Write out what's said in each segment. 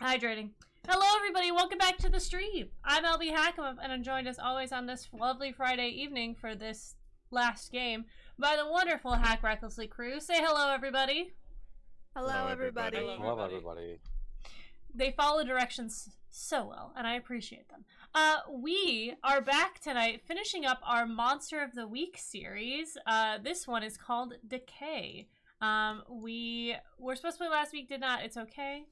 Hydrating. Hello, everybody. Welcome back to the stream. I'm LB Hackham, and I'm joined as always on this lovely Friday evening for this last game by the wonderful Hack Recklessly crew. Say hello, everybody. Hello, everybody. Hello, everybody. They follow directions so well, and I appreciate them. We are back tonight finishing up our Monster of the Week series. This one is called Decay. We were supposed to play last week, did not. It's okay.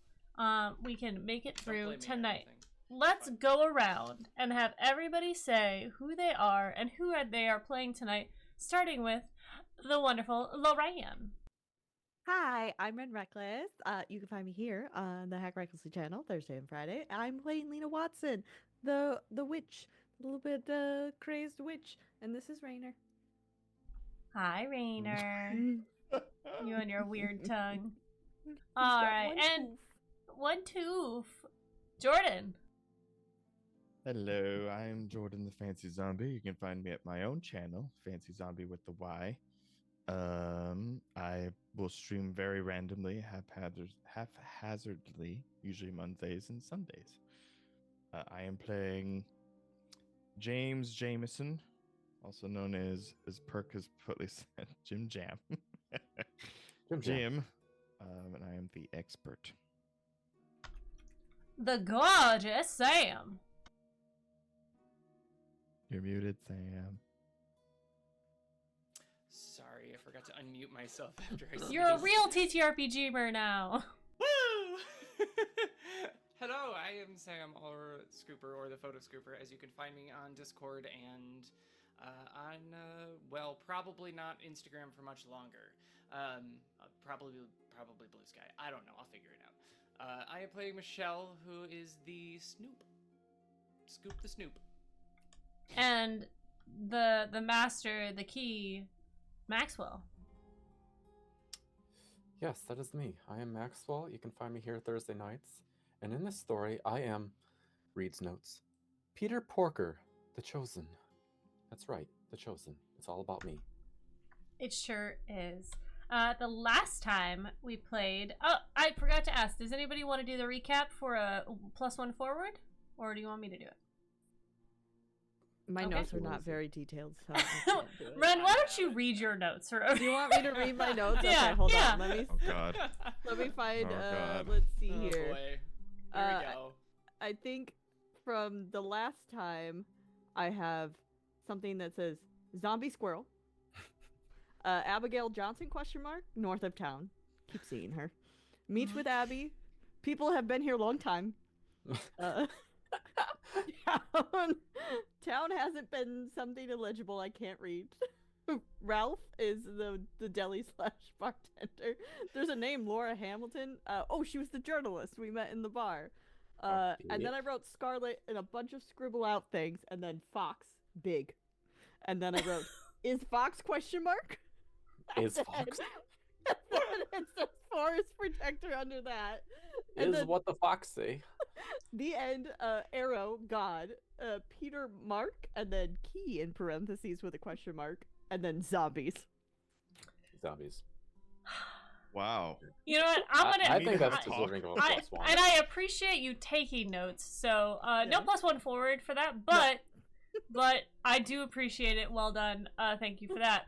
We can make it through tonight. Let's go around and have everybody say who they are and who they are playing tonight, starting with the wonderful Lorraine. Hi, I'm Ren Reckless. You can find me here on the Hack Recklessly channel Thursday and Friday. I'm playing Lena Watson, the witch, a little bit crazed witch, and this is Rainer. Hi, Rainer. You and your weird tongue. All right, and one tooth, Jordan. Hello, I'm Jordan the Fancy Zombie. You can find me at my own channel, Fancy Zombie with the Y. I will stream very randomly, haphazardly, usually Mondays and Sundays. I am playing James Jameson, also known as Perk has putly said, Jim Jam. Jim. And I am the expert. The gorgeous Sam. You're muted, Sam. Sorry, I forgot to unmute myself after I said You're a real TTRPGer now. Woo! Hello, I am Sam, or Scooper, or the Photo Scooper, as you can find me on Discord and on, probably not Instagram for much longer. Probably Blue Sky. I don't know, I'll figure it out. I am playing Michelle, who is the Snoop. Scoop the Snoop. And the master, the key, Maxwell. Yes, that is me. I am Maxwell. You can find me here Thursday nights. And in this story, I am, reads notes, Peter Porker, the Chosen. That's right, the Chosen. It's all about me. It sure is. The last time we played... Oh, I forgot to ask. Does anybody want to do the recap for a +1 forward? Or do you want me to do it? My Okay. notes are not very detailed, so I can't do it. Ren, why don't you read your notes? Or... Do you want me to read my notes? Yeah, Okay, hold yeah. on. Let me Oh, God. find, Oh, God. let's see Oh, here. boy. Here we go. I think from the last time, I have something that says zombie squirrel. Abigail Johnson, ? North of town. Keep seeing her. Meets with Abby. People have been here a long time. Town hasn't been something illegible I can't read. Ralph is the deli / bartender. There's a name, Laura Hamilton. She was the journalist we met in the bar. And then I wrote Scarlet and a bunch of scribble out things, and then Fox, big. And then I wrote, is Fox ? Is Fox? And then it says forest protector under that. And Is then what the Fox say. the end, arrow, God, Peter Mark, and then key in parentheses with a ? And then zombies. Zombies. Wow. You know what? I'm gonna. I think that's I- deserving of a I, +1. and I appreciate you taking notes. So no +1 forward for that, but I do appreciate it. Well done. Thank you for that.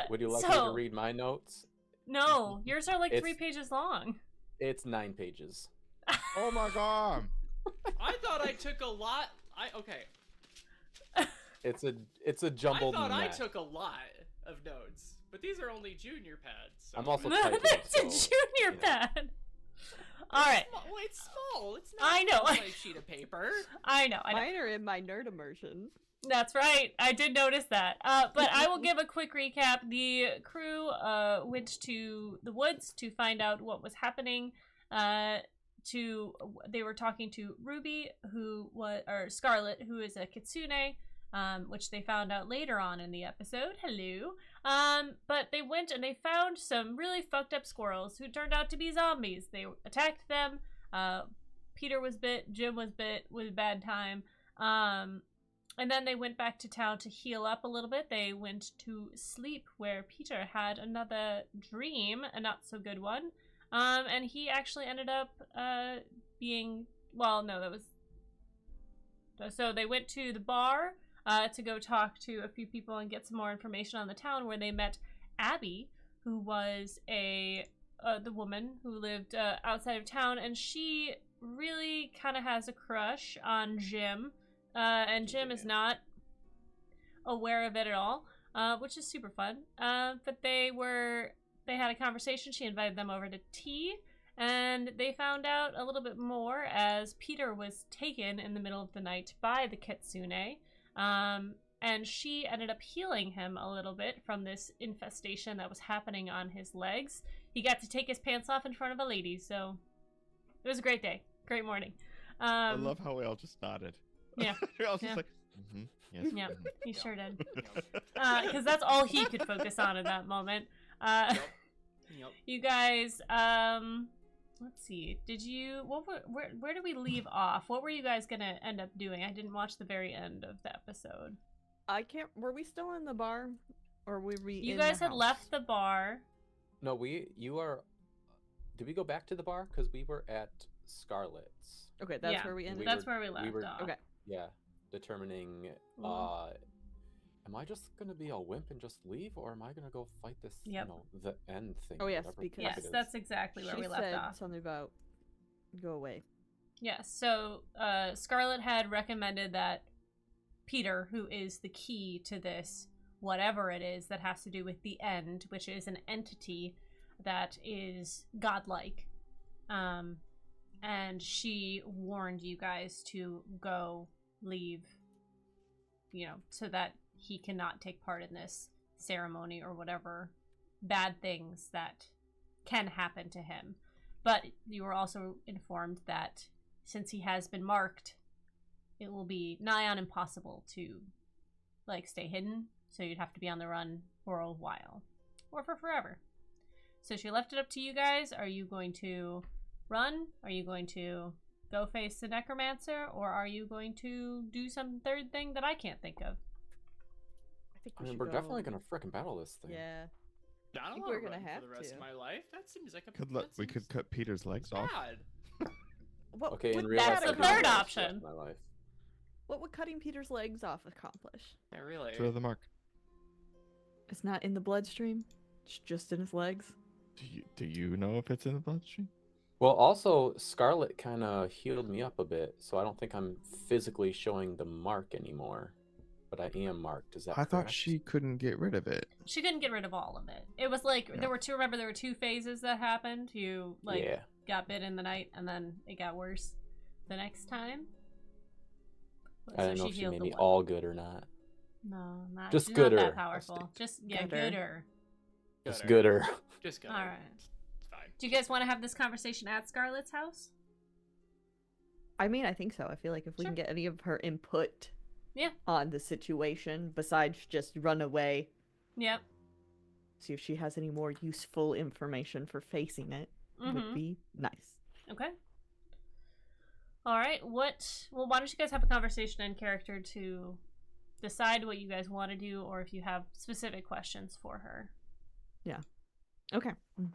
Would you like me to read my notes? No, yours are like It's- 3 pages long. It's 9 pages. Oh, my God. I thought I took a lot. Okay. It's a I jumbled thought I mess. took a lot of notes, but these are only junior pads. So I'm also That's typing, a so, junior you know. pad. All right. Well, it's small. It's not I know. a sheet of paper. I know. Mine are in my nerd immersion. That's right. I did notice that. But I will give a quick recap. The crew went to the woods to find out what was happening. They were talking to Ruby, or Scarlet, who is a kitsune, which they found out later on in the episode. Hello. But they went and they found some really fucked up squirrels who turned out to be zombies. They attacked them. Peter was bit. Jim was bit. Was a bad time. And then they went back to town to heal up a little bit. They went to sleep where Peter had another dream, a not so good one. And he actually ended up being, well, no, that was, so they went to the bar to go talk to a few people and get some more information on the town, where they met Abby, who was the woman who lived outside of town, and she really kind of has a crush on Jim, and Jim is not aware of it at all, which is super fun. But they had a conversation. She invited them over to tea, and they found out a little bit more as Peter was taken in the middle of the night by the kitsune, and she ended up healing him a little bit from this infestation that was happening on his legs. He got to take his pants off in front of a lady, so it was a great day, great morning. I love how we all just nodded. Yeah. We're all just Yeah. like, mm-hmm, yes. Yeah, he sure did. Because that's all he could focus on at that moment. Yep. You guys, let's see. Where did we leave off? What were you guys gonna end up doing? I didn't watch the very end of the episode. I can't. Were we still in the bar, or were we? You in guys the had house? left the bar. No, you are. Did we go back to the bar? Because we were at Scarlet's. Okay, that's Yeah, where we ended. That's where we left were- off. Okay. Yeah, determining. Mhm. Am I just gonna be a wimp and just leave, or am I gonna go fight this? Yep. The end thing. Oh, yes, whatever because- the Yes, heck it is. that's exactly where She we left said off. something about go away. Yes, so Scarlet had recommended that Peter, who is the key to this, whatever it is that has to do with the end, which is an entity that is godlike, and she warned you guys to go leave, so that he cannot take part in this ceremony or whatever bad things that can happen to him. But you were also informed that since he has been marked, it will be nigh on impossible to, stay hidden. So you'd have to be on the run for a while. Or for forever. So she left it up to you guys. Are you going to run? Are you going to go face the necromancer? Or are you going to do some third thing that I can't think of? I think I we mean, should we're go. definitely gonna frickin' battle this thing. Yeah. I don't think want we're to gonna run have for the rest to. of my life. That seems like a. We could cut Peter's legs off. bad. What Okay, in would real That's life, the I do third want to option. rest my life. What would cutting Peter's legs off accomplish? Yeah, really. Throw the mark. It's not in the bloodstream. It's just in his legs. Do you know if it's in the bloodstream? Well, also, Scarlet kind of healed me up a bit, so I don't think I'm physically showing the mark anymore. But I am marked. Is that I thought correct? she couldn't get rid of it. She couldn't get rid of all of it. It was like, Yeah. there were two phases that happened. You, Yeah. got bit in the night, and then it got worse the next time. I don't know if she healed made the me one. all good or not. No, not Just she's gooder. Not that powerful. Just Gooder. gooder. Just gooder. Just go. All right. It's fine. Do you guys want to have this conversation at Scarlett's house? I mean, I think so. I feel like if we Sure. can get any of her input Yeah. on the situation, besides just run away, Yep. see if she has any more useful information for facing it, would Mm-hmm. be nice. Okay. All right. Well, why don't you guys have a conversation in character to decide what you guys want to do, or if you have specific questions for her. Okay. Let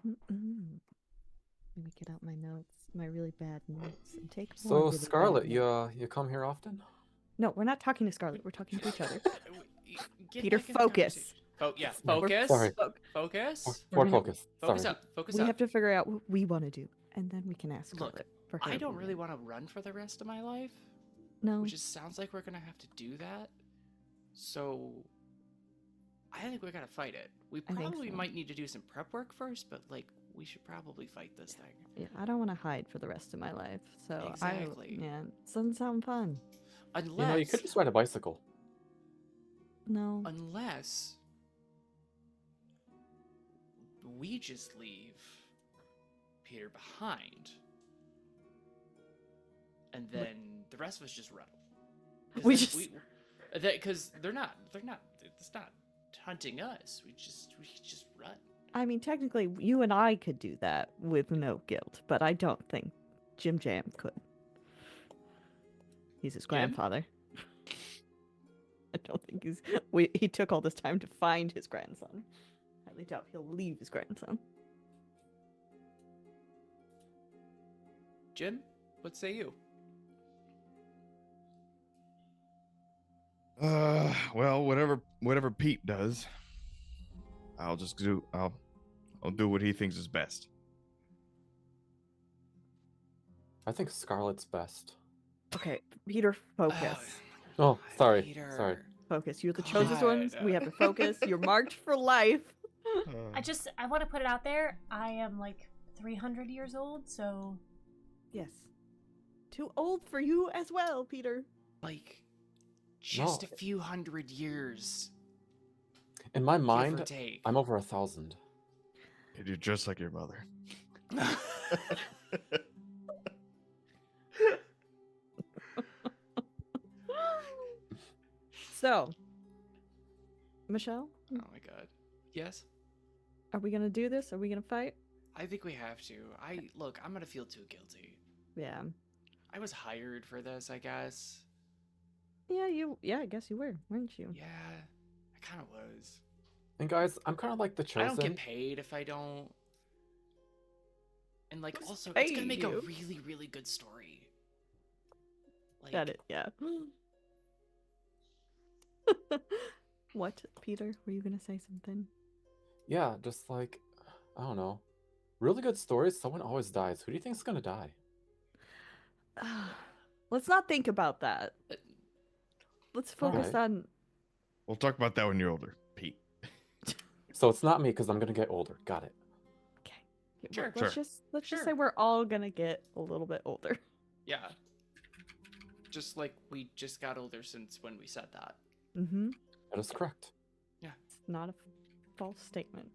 me get out my notes, my really bad notes, and take more So, really bad Scarlet, notes. you come here often? No, we're not talking to Scarlet. We're talking to each other. Get Peter, back in the focus. conversation. We're- Focus. Sorry. Focus. More gonna- focus. Focus Sorry. up. Focus We up. have to figure out what we want to do, and then we can ask Look, Scarlet for her I don't really opinion. want to run for the rest of my life, No. which just sounds like we're gonna have to do that. So, I think we're gonna fight it. We think probably so. might need to do some prep work first, but we should probably fight this thing. Yeah, I don't want to hide for the rest of my life. So Exactly. yeah, doesn't sound fun. Unless You could just ride a bicycle. No. unless we just leave Peter behind, and then the rest of us just run. We then just- because they're not. It's not hunting us. We just run. I mean, technically, you and I could do that with no guilt, but I don't think Jim Jam could. He's his grandfather. I don't think he took all this time to find his grandson. I highly doubt he'll leave his grandson. Jim, What say you? Well, whatever Pete does, I'll do what he thinks is best. I think Scarlet's best. Okay, Peter, focus. Oh, sorry. Peter. Sorry. Focus. You're the chosen ones. God. We have to focus. You're marked for life. I want to put it out there. I am like 300 years old, so Yes. Too old for you as well, Peter. Like, just No. a few hundred years, In my give or mind, take. I'm over 1,000. You're just like your mother. So, Michelle, Oh my god. Yes? are we gonna do this? Are we gonna fight? I think we have to. Look, I'm gonna feel too guilty. Yeah. I was hired for this, I guess. Yeah, I guess you were, weren't you? Yeah, I kind of was. And guys, I'm kind of like the I chosen. don't get paid if I don't. And like, Who's also, it's gonna paying make a you? really, really good story. Like, Got it, yeah. What, Peter? Were you gonna say something? Yeah, just like, I don't know. Really good stories, someone always dies. Who do you think's gonna die? Let's not think about that. Uh, Let's focus Alright. on. We'll talk about that when you're older, Pete. So it's not me because I'm gonna get older. Got it. Okay. Sure, Let's sure. just Sure. say we're all gonna get a little bit older. Yeah. Just like we just got older since when we said that. Mm-hmm. That is correct. It's not a false statement.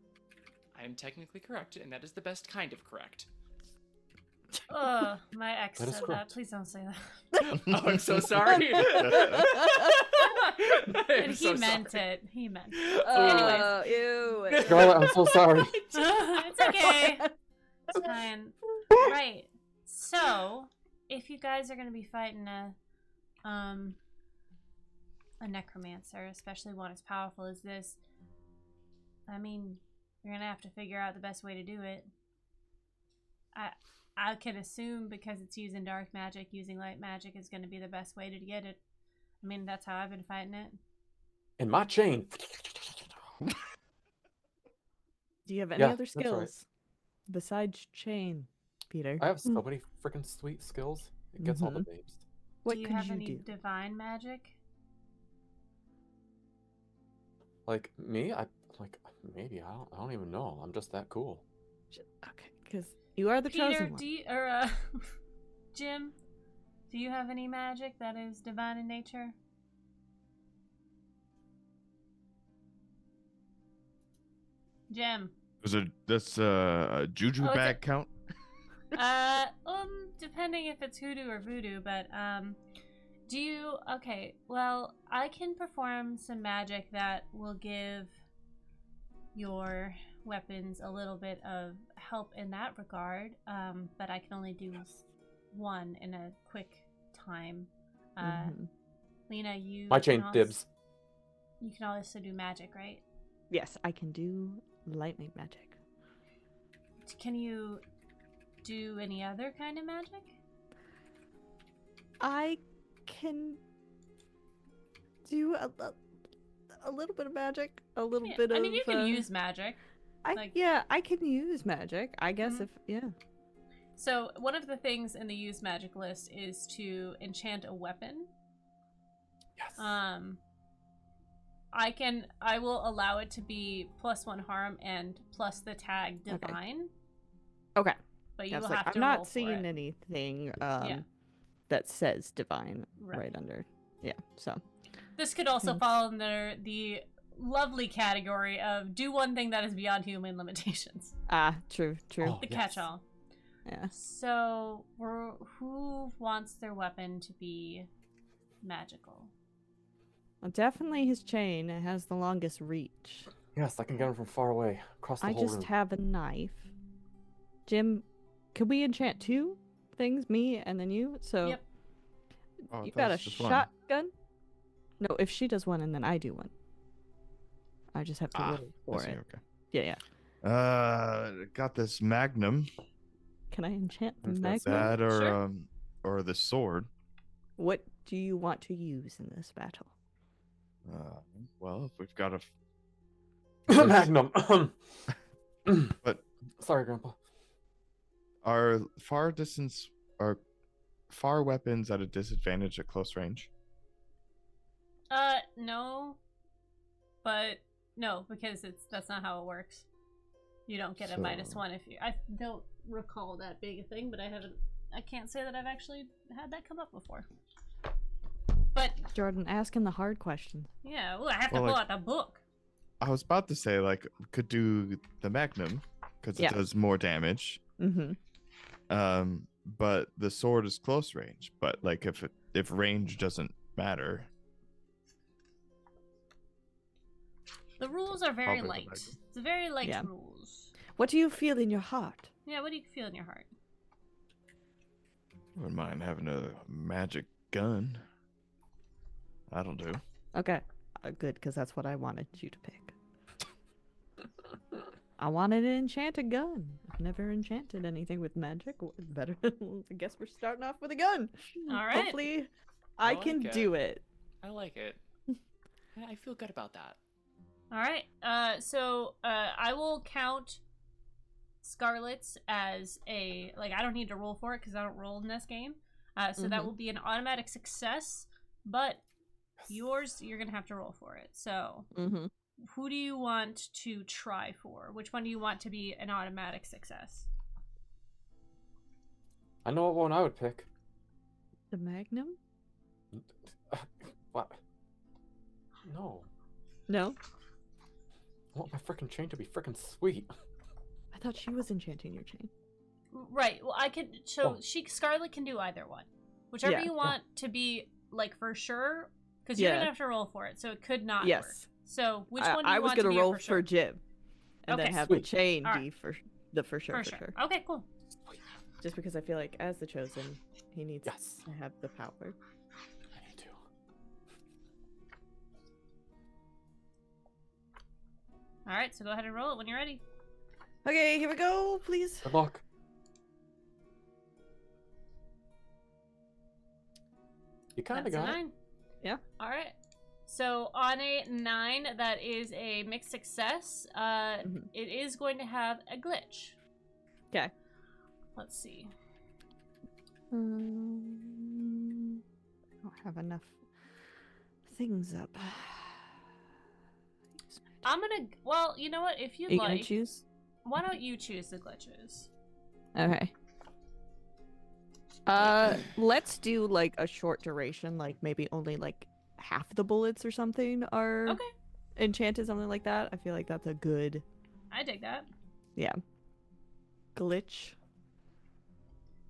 I am technically correct, and that is the best kind of correct. my ex That is said that. correct. Please don't say that. Oh, I'm so sorry. And he meant it. He meant it. Oh, ew. Scarlet, I'm so sorry. It's okay. It's fine. Right. So, if you guys are going to be fighting a necromancer, especially one as powerful as this, I mean, you're going to have to figure out the best way to do it. I can assume because it's using dark magic, using light magic is going to be the best way to get it. I mean, that's how I've been fighting it. In my chain. Do you have any Yeah, other that's right. skills besides chain, Peter? I have so many freaking sweet skills. It gets all the Mhm. babes. What do you could have you any do? divine magic? Like me, maybe I don't even know. I'm just that cool. Okay, because you are the Peter, chosen one. do you, Jim, do you have any magic that is divine in nature? Jim. Does a juju Oh, it's bag count? Depending if it's hoodoo or voodoo, but do you? Okay, well, I can perform some magic that will give your weapons a little bit of help in that regard. But I can only do one in a quick time. Mhm. Lena, you My can chain also- dibs. You can also do magic, right? Yes, I can do lightning magic. Can you do any other kind of magic? I can do a little bit of magic, a little Yeah, bit of. I mean, you can use magic. like- Yeah, I can use magic. I guess Mhm. if yeah. So one of the things in the use magic list is to enchant a weapon. Yes. I will allow it to be +1 harm and plus the tag divine, Okay. but you Yeah, I was will like, have to I'm roll not for seeing it. anything Yeah. that says divine Right. right under. Yeah. So This could also Hmm. fall under the lovely category of do one thing that is beyond human limitations. true. Oh, The yes. catch-all. Yeah. So, who wants their weapon to be magical? Well, definitely his chain. It has the longest reach. Yes, I can get him from far away, across the I whole just room. have a knife. Jim, could we enchant two things, me and then you? So Yep. Oh, I you thought got it a was just one. shotgun? No, if she does one and then I do one. I just have to roll I for see, it. okay. Yeah. Got this magnum. Can I enchant the That's magnum? That or Sure. or the sword. What do you want to use in this battle? Well, if we've got a Magnum. but Sorry, Grandpa. are far weapons at a disadvantage at close range? No. But no, because that's not how it works. You don't get a -1 if you. I don't recall that being a thing, but I can't say that I've actually had that come up before. But Jordan, asking the hard questions. yeah, well, I have to Well, pull like- out the book. I was about to say like we could do the Magnum because Yeah. it does more damage. Mm-hmm. But the sword is close range. But like if range doesn't matter, The rules are very Probably the light. Magnum. It's very light Yeah. rules. What do you feel in your heart? Yeah, what do you feel in your heart? I wouldn't mind having a magic gun. That'll do. Okay, good, because that's what I wanted you to pick. I wanted an enchanted gun. I've never enchanted anything with magic. Better. I guess we're starting off with a gun. All right. Hopefully, I I can like it. do it. I like it. I feel good about that. All right. So I will count Scarlet's as a I don't need to roll for it because I don't roll in this game. So that Mhm. will be an automatic success. But yours, you're gonna have to roll for it. So Mm-hmm. who do you want to try for? Which one do you want to be an automatic success? I know what one I would pick. The Magnum? What? No. No, I want my freaking chain to be freaking sweet. I thought she was enchanting your chain. Right. Well, I can. So Oh. Scarlet can do either one, whichever Yeah. you want to be for sure, because you're Yeah. gonna have to roll for it, so it could not work. Yes. So which one do you I was want to gonna be roll for sure? Jim, and then Okay. have Sweet. the chain All right. be for the for sure. Okay, cool. Just because I feel like as the chosen, he needs Yes. to have the power. I need to. All right, so go ahead and roll it when you're ready. Okay, here we go, please. Good luck. You kind of That's a got it. 9. Yeah. All right. So on a 9, that is a mixed success. Mhm. It is going to have a glitch. Okay. Let's see. I don't have enough things up. I'm gonna. Well, you know what? If Are you'd you gonna like, choose? why don't you choose the glitches? Okay. Let's do like a short duration, like maybe only like half the bullets or something are Okay. enchanted, something like that. I feel like that's a good I dig that. glitch.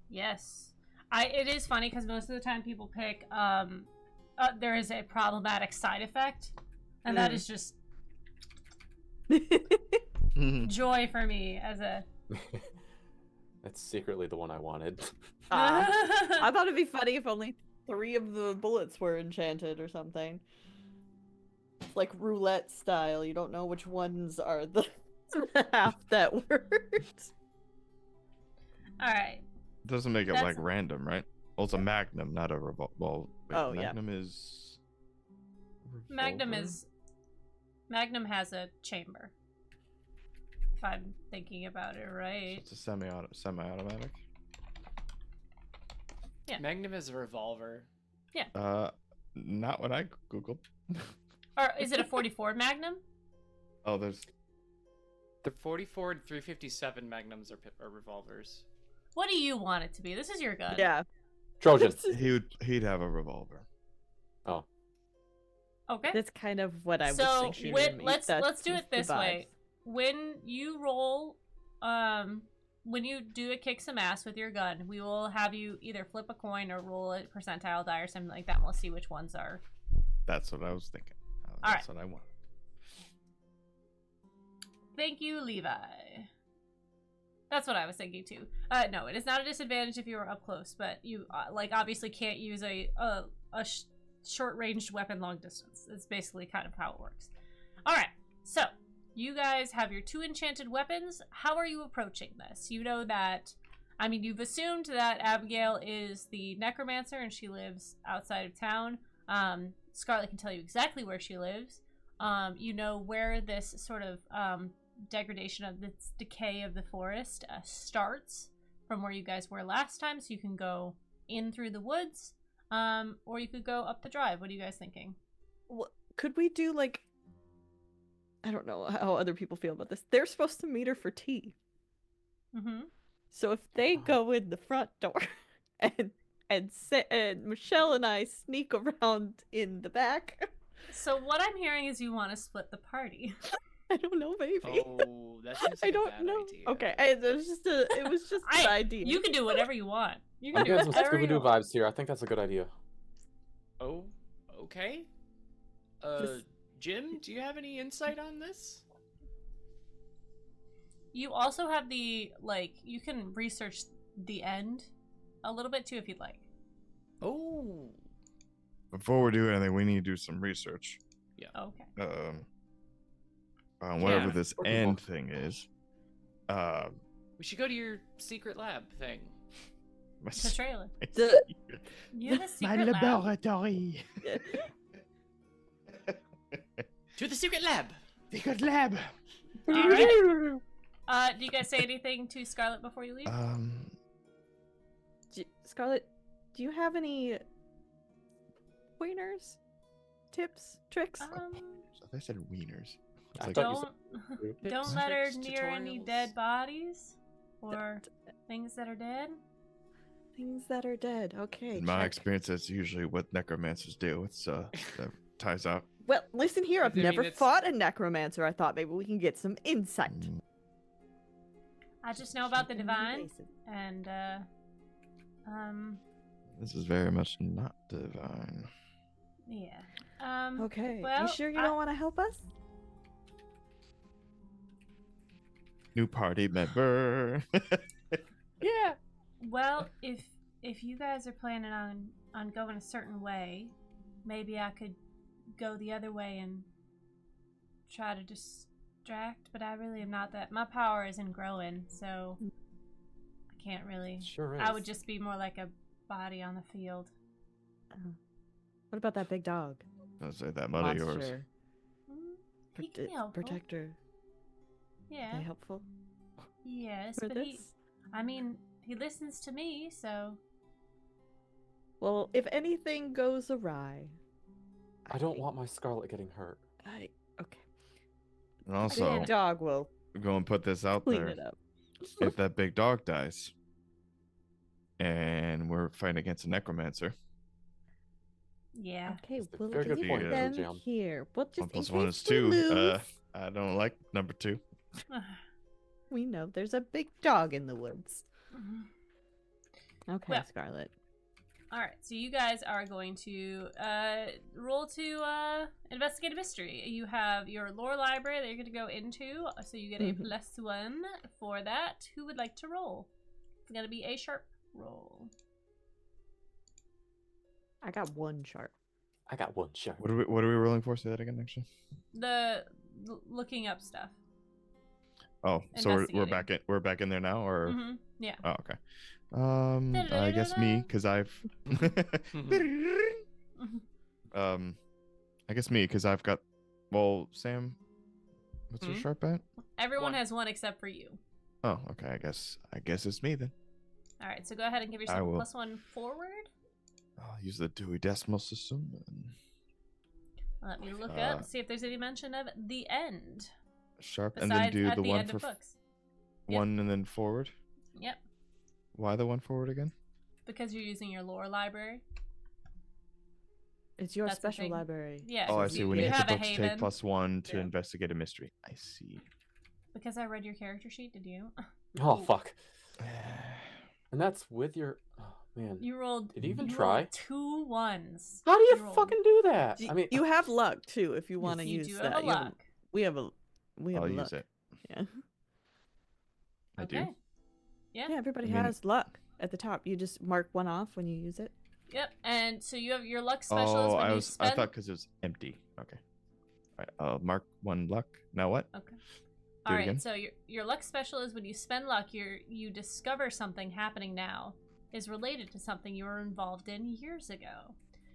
Yes. It is funny because most of the time people pick there is a problematic side effect, and that is just joy for me as a That's secretly the one I wanted. I thought it'd be funny if only 3 of the bullets were enchanted or something. It's like roulette style. You don't know which ones are the half that worked. All right. Doesn't make it That's- like random, right? Well, it's a Magnum, not a revolver. Well, wait, Oh, yeah. Magnum is. revolver? Magnum has a chamber. If I'm thinking about it right. It's a semi-automatic. Yeah. Magnum is a revolver. Not what I googled. Or is it a 44 Magnum? Oh, there's. The 44 and 357 Magnums are revolvers. What do you want it to be? This is your gun. Yeah. Trojans. He'd have a revolver. Oh. Okay. That's kind of what I was So thinking. let's do it the this vibe. way. When you roll, when you do a kick some ass with your gun, we will have you either flip a coin or roll a percentile die or something like that. And we'll see which ones are. That's what I was thinking. All That's what I want. Thank you, Levi. That's what I was thinking too. No, it is not a disadvantage if you are up close, but you obviously can't use a short-ranged weapon long distance. It's basically kind of how it works. All right, so you guys have your 2 enchanted weapons. How are you approaching this? You know that I mean, you've assumed that Abigail is the necromancer and she lives outside of town. Scarlet can tell you exactly where she lives. You know where this sort of degradation of this decay of the forest starts from where you guys were last time, so you can go in through the woods, or you could go up the drive. What are you guys thinking? Could we do like, I don't know how other people feel about this. They're supposed to meet her for tea. Mm-hmm. So if they go in the front door and Michelle and I sneak around in the back. So what I'm hearing is you want to split the party. I don't know, maybe. Oh, that seems I like a don't bad know. idea. Okay, it was just an idea. You can do whatever you want. You can I'm do getting some whatever you Scooby-Doo want. vibes here. I think that's a good idea. Oh, okay. Jim, do you have any insight on this? You also have the, like, you can research the end a little bit too if you'd like. Oh. Before we do anything, we need to do some research. Okay. On whatever Yeah. this Or end people. thing is. We should go to your secret lab thing. The trailer. The- You have a my secret lab. laboratory. To the secret lab! Secret lab. Alright. Do you guys say anything to Scarlet before you leave? Scarlet, do you have any pointers, tips, tricks? I said wieners. It's I like, thought you Don't don't let her Tricks, near any tutorials. dead bodies or things that are dead. Things that are dead. Okay. in my check. experience, that's usually what necromancers do. It's that ties up. Well, listen here. I've I mean, never it's- fought a necromancer. I thought maybe we can get some insight. I just know about the Checking divine bases. and This is very much not divine. yeah. Okay. well, you sure you I- don't want to help us? New party member. Yeah. Well, if you guys are planning on going a certain way, maybe I could go the other way and try to distract, but I really am not that. My power isn't growing, so I can't really. Sure is. I would just be more like a body on the field. What about that big dog? I'll say that mother of yours. Monster. He can be helpful. Protector. Yeah. They helpful Yes, for but this? I mean, he listens to me, so. Well, if anything goes awry, I don't want my Scarlet getting hurt. Okay. And The also, big dog will go and put this out clean there. it up. If that big dog dies, and we're fighting against a necromancer, Yeah. Okay, That's a we'll very good leave point, them Jam. here. We'll just 1 plus in 1 case is we 2. lose, I don't like number 2. we know there's a big dog in the woods. Okay, Well- Scarlet. All right, so you guys are going to roll to investigate a mystery. You have your lore library that you're going to go into, so you get a Mhm. +1 for that. Who would like to roll? It's going to be a sharp roll. I got one sharp. I got one shot. What are we rolling for? Say that again, actually. The looking up stuff. Oh, so Investigating. we're back in there now, or Mm-hmm. Yeah. oh, okay. I guess me, because I've I guess me, because I've got. Well, Sam, what's your Hmm? sharp at? Everyone 1. has one except for you. Oh, okay. I guess it's me then. All right, so go ahead and give yourself a will. +1 forward. I'll use the Dewey Decimal System. And Let me look Uh, up, see if there's any mention of the end. sharp, Besides and then do at the the one end for of books. Yep. 1 and then forward. Yep, Why the one forward again? because you're using your lore library. It's your That's the special thing. library. Yeah. Oh, I because see. you- When you you hit have the a books, haven. take +1 to Yeah. investigate a mystery. I see. Because I read your character sheet, did you? Oh, fuck. And that's with your... Oh, man. You rolled. Did you even rolled try? 2 1s. How do you rolled- fucking do that? Y- I mean, you have luck too if you want to You use do that. have a You have- luck. we have a I'll luck. use it. Yeah. I Okay. do. Yeah. Yeah, everybody I mean- has luck at the top. You just mark one off when you use it. Yep. And so you have your luck special is Oh, when I you was. spend. I thought because it was empty. Okay. All right. I'll mark 1 luck. Now what? Okay. Do All it right, again. so your luck special is when you spend luck, you discover something happening now is related to something you were involved in years ago.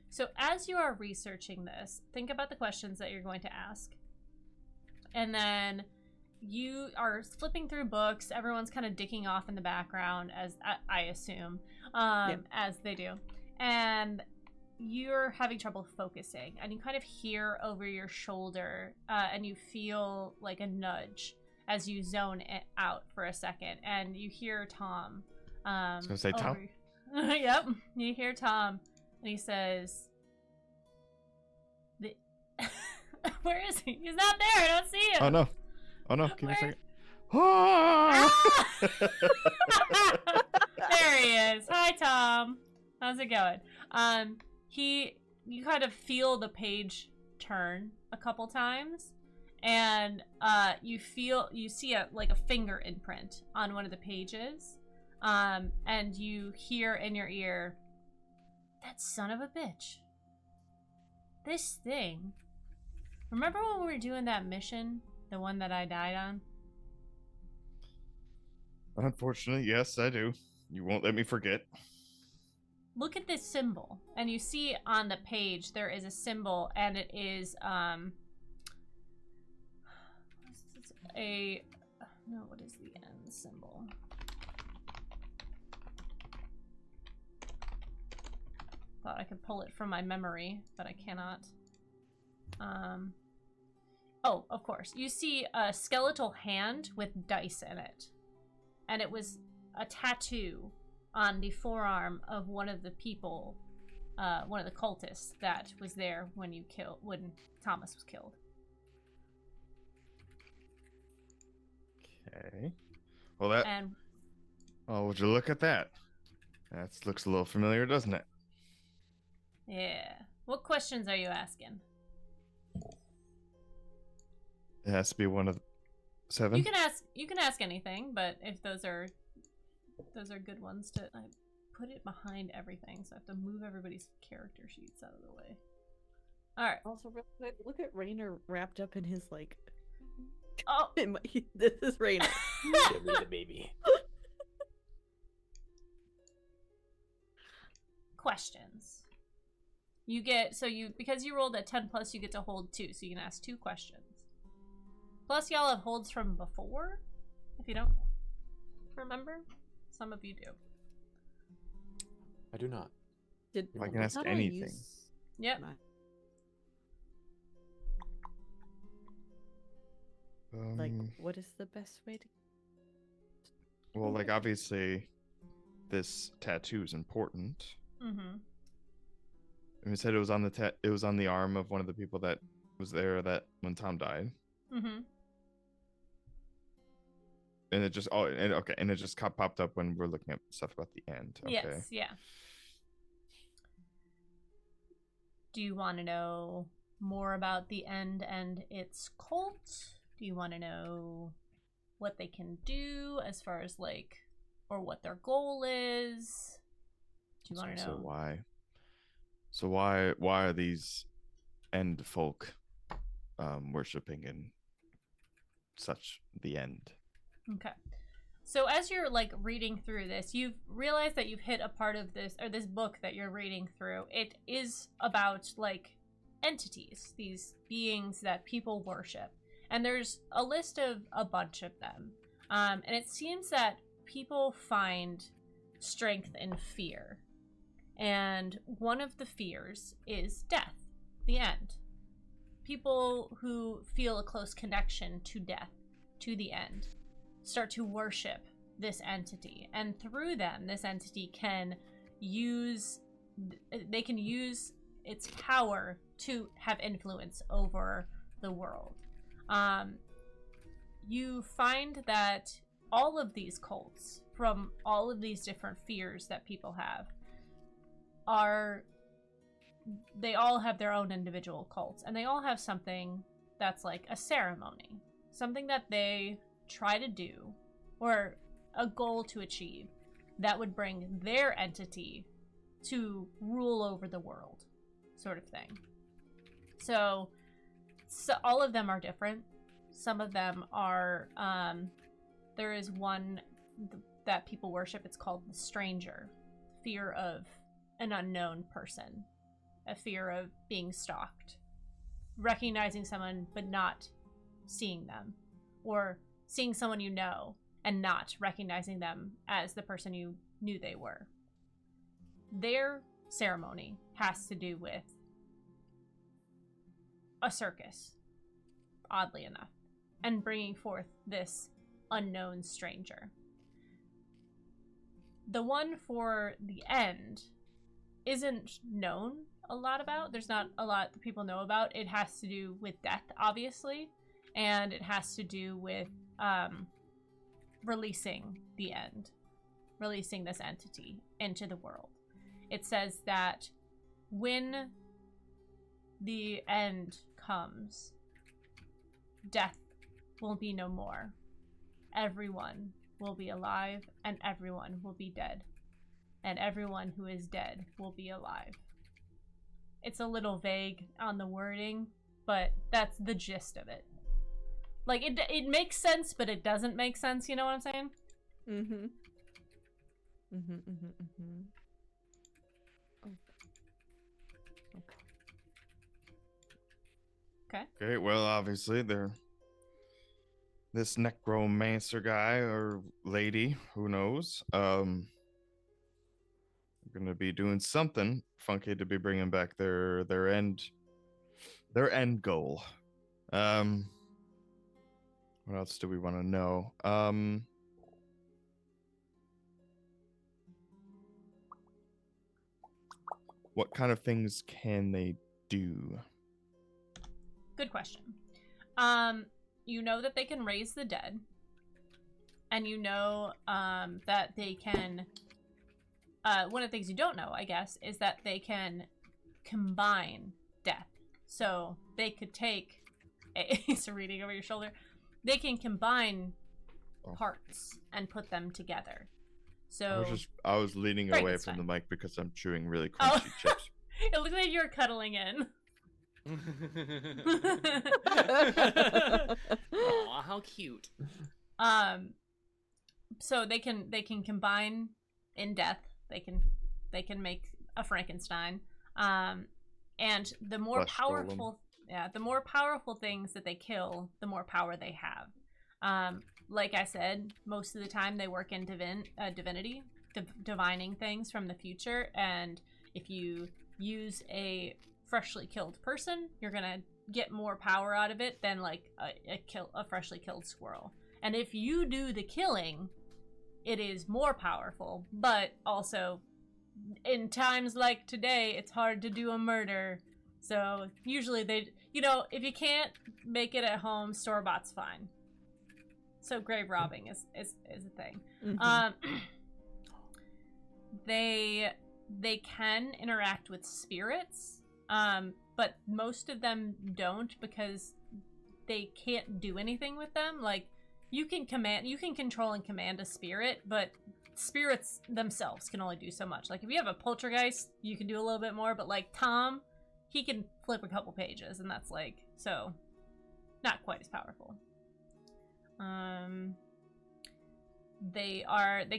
So as you are researching this, think about the questions that you're going to ask. And then you are flipping through books. Everyone's kind of dicking off in the background, as I assume, as they do. And you're having trouble focusing. And you kind of hear over your shoulder, and you feel like a nudge as you zone it out for a second. And you hear Tom. I was going to say Tom. Yep. You hear Tom. And he says... Where is he? He's not there. I don't see him. Oh, no. Oh, no. Give me a Where- second. Ah! There he is. Hi, Tom. How's it going? You kind of feel the page turn a couple times, and you see a finger imprint on one of the pages, and you hear in your ear, "That son of a bitch. This thing. Remember when we were doing that mission, the one that I died on?" Unfortunately, yes, I do. You won't let me forget. Look at this symbol, and you see on the page there is a symbol, and it is what is the end symbol? Thought I could pull it from my memory, but I cannot. Oh, of course. You see a skeletal hand with dice in it, and it was a tattoo on the forearm of one of the people, one of the cultists that was there when Thomas was killed. Okay. Well, that. And Oh, would you look at that? That looks a little familiar, doesn't it? yeah, what questions are you asking? It has to be one of the 7. You can ask anything, but if those are good ones to. I put it behind everything, so I have to move everybody's character sheets out of the way. All right. Also, real quick, look at Rainer wrapped up in his Oh. This is Rainer. Give me the baby. Questions. Because you rolled at 10 plus, you get to hold 2, so you can ask 2 questions. Plus, y'all have holds from before, if you don't remember. Some of you do. I do not. I can ask how do I anything. use Yep. my- what is the best way to? Well, obviously, this tattoo is important. Mm-hmm. And we said it was on the arm of one of the people that was there when Tom died. Mm-hmm. And it just popped up when we're looking at stuff about the end. Okay. Yes, yeah. Do you want to know more about the end and its cult? Do you want to know what they can do as far as or what their goal is? Do you want to know? So why are these end folk worshipping in such the end? Okay. So as you're reading through this, you've realized that you've hit a part of this book that you're reading through. It is about entities, these beings that people worship. And there's a list of a bunch of them. And it seems that people find strength in fear. And one of the fears is death, the end. People who feel a close connection to death, to the end, start to worship this entity. And through them, this entity can use its power to have influence over the world. You find that all of these cults, from all of these different fears that people have, they all have their own individual cults, and they all have something that's like a ceremony, something that they try to do, or a goal to achieve that would bring their entity to rule over the world, sort of thing. So all of them are different. Some of them are, there is one that people worship. It's called the stranger. Fear of an unknown person. A fear of being stalked. Recognizing someone but not seeing them. Or seeing someone you know and not recognizing them as the person you knew they were. Their ceremony has to do with a circus, oddly enough, and bringing forth this unknown stranger. The one for the end isn't known a lot about. There's not a lot that people know about. It has to do with death, obviously, and it has to do with releasing the end, releasing this entity into the world. It says that when the end comes, death will be no more. Everyone will be alive, and everyone will be dead. And everyone who is dead will be alive. It's a little vague on the wording, but that's the gist of it. Like, it makes sense, but it doesn't make sense, you know what I'm saying? Mm-hmm. Mm-hmm, mm-hmm, mm-hmm. Oh. Okay. Okay, well, obviously, this necromancer guy or lady, who knows, gonna be doing something funky to be bringing back their end goal. What else do we want to know? What kind of things can they do? Good question. You know that they can raise the dead. And you know that they can... one of the things you don't know, I guess, is that they can combine death. So they could take... It's reading over your shoulder. They can combine parts and put them together. So I was leaning away from the mic because I'm chewing really crunchy chips. It looked like you were cuddling in. Aw, how cute. So they can combine in death. They can make a Frankenstein. And the more powerful the more powerful things that they kill, the more power they have. Like I said, most of the time they work in divinity, divining things from the future, and if you use a freshly killed person, you're gonna get more power out of it than like a freshly killed squirrel. And if you do the killing, it is more powerful, but also in times like today, it's hard to do a murder. So usually they, if you can't make it at home, store-bought's fine. So grave robbing is a thing. Mm-hmm. They can interact with spirits, but most of them don't because they can't do anything with them. Like, you can control and command a spirit, but spirits themselves can only do so much. Like, if you have a poltergeist, you can do a little bit more, but like Tom, he can flip a couple pages, and that's like, so not quite as powerful. They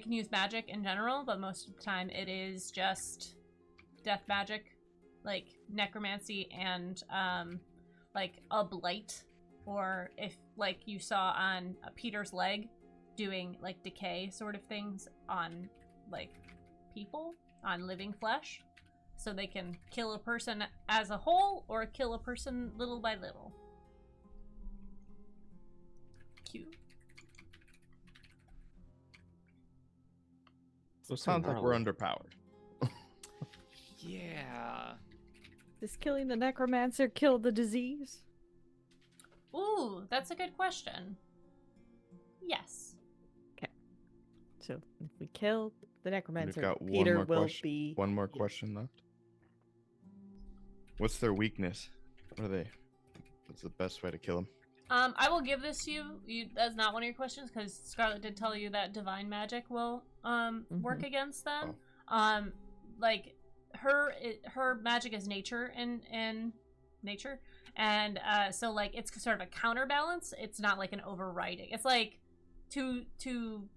can use magic in general, but most of the time it is just death magic, like necromancy and like a blight, or if like you saw on Peter's leg, doing like decay sort of things on like people, on living flesh, so they can kill a person as a whole or kill a person little by little. Cute. So it sounds like we're underpowered. Yeah. Does killing the necromancer kill the disease? Ooh, that's a good question. Yes. Okay. So if we kill the necromancer, We've got Peter will be... One more question left. What's their weakness? What are they? What's the best way to kill them? I will give this to you. That's not one of your questions, because Scarlet did tell you that divine magic will work against them. Oh. Like her magic is nature in nature, and so like it's sort of a counterbalance. It's not like an overriding. It's like two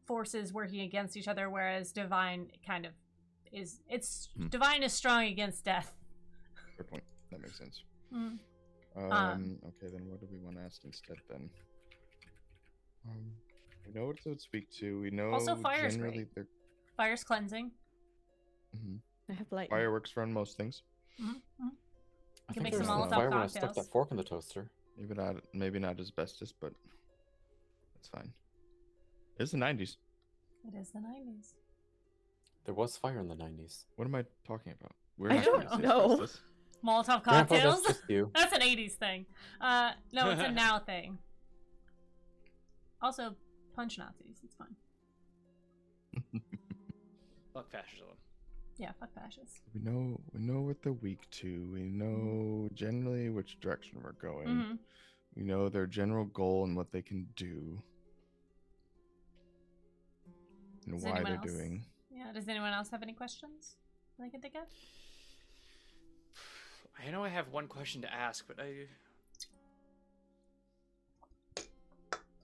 forces working against each other, whereas divine kind of is divine is strong against death. Fair point. That makes sense. Mm. Okay, then what do we want to ask instead then? We know what to speak to. We know Also, fire's generally great. Fire's cleansing. I have light. Fireworks run most things. Mm-hmm. I can think make there's some enough Molotov fire when I stuck cocktails. that fork in the toaster. Maybe not asbestos, but that's fine. It's the 90s. It is the 90s. There was fire in the 90s. What am I talking about? We're I not don't gonna say know. asbestos. Molotov Grandpa, cocktails. that's just you. That's an 80s thing. No, it's a now thing. Also, punch Nazis. It's fine. Fuck fascism. Yeah, fuck fascists. We know what they're weak to. We know generally which direction we're going. Mm-hmm. We know their general goal and what they can do. And Does why anyone they're else- doing. Yeah, does anyone else have any questions that I can think of? I know I have one question to ask, but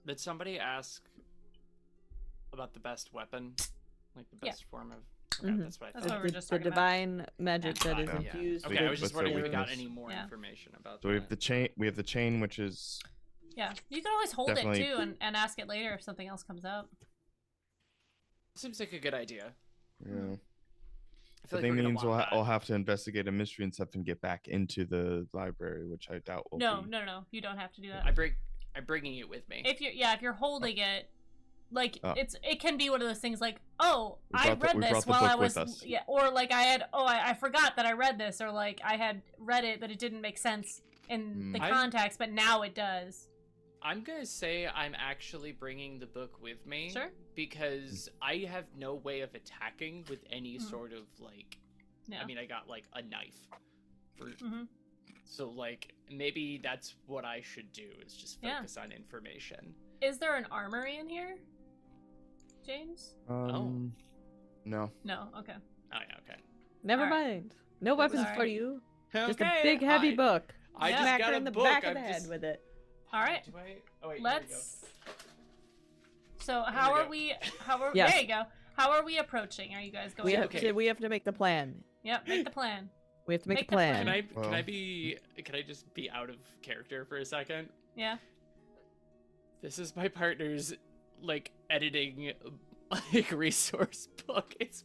did somebody ask about the best weapon? Like the Yeah. best form of... Okay, Mhm. that's what I That's thought. what we're just The talking about. divine magic that is Yeah. infused. Okay, I was just What's their wondering if we got weakness? any more Yeah. information about So we that. have the chain, which is Yeah, you can always hold Definitely- it too and ask it later if something else comes up. Seems like a good idea. yeah. I I feel like think we're gonna means want that. we'll have to investigate a mystery and stuff and get back into the library, which I doubt will No, be. no, you don't have to do that. I'm bringing it with me. If you're holding it, like Oh. it can be one of those things like, oh, We I brought the- read we this brought the while I book with was us. yeah, or like I forgot that I read this, or like I had read it but it didn't make sense in the Mm. context, but now it does. I'm gonna say I'm actually bringing the book with me. Sure. Because I have no way of attacking with any sort of like. Yeah. I mean, I got like a knife. Mm-hmm. So like maybe that's what I should do is just Yeah. focus on information. Is there an armory in here, James? No. No. Okay. Oh yeah, okay. Never Alright. mind. No weapons for Alright. you. Okay, Just a big heavy book. I Yeah. just Smack got her a in the book. back of the I'm head just... with it. All right. Do I? Oh wait. Let's. So how we are go. we? How are Yes. there? You go. How are we approaching? Are you guys going? We have Okay. to. We have to make the plan. Yep. Make the plan. We have to make Make a the plan. Can I? Well- Can I be? Can I just be out of character for a second? Yeah. This is my partner's like editing like resource book. It's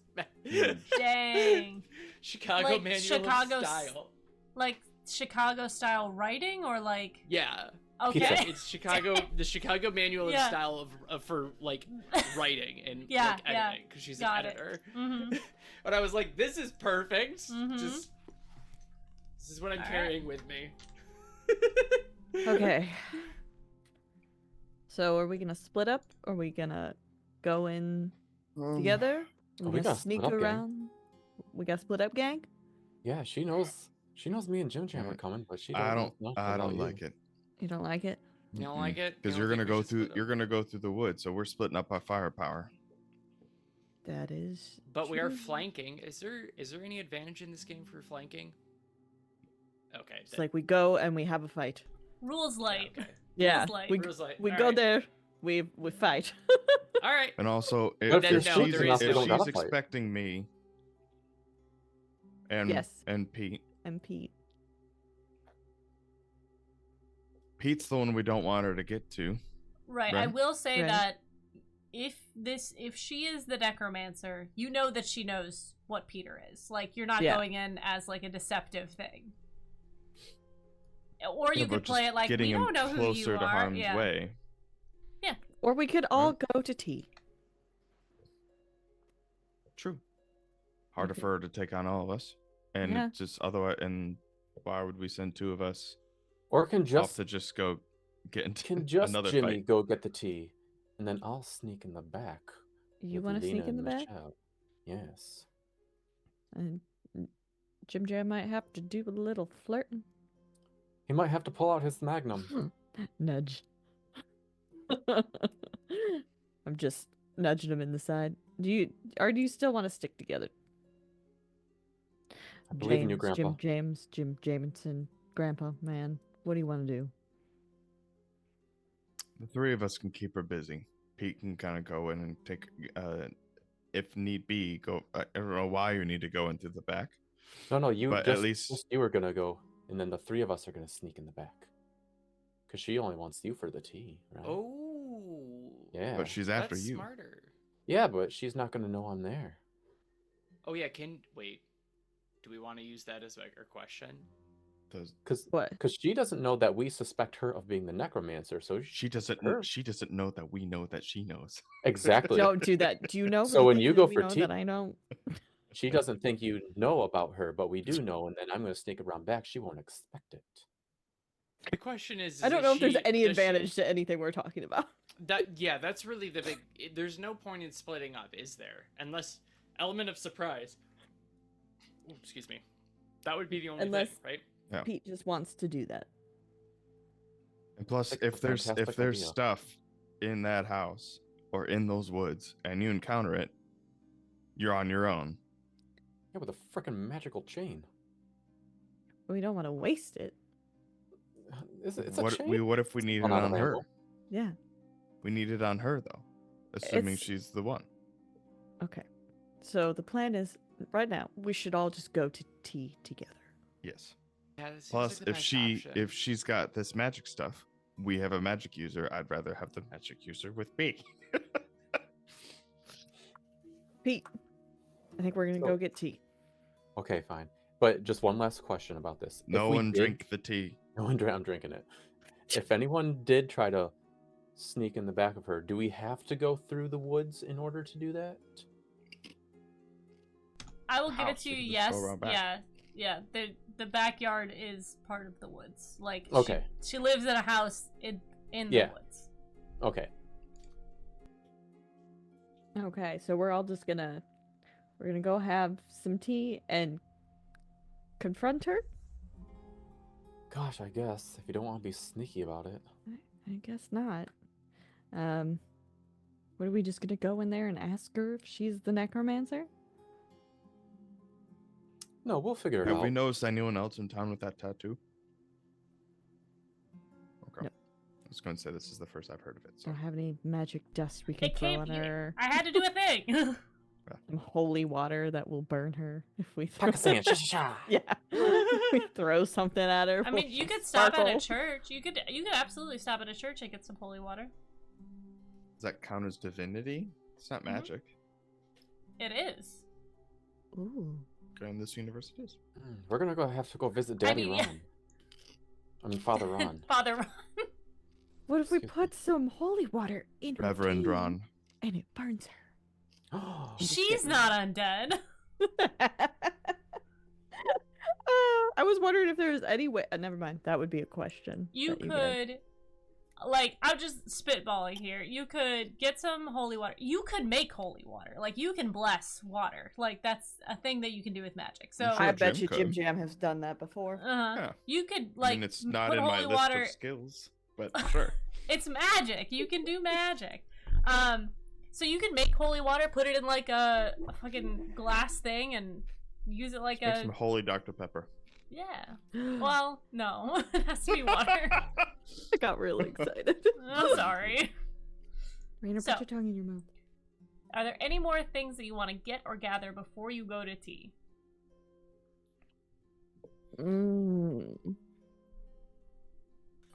Dang. Chicago Like Manual Chicago of s- Style. Like Chicago style writing, or like Yeah. okay. It's Chicago, the Chicago Manual Yeah. of Style of for like writing and Yeah, like yeah. editing because she's Got an it. editor. Mm-hmm. But I was like, this is perfect. Mhm. Just this is what I'm All right. carrying with me. Okay. So are we gonna split up? Or are we gonna go in together? Oh, we We gonna gotta sneak split up, gang. around? We got split up, gang? Yeah, she knows. She knows me and Jim Jam are coming, but she I knows don't. nothing I about don't you. like it. You don't like it? You don't like it? Because You you're don't gonna think we go should through. split up? You're gonna go through the woods, so we're splitting up by firepower. That is. But we are true. flanking. Is there any advantage in this game for flanking? Okay. It's like we go and we have a fight. Rules light. Okay. Yeah. light. We, Rules light. we All go right. there. We fight. All right. And also, But if, then if no, she's, there is if no- she's gotta fight. expecting me, and Yes. and Pete. Pete's the one we don't want her to get to. Right. I Right. will say Right. that if she is the necromancer, you know that she knows what Peter is. Like you're not Yeah. going in as like a deceptive thing. Or you Yeah, but could play just it like getting we him don't know who closer you to are. harm's Yeah. way. Or we could all go to tea. True. Harder Okay. for her to take on all of us, and Yeah. it's just otherwise. And why would we send two of us Or can off just to just go get into can just another Jimmy fight? go get the tea, and then I'll sneak in the back. You with want to Lena sneak in the and back? Michelle. Yes. And Jim Jam might have to do a little flirting. He might have to pull out his magnum. Nudge. I'm just nudging him in the side. Do you still want to stick together? I believe in you, Grandpa. Jim Jameson, Grandpa, man. What do you want to do? The three of us can keep her busy. Pete can kind of go in and take, if need be, go. I don't know why you need to go into the back. No, you But just, at least just you were gonna go, and then the three of us are gonna sneak in the back. Because she only wants you for the tea, right? Oh. Yeah. but she's after That's you. smarter. Yeah, but she's not gonna know I'm there. Oh yeah, wait. Do we want to use that as like our question? What? Because she doesn't know that we suspect her of being the necromancer, so She doesn't. Her. She doesn't know that we know that she knows. exactly. Don't do that. Do you know? So the when things you that go we for know tea- that I know. She doesn't think you know about her, but we do know, and then I'm gonna sneak around back. She won't expect it. The question is I don't know if there's any does she- advantage to anything we're talking about. That's really the big. There's no point in splitting up, is there? Unless element of surprise. Ooh, excuse me. That would be the only Unless- thing, right? Yeah. Pete just wants to do that. And plus, Like a if there's fantastic idea. stuff in that house or in those woods and you encounter it, you're on your own. Yeah, with a freaking magical chain. We don't want to waste it. It's a What chain. what if we need it Well, not on her? available. Yeah. We need it on her though, assuming It's- she's the one. Okay. So the plan is right now we should all just go to tea together. Yes. Yeah, this seems Plus, like the if best option. if she's got this magic stuff, we have a magic user. I'd rather have the magic user with me. Pete, I think we're gonna So- go get tea. Okay, fine. But just one last question about this. If No we one did- drink the tea. No one I'm drinking it. If anyone did try to sneak in the back of her, do we have to go through the woods in order to do that? I will give it House, to you you. can just Yes. go around back. Yeah. The backyard is part of the woods. Like Okay. she lives in a house in the Yeah. woods. Okay. Okay, so we're all just gonna go have some tea and confront her. Gosh, I guess if you don't want to be sneaky about it. I guess not. What are we just gonna go in there and ask her if she's the necromancer? No, we'll figure it Have out. we noticed anyone else in town with that tattoo? Okay. No. I was going to say this is the first I've heard of it. So Don't have any magic dust we can It throw came. on her. I had to do a thing. Some holy water that will burn her if we throw. Pack of sand. Sha, sha, sha. Yeah, we throw something at her. I will mean, you she could stop at a sparkle? church. You could absolutely stop at a church and get some holy water. does that count as divinity? It's not Mhm. magic. It is. Ooh. Okay, in this universe it is. We're gonna have to go visit I Daddy mean, Ron. I mean, Father Ron. Father Ron. What if we Excuse me. put some holy water in her Reverend tea Ron. and it burns her? just She's kidding. not undead. I was wondering if there was any way. Never mind. That would be a question. You that could, like, I'm just spitballing here. You could get some holy water. You could make holy water. Like, you can bless water. Like, that's a thing that you can do with magic. So, Sure, I bet Jim you Jim could. Jam has done that before. Yeah. you could, like, I mean, it's not put in my holy list water. of skills, but sure. It's magic. You can do magic. So you can make holy water, put it in like a fucking glass thing, and use it like Make a some holy Dr. Pepper. yeah. Well, no, it has to be water. I got really excited. I'm sorry. Raina, So- put your tongue in your mouth. Are there any more things that you want to get or gather before you go to tea? Mm.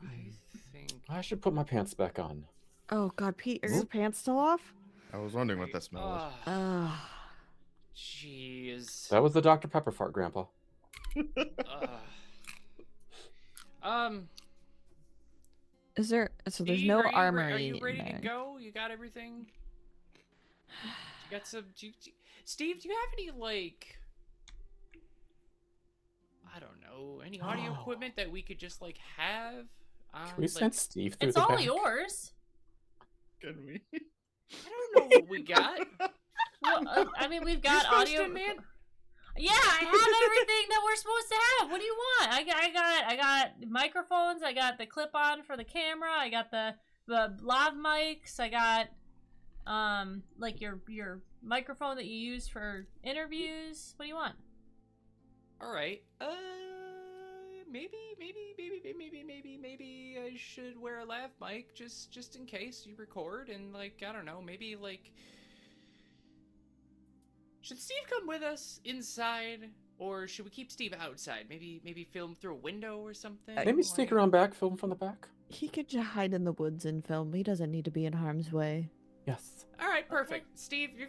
I think. I should put my pants back on. Oh God, Pete, are your pants still off? I was wondering what that smell was. Ah. Jeez. That was the Dr. Pepper fart, Grandpa. Is there? So there's Steve, no are armory. Are you in ready to there. go? You got everything? You got some. Steve, do you have any like? I don't know, any audio Oh. equipment that we could just like have? Can we like, send Steve through It's the all back? yours. Can we? I don't know what we got. Well, I mean, we've You're got supposed audio. to, man. Yeah, I have everything that we're supposed to have. What do you want? I got microphones. I got the clip on for the camera. I got the lav mics. I got like your microphone that you use for interviews. What do you want? All right. maybe I should wear a lav mic just in case you record, and like, I don't know, maybe like, should Steve come with us inside, or should we keep Steve outside? Maybe film through a window or something. Maybe sneak around back, film from the back. He could just hide in the woods and film. He doesn't need to be in harm's way. Yes. All right, perfect. Steve, I'm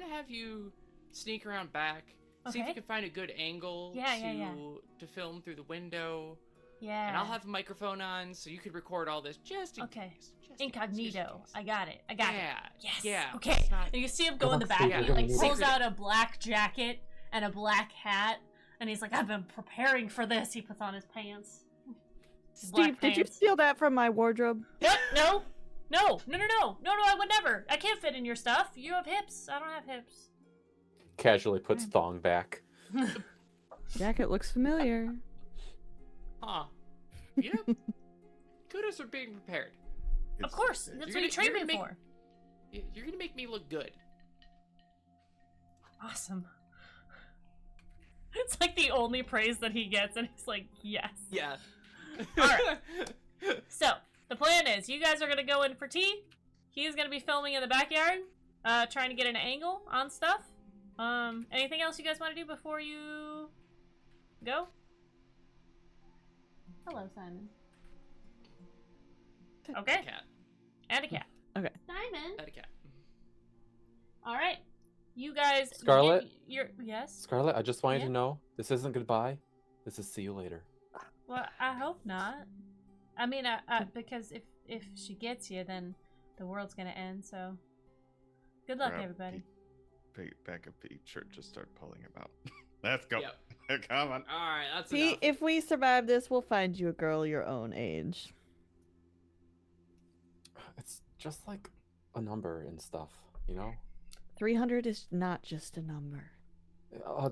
gonna have you sneak around back. See if Okay. you can find a good angle to film through the window. Yeah. And I'll have a microphone on so you could record all this just in Okay. case. Just in Incognito. case. I got it. I got it. Yeah. Yes. Yeah. Okay. it's not- And you see him go Come in the on, back. Steve, He you're like gonna pulls need it. out a black jacket and a black hat, and he's like, "I've been preparing for this." He puts on his pants. His black Steve, did you pants. steal that from my wardrobe? What? No. No. I would never. I can't fit in your stuff. You have hips. I don't have hips. Casually puts thong back. Jacket looks familiar. Huh. You know, kudos for being prepared. Of course. That's what you trained me for. You're gonna make me look good. Awesome. It's like the only praise that he gets, and he's like, yes. Yeah. Alright. So, the plan is, you guys are gonna go in for tea. He's gonna be filming in the backyard, trying to get an angle on stuff. Anything else you guys want to do before you go? Hello, Simon. Okay. Cat. And a cat. Okay. Simon. Had a cat. Alright. You guys... Scarlet? Yes? Scarlet, I just want you Yeah? to know, this isn't goodbye. This is see you later. Well, I hope not. I mean, because if she gets you, then the world's gonna end, so... Good luck, Grab everybody. Back of Pete's shirt, just start pulling him out. Let's go. Yep. Come on. All right, that's See, enough. if we survive this, we'll find you a girl your own age. It's just like a number and stuff, you know? 300 is not just a number.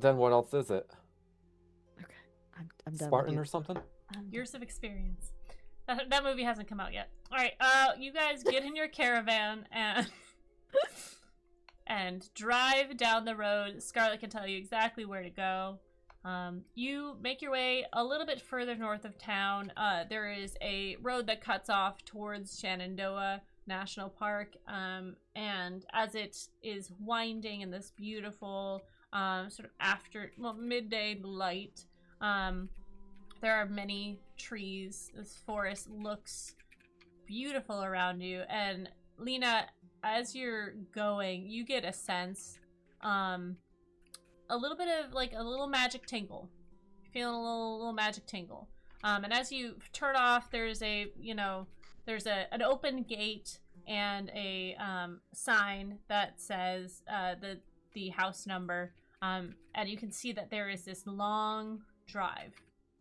Then what else is it? Okay, I'm done. Spartan with or something? Years of experience. That movie hasn't come out yet. Alright, you guys get in your caravan and... and drive down the road. Scarlet can tell you exactly where to go. You make your way a little bit further north of town. There is a road that cuts off towards Shenandoah National Park, and as it is winding in this beautiful sort of midday light, there are many trees. This forest looks beautiful around you, and Lena, as you're going, you get a sense, a little bit of like a little magic tingle. You're feeling a little magic tingle. And as you turn off, there's an open gate and a sign that says the house number. And you can see that there is this long drive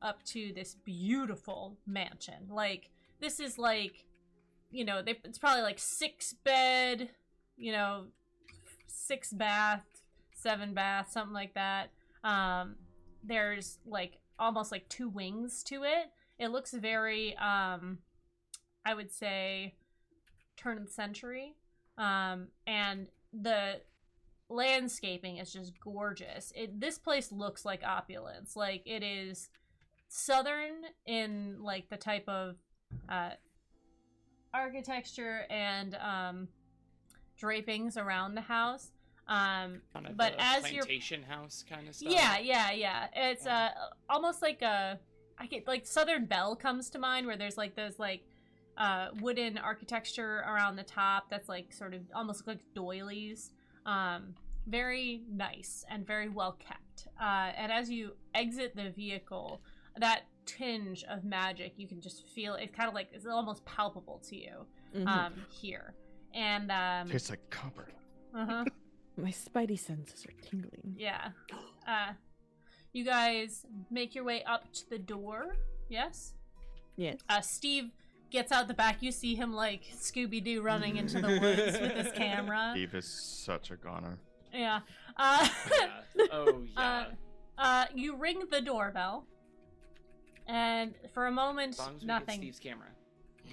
up to this beautiful mansion. Like, this is like, you know, it's probably like 6 bed, you know, 6 bath, 7 bath, something like that. There's like almost like 2 wings to it. It looks very, I would say, turn of the century. And the landscaping is just gorgeous. This place looks like opulence. Like, it is southern in like the type of architecture and drapings around the house. Kind of But a as you're plantation house kind of stuff. yeah. It's almost like I get like Southern Belle comes to mind, where there's like those like wooden architecture around the top that's like sort of almost like doilies. Very nice and very well kept. And as you exit the vehicle, that tinge of magic, you can just feel it. Kind of like it's almost palpable to you here. And Tastes like copper. My spidey senses are tingling. yeah. You guys make your way up to the door. Yes. Yes. Steve gets out the back. You see him like Scooby-Doo running into the woods with his camera. Steve is such a goner. Yeah. Yeah. Oh yeah. You ring the doorbell, and for a moment, As long as we nothing. get Steve's camera.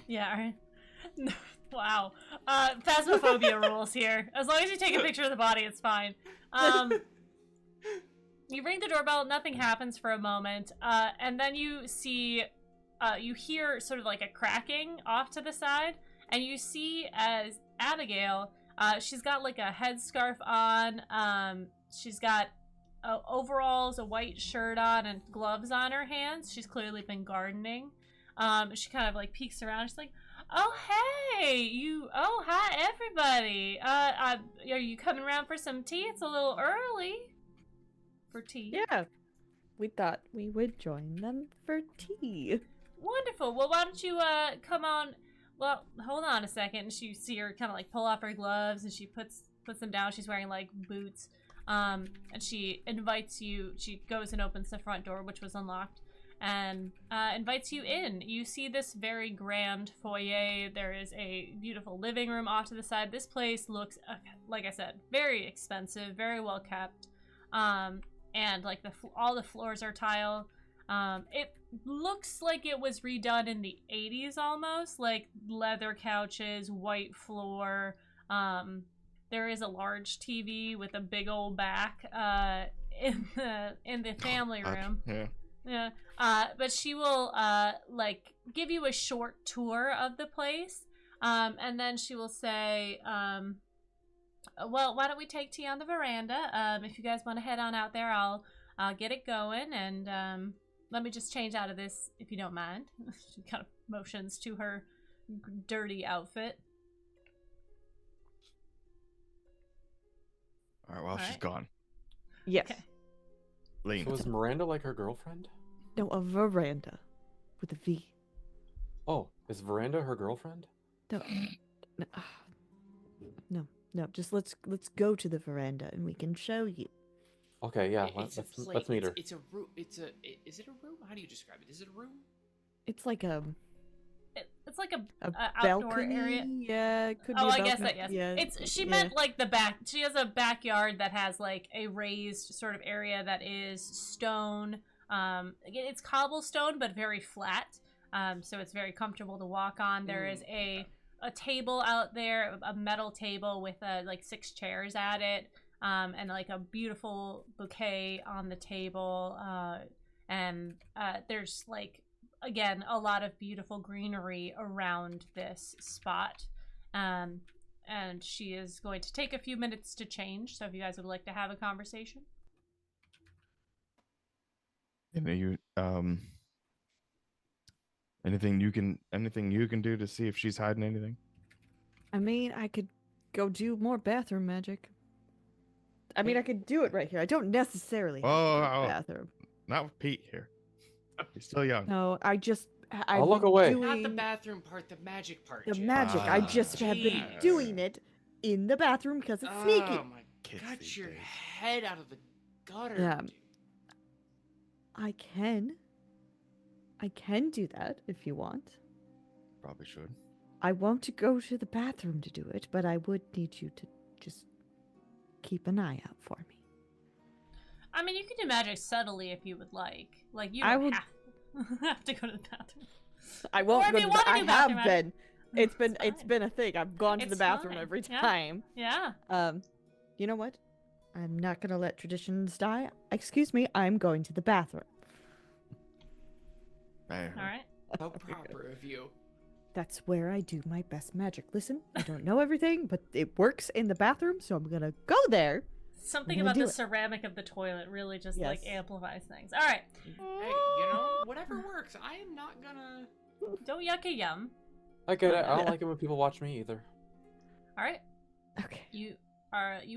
Yeah. Right. Wow. Phasmophobia rules here. As long as you take a picture of the body, it's fine. You ring the doorbell, nothing happens for a moment, and then you see, you hear sort of like a cracking off to the side, and you see as Abigail, she's got like a headscarf on, she's got overalls, a white shirt on, and gloves on her hands. She's clearly been gardening. She kind of like peeks around, she's like, oh, hey, oh, hi, everybody. Are you coming around for some tea? It's a little early for tea. Yeah. We thought we would join them for tea. Wonderful. Well, why don't you, come on, well, hold on a second. You see her kind of like pull off her gloves, and she puts them down. She's wearing like boots. And she invites you, she goes and opens the front door, which was unlocked, and invites you in. You see this very grand foyer. There is a beautiful living room off to the side. This place looks, like I said, very expensive, very well kept. And like all the floors are tile. It looks like it was redone in the 80s almost, like leather couches, white floor. There is a large TV with a big old back in the family room. Yeah. But she will like give you a short tour of the place, and then she will say, well, why don't we take tea on the veranda? If you guys want to head on out there, I'll get it going, and let me just change out of this if you don't mind. She kind of motions to her dirty outfit. All right, well, she's Alright. gone. Yes. Okay. Lean. So is Miranda like her girlfriend? No, a veranda with a V. Oh, is Veranda her girlfriend? No, no. Just let's go to the veranda and we can show you. Okay, yeah. It's a Let's meet her. It's a room. Is it a room? How do you describe it? Is it a room? It's like It's like a outdoor balcony. area. Yeah, it could be. Oh, a I guess balcony. that, yes. Yeah. It's she meant like the back. She has a backyard that has like a raised sort of area that is stone. It's cobblestone but very flat. So it's very comfortable to walk on. There is a table out there, a metal table with like 6 chairs at it, and like a beautiful bouquet on the table. And there's like, again, a lot of beautiful greenery around this spot. And she is going to take a few minutes to change, so if you guys would like to have a conversation. You anything you can do to see if she's hiding anything? I mean, I could go do more bathroom magic. I mean, I could do it right here. I don't necessarily have to go to the bathroom. Not with Pete here. He's still young. No, I'll look away. Not the bathroom part, the magic part. The Jay. magic. I just have been Jeez. doing it in the bathroom because it's sneaky. Oh my Kids god, these your days. head out of the gutter. Yeah. dude. I can do that if you want. Probably should. I won't go to the bathroom to do it, but I would need you to just keep an eye out for me. I mean, you can do magic subtly if you would like. Like, you I don't would- have to go to the bathroom. I won't Or if go you to wanna the do I bathroom have magic, been. It's fine. been a thing. I've gone to the It's bathroom fine. every Yeah. time. Yeah. You know what? I'm not gonna let traditions die. Excuse me, I'm going to the bathroom. All right. How proper of you. That's where I do my best magic. Listen, I don't know everything, but it works in the bathroom, so I'm gonna go there. Something I'm gonna about the do it. ceramic of the toilet really just like Yes. amplifies things. All right. Hey, you know, whatever works. I am not gonna. Don't yuck a yum. I get it. I don't like it when people watch me either. All right. Okay. You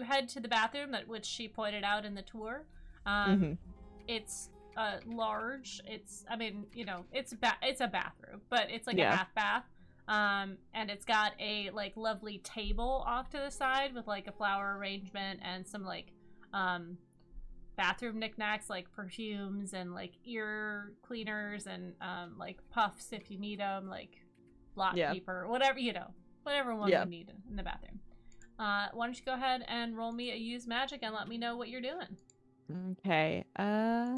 head to the bathroom that which she pointed out in the tour. Mhm. It's large. It's, I mean, you know, it's a bathroom, but it's like Yeah. a half bath. And it's got a like lovely table off to the side with like a flower arrangement and some like bathroom knickknacks like perfumes and like ear cleaners and like puffs if you need them, like blot Yeah. paper, whatever, you know, whatever one Yeah. you need in the bathroom. Why don't you go ahead and roll me a use magic and let me know what you're doing. Okay. Let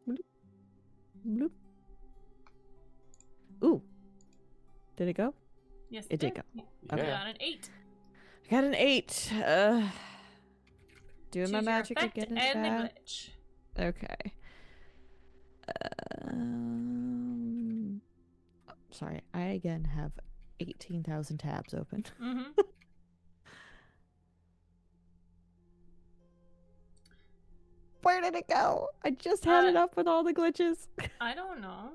me... Bloop. Ooh. Did it go? Yes, It did go. You Okay. got an 8. I got an 8. doing my Choose your magic effect again. and the Back. glitch. Okay. Sorry, I again have 18,000 tabs open. Mm-hmm. Where did it go? I just had it up with all the glitches. I don't know.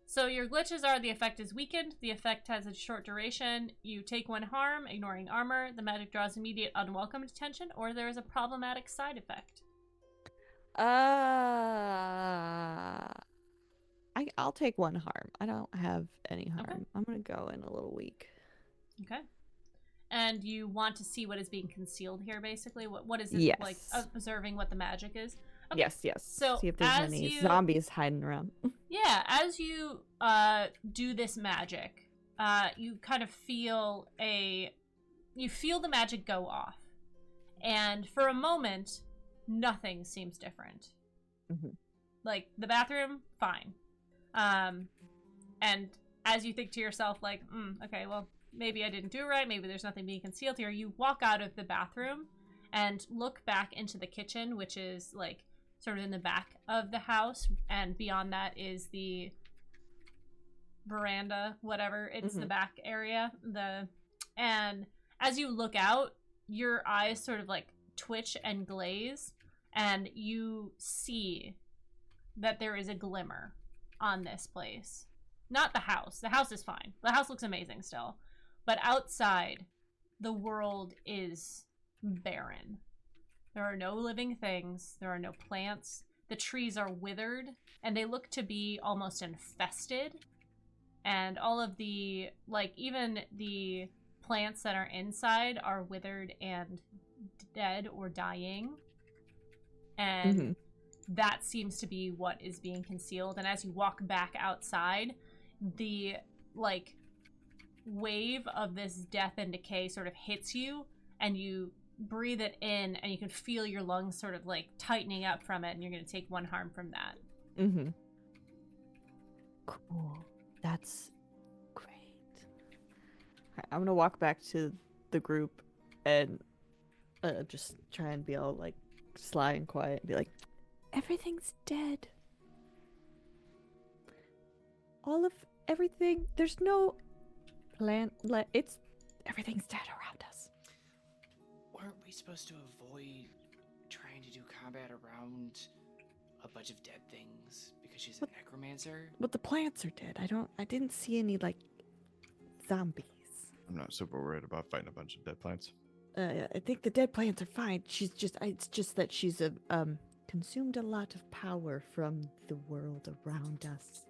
So your glitches are: the effect is weakened, the effect has a short duration, you take 1 harm, ignoring armor, the magic draws immediate unwelcome attention, or there is a problematic side effect. I'll take 1 harm. I don't have any harm. Okay. I'm gonna go in a little weak. Okay. And you want to see what is being concealed here, basically? What is it Yes. like? Observing what the magic is. Okay. Yes. So see if there's as any you- zombies hiding around. Yeah, as you do this magic, you kind of feel the magic go off, and for a moment, nothing seems different. Mhm. Like the bathroom, fine, and as you think to yourself, like, okay, well, maybe I didn't do it right. Maybe there's nothing being concealed here. You walk out of the bathroom and look back into the kitchen, which is like sort of in the back of the house, and beyond that is the veranda, whatever. It's the back area. And as you look out, your eyes sort of like twitch and glaze, and you see that there is a glimmer on this place. Not the house. The house is fine. The house looks amazing still. But outside, the world is barren. There are no living things. There are no plants. The trees are withered, and they look to be almost infested. And all of the, like, even the plants that are inside are withered and dead or dying. And that seems to be what is being concealed. And as you walk back outside, the, like, wave of this death and decay sort of hits you, and you breathe it in, and you can feel your lungs sort of like tightening up from it, and you're going to take 1 harm from that. Cool. That's great. I'm gonna walk back to the group and just try and be all like sly and quiet and be like, everything's dead. All of everything. There's no plant. It's everything's dead around us. Weren't we supposed to avoid trying to do combat around a bunch of dead things because she's a necromancer? But the plants are dead. I didn't see any like zombies. I'm not super worried about fighting a bunch of dead plants. I think the dead plants are fine. It's just that she's consumed a lot of power from the world around us.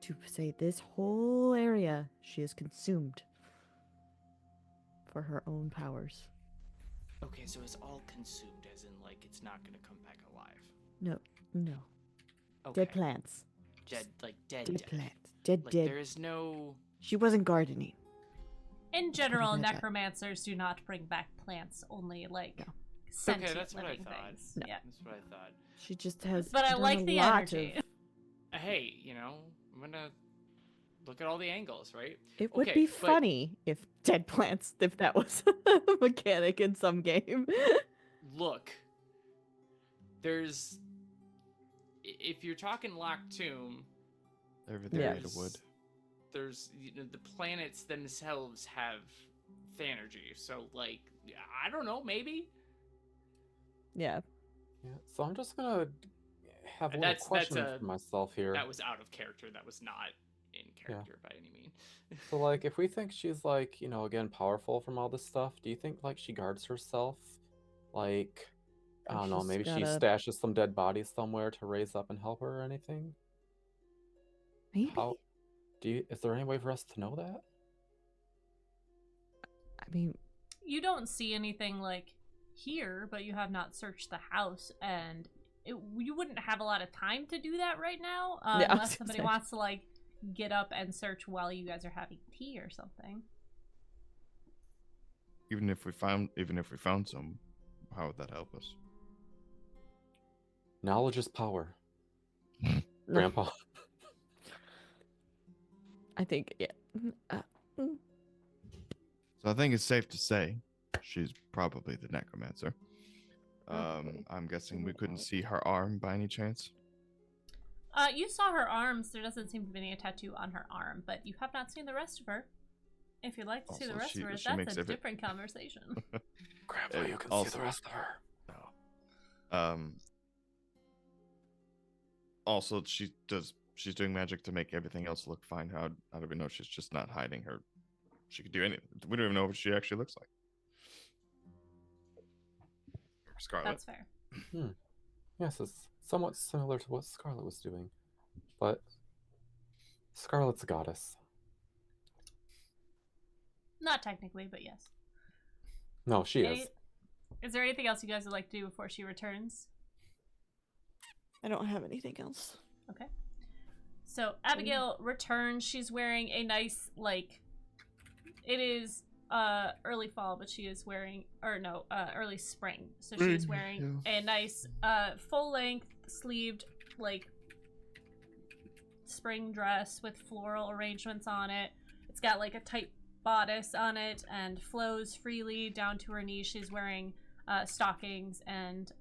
To say this whole area she has consumed for her own powers. Okay, so it's all consumed, as in, like, it's not gonna come back alive. No. Okay. Dead plants. Dead Dead plants. Dead. Like, there is no... She wasn't gardening. In general, Putting that back. necromancers do not bring back plants, only like No. sentient Okay, that's what I living thought. things. No. Yeah. That's what I thought. She just has. But I done like a the lot energy. of- Hey, you know, I'm gonna look at all the angles, right? It would Okay, be but- funny if dead plants, if that was a mechanic in some game. Look, there's... If you're talking locked tomb, Everything made there's... of wood. There's, you know, the planets themselves have Thanergy, so, like, I don't know, maybe? Yeah. Yeah, so I'm just gonna have a little That's question a- for myself here. That was out of character. That was not in character by any means. So, like, if we think she's, like, you know, again, powerful from all this stuff, do you think, like, she guards herself? Like, I Or don't know, she's maybe she got a- stashes some dead bodies somewhere to raise up and help her or anything? Maybe. How is there any way for us to know that? I mean, You don't see anything like here, but you have not searched the house, and you wouldn't have a lot of time to do that right now, Yeah, I was unless gonna somebody say. wants to like get up and search while you guys are having tea or something. Even if we found some, how would that help us? Knowledge is power, Grandpa. I think, yeah. So I think it's safe to say she's probably the necromancer. I'm guessing we couldn't see her arm by any chance. You saw her arms. There doesn't seem to be any tattoo on her arm, but you have not seen the rest of her. If you'd like to see the Also, rest of her, she makes that's a every- different conversation. Grandpa, you can see also- the rest of her. No. Also, she's doing magic to make everything else look fine. How do we know she's just not hiding her? She could do anything. We don't even know what she actually looks like. Scarlet. That's fair. Yes, it's somewhat similar to what Scarlet was doing. But Scarlet's a goddess. Not technically, but yes. No, she is. Is there anything else you guys would like to do before she returns? I don't have anything else. Okay. So Abigail returns. She's wearing a nice, like, it is early fall, but she is wearing, early spring. So she's wearing a nice full-length sleeved, like, spring dress with floral arrangements on it. It's got like a tight bodice on it and flows freely down to her knees. She's wearing stockings and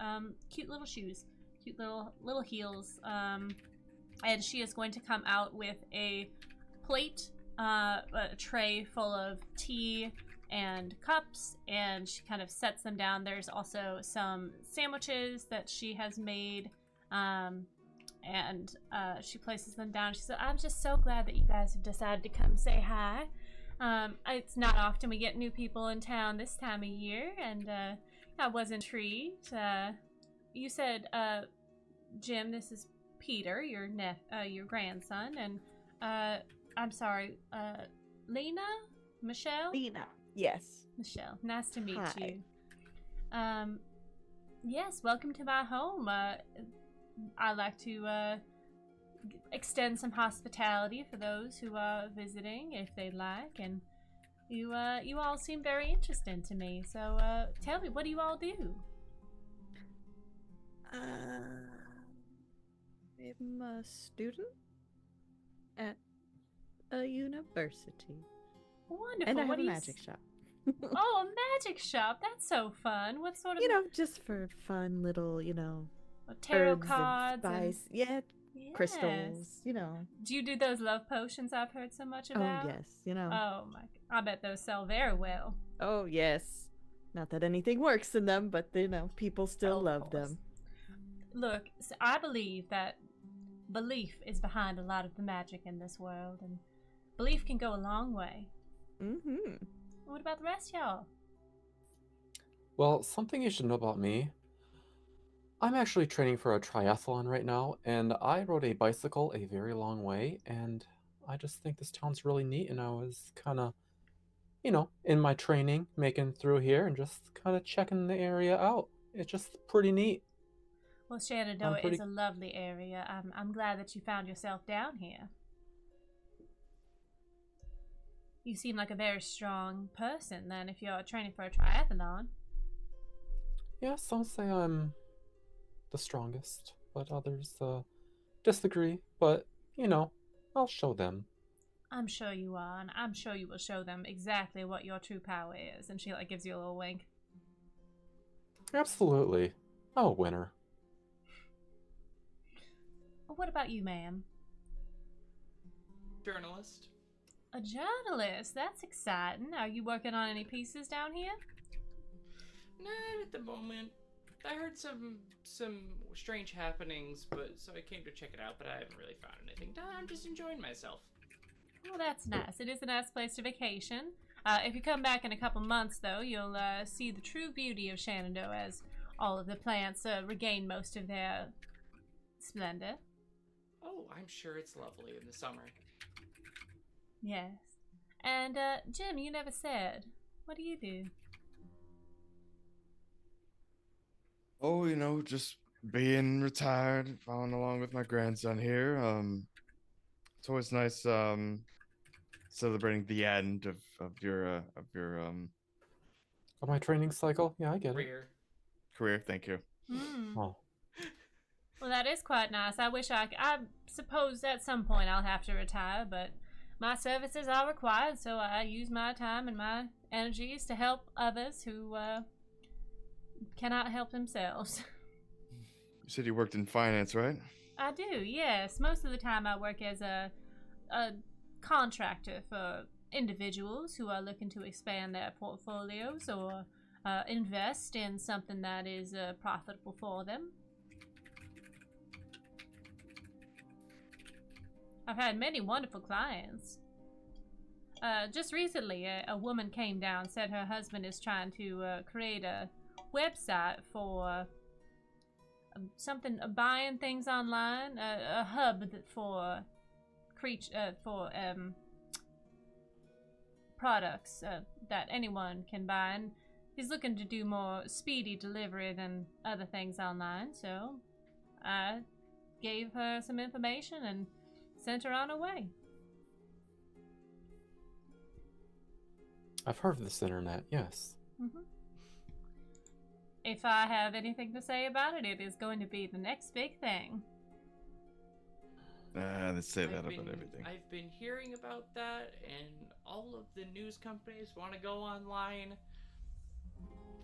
cute little shoes, cute little heels. And she is going to come out with a plate, a tray full of tea and cups, and she kind of sets them down. There's also some sandwiches that she has made, and she places them down. She said, "I'm just so glad that you guys have decided to come say hi. It's not often we get new people in town this time of year, and I was intrigued. You said, Jim, this is Peter, your grandson, and I'm sorry, Lena? Michelle? Lena. Yes. Michelle, nice to meet Hi. you. Yes, welcome to my home. I'd like to extend some hospitality for those who are visiting, if they'd like, and you all seem very interesting to me, so tell me, what do you all do? I'm a student at a university. Wonderful. And I what have a do you magic shop. Oh, a magic shop. That's so fun. What sort of Just for fun little, tarot herbs and cards and spice. Yeah, crystals, Yes. Do you do those love potions I've heard so much about? Oh, yes, Oh my! I bet those sell very well. Oh, yes. Not that anything works in them, but, people still Of love course. them. Look, I believe that belief is behind a lot of the magic in this world, and belief can go a long way. Mm-hmm. What about the rest of y'all? Well, something you should know about me. I'm actually training for a triathlon right now, and I rode a bicycle a very long way, and I just think this town's really neat, and I was kind of, in my training, making through here and just kind of checking the area out. It's just pretty neat. Well, Shenandoah is a lovely area. I'm glad that you found yourself down here. You seem like a very strong person, then, if you're training for a triathlon. Yeah, some say I'm the strongest, but others disagree. But, I'll show them. I'm sure you are, and I'm sure you will show them exactly what your true power is. And she, gives you a little wink. Absolutely. I'm a winner. What about you, ma'am? Journalist. A journalist? That's exciting. Are you working on any pieces down here? Not at the moment. I heard some strange happenings, so I came to check it out, but I haven't really found anything. No, I'm just enjoying myself. Well, that's nice. It is a nice place to vacation. If you come back in a couple months, though, you'll see the true beauty of Shenandoah as all of the plants regain most of their splendor. Oh, I'm sure it's lovely in the summer. Yes. And, Jim, you never said. What do you do? Oh, just being retired, following along with my grandson here. It's always nice celebrating the end of your Of my training cycle? Yeah, I get it. Career. career. Thank you. Oh. Well, that is quite nice. I wish I suppose at some point I'll have to retire, but my services are required, so I use my time and my energies to help others who cannot help themselves. You said you worked in finance, right? I do, yes. Most of the time I work as a contractor for individuals who are looking to expand their portfolios or invest in something that is profitable for them. I've had many wonderful clients. Just recently, a woman came down, said her husband is trying to create a website for something, buying things online, a hub for products that anyone can buy. And he's looking to do more speedy delivery than other things online, so I gave her some information and sent her on her way. I've heard of this internet, yes. Mm-hmm. If I have anything to say about it, it is going to be the next big thing. Let's say that I've about been- everything. I've been hearing about that, and all of the news companies want to go online.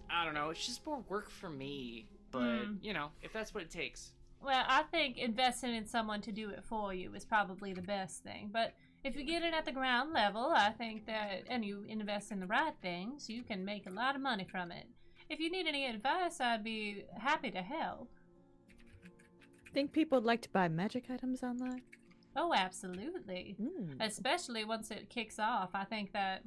I don't know, it's just more work for me, but, you know, if that's what it takes. Well, I think investing in someone to do it for you is probably the best thing. But if you get it at the ground level, I think that, and you invest in the right things, you can make a lot of money from it. If you need any advice, I'd be happy to help. Think people would like to buy magic items online? Oh, absolutely. Mm. Especially once it kicks off. I think that,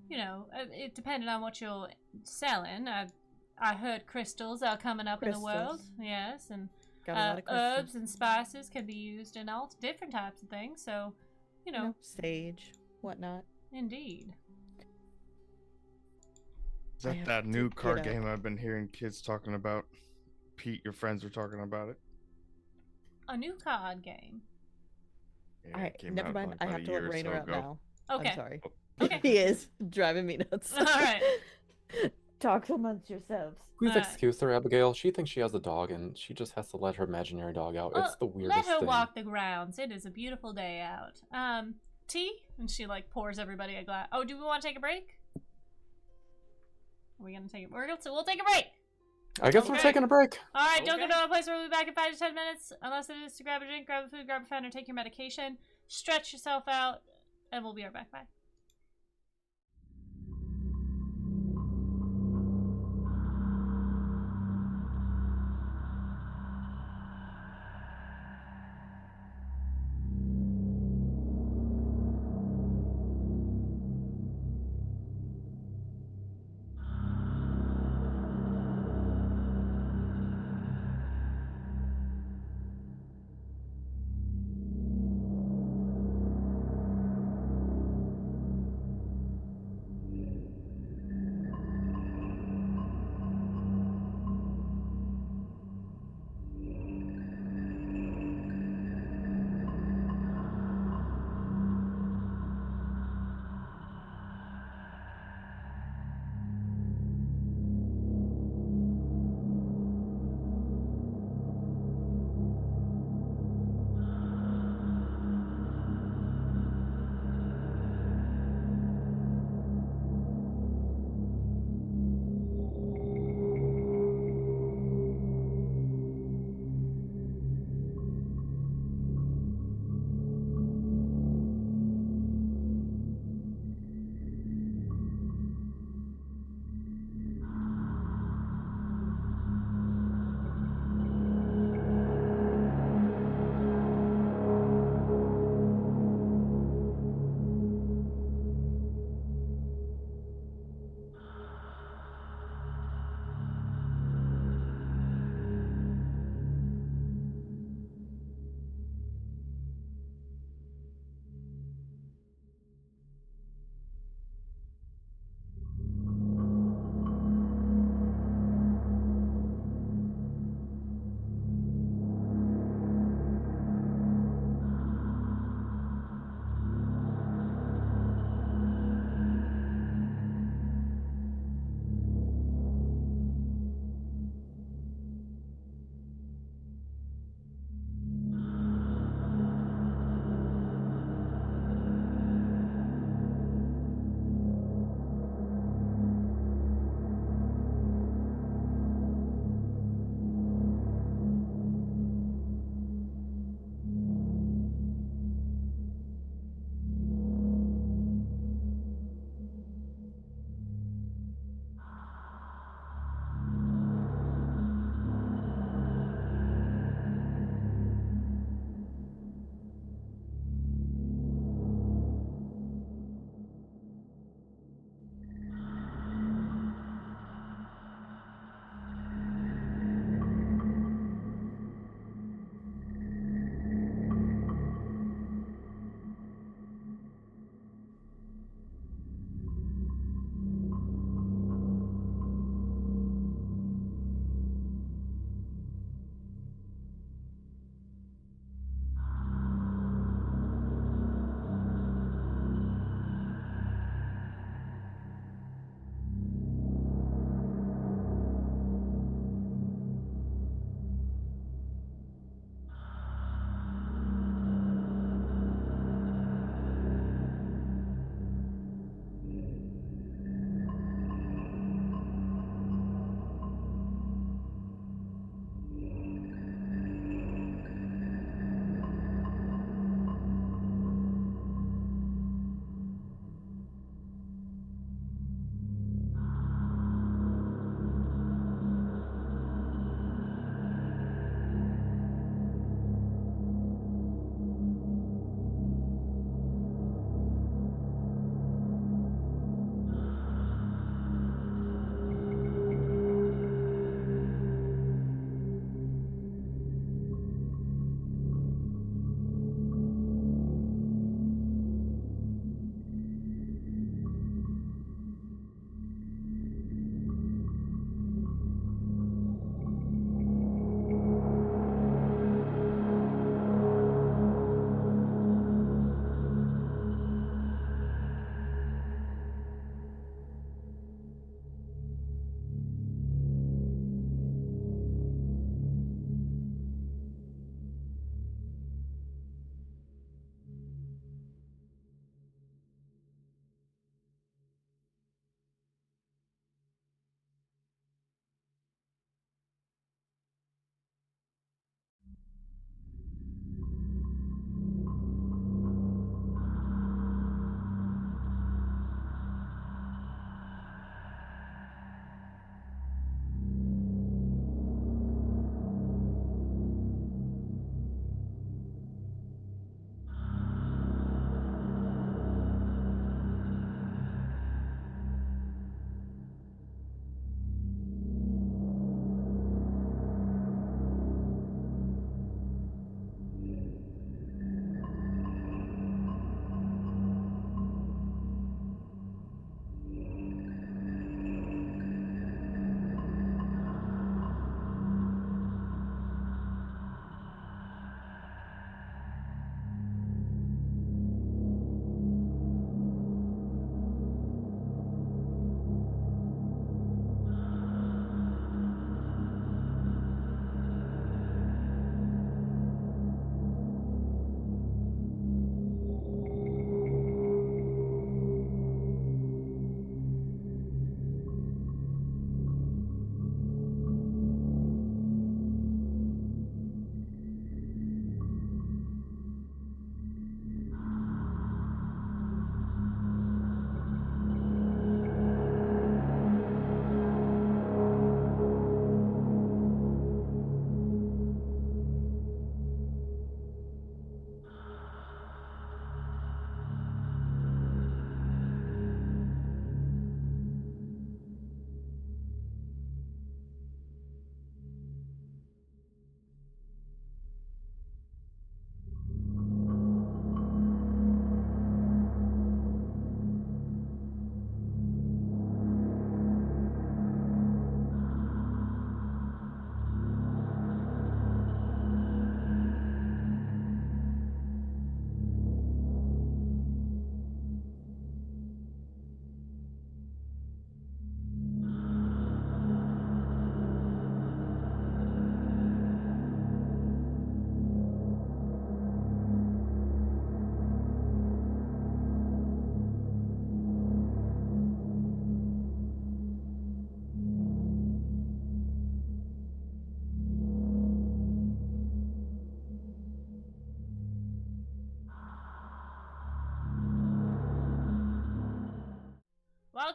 you know, it depending on what you're selling. I heard crystals are coming up in the world. Crystals. Yes, and Got a lot of crystals. herbs and spices can be used in all different types of things. So, you know, sage, whatnot. indeed. Is I that have that to new get card up. game I've been hearing kids talking about? Pete, your friends were talking about it. A new card game. Yeah, All it right, came never out mind. like I about have a to year let or Rainer so out ago. now. Okay. I'm sorry. Okay. He is driving me nuts. All right. Talk amongst yourselves. Please Alright. excuse her, Abigail. She thinks she has a dog, and she just has to let her imaginary dog out. It's the weirdest let her thing. walk the grounds. It is a beautiful day out. Tea? And she like pours everybody a glass. Oh, do we want to take a break? Are we gonna take it? We'll take a break. I guess we're Okay. taking a break. All right, don't go Okay. to a place where we'll be back in 5 to 10 minutes, unless it is to grab a drink, grab a food, grab a phone, or take your medication. Stretch yourself out, and we'll be right back. Bye.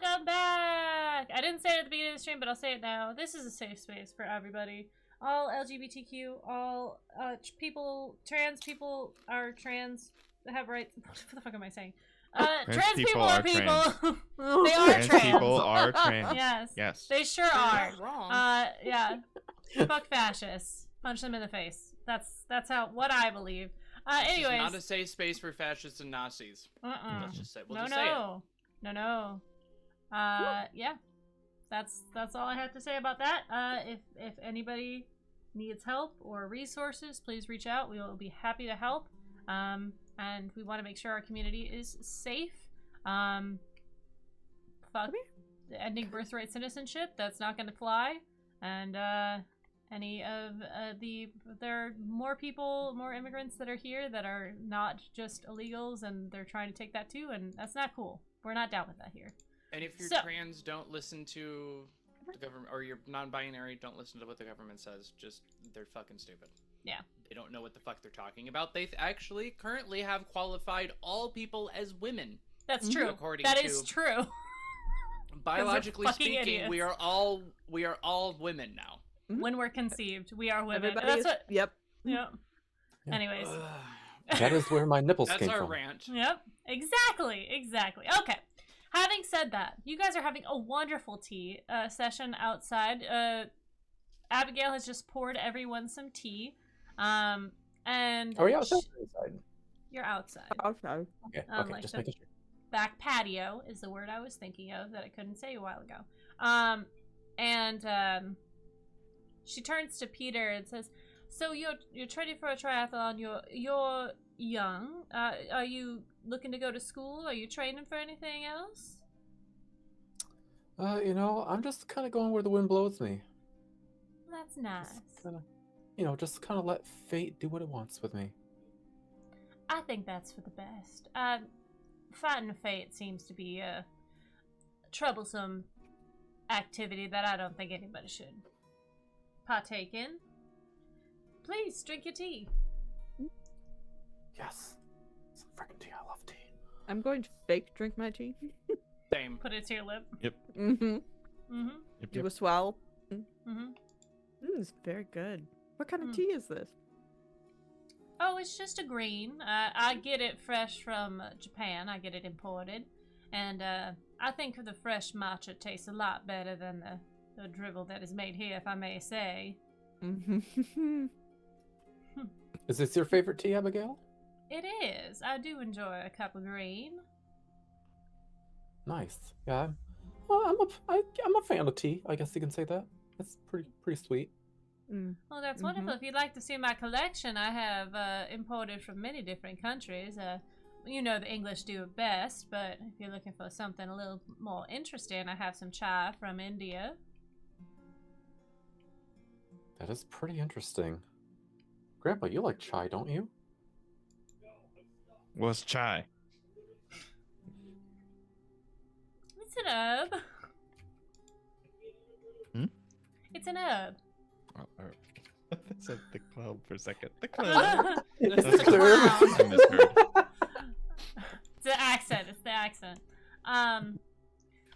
Welcome back! I didn't say it at the beginning of the stream, but I'll say it now. This is a safe space for everybody. All LGBTQ, all people, trans people are trans, have rights. What the fuck am I saying? Trans people are people. They are Trans trans. people are trans. Yes. Yes. They sure You're are. not wrong. Yeah. Fuck fascists. Punch them in the face. That's what I believe. This is Anyways. not a safe space for fascists and Nazis. Let's just say. We'll No, just say it. no. Yeah. That's all I have to say about that. If anybody needs help or resources, please reach out. We will be happy to help. And we want to make sure our community is safe. Fuck ending birthright citizenship. That's not going to fly. And any of there are more people, more immigrants that are here that are not just illegals, and they're trying to take that too, and that's not cool. We're not down with that here. And if you're So- trans, don't listen to the government, or you're non-binary, don't listen to what the government says. Just, they're fucking stupid. Yeah. They don't know what the fuck they're talking about. They actually currently have qualified all people as women. That's true. According That to- is true. Biologically fucking speaking, idiots. we are all women now. When we're conceived, we are women. Everybody That's is. what. Yep. Yep. Yeah. Anyways. That is where my nipples That's came our from. rant. Yep. Exactly. Okay. Having said that, you guys are having a wonderful tea session outside. Abigail has just poured everyone some tea. And Are we outside or inside? you're outside. Outside. Okay, Um, okay, like just the- making sure. Back patio is the word I was thinking of that I couldn't say a while ago. She turns to Peter and says, "So you're training for a triathlon. You're young. Are you looking to go to school? Are you training for anything else?" I'm just kind of going where the wind blows me. That's nice. Just kind of let fate do what it wants with me. I think that's for the best. Fighting fate seems to be a troublesome activity that I don't think anybody should partake in. Please drink your tea. Yes. Some freaking tea. I love tea. I'm going to fake drink my tea. Same. Put it to your lip. Mm-hmm. Mm-hmm. Do a swallow. Mm-hmm. It's very good. What kind Mm. of tea is this? Oh, it's just a green. I get it fresh from Japan. I get it imported. And I think the fresh matcha tastes a lot better than the dribble that is made here, if I may say. Mm-hmm. Is this your favorite tea, Abigail? It is. I do enjoy a cup of green. Nice. Yeah. I'm a fan of tea. I guess you can say that. It's pretty sweet. Well, that's wonderful. If you'd like to see my collection, I have imported from many different countries. The English do it best, but if you're looking for something a little more interesting, I have some chai from India. That is pretty interesting. Grandpa, you like chai, don't you? What's chai? It's an herb. Hmm? It's an herb. I said the club for a second. The club. It's That's a clear. clown. I misheard. It's the accent. It's the accent. In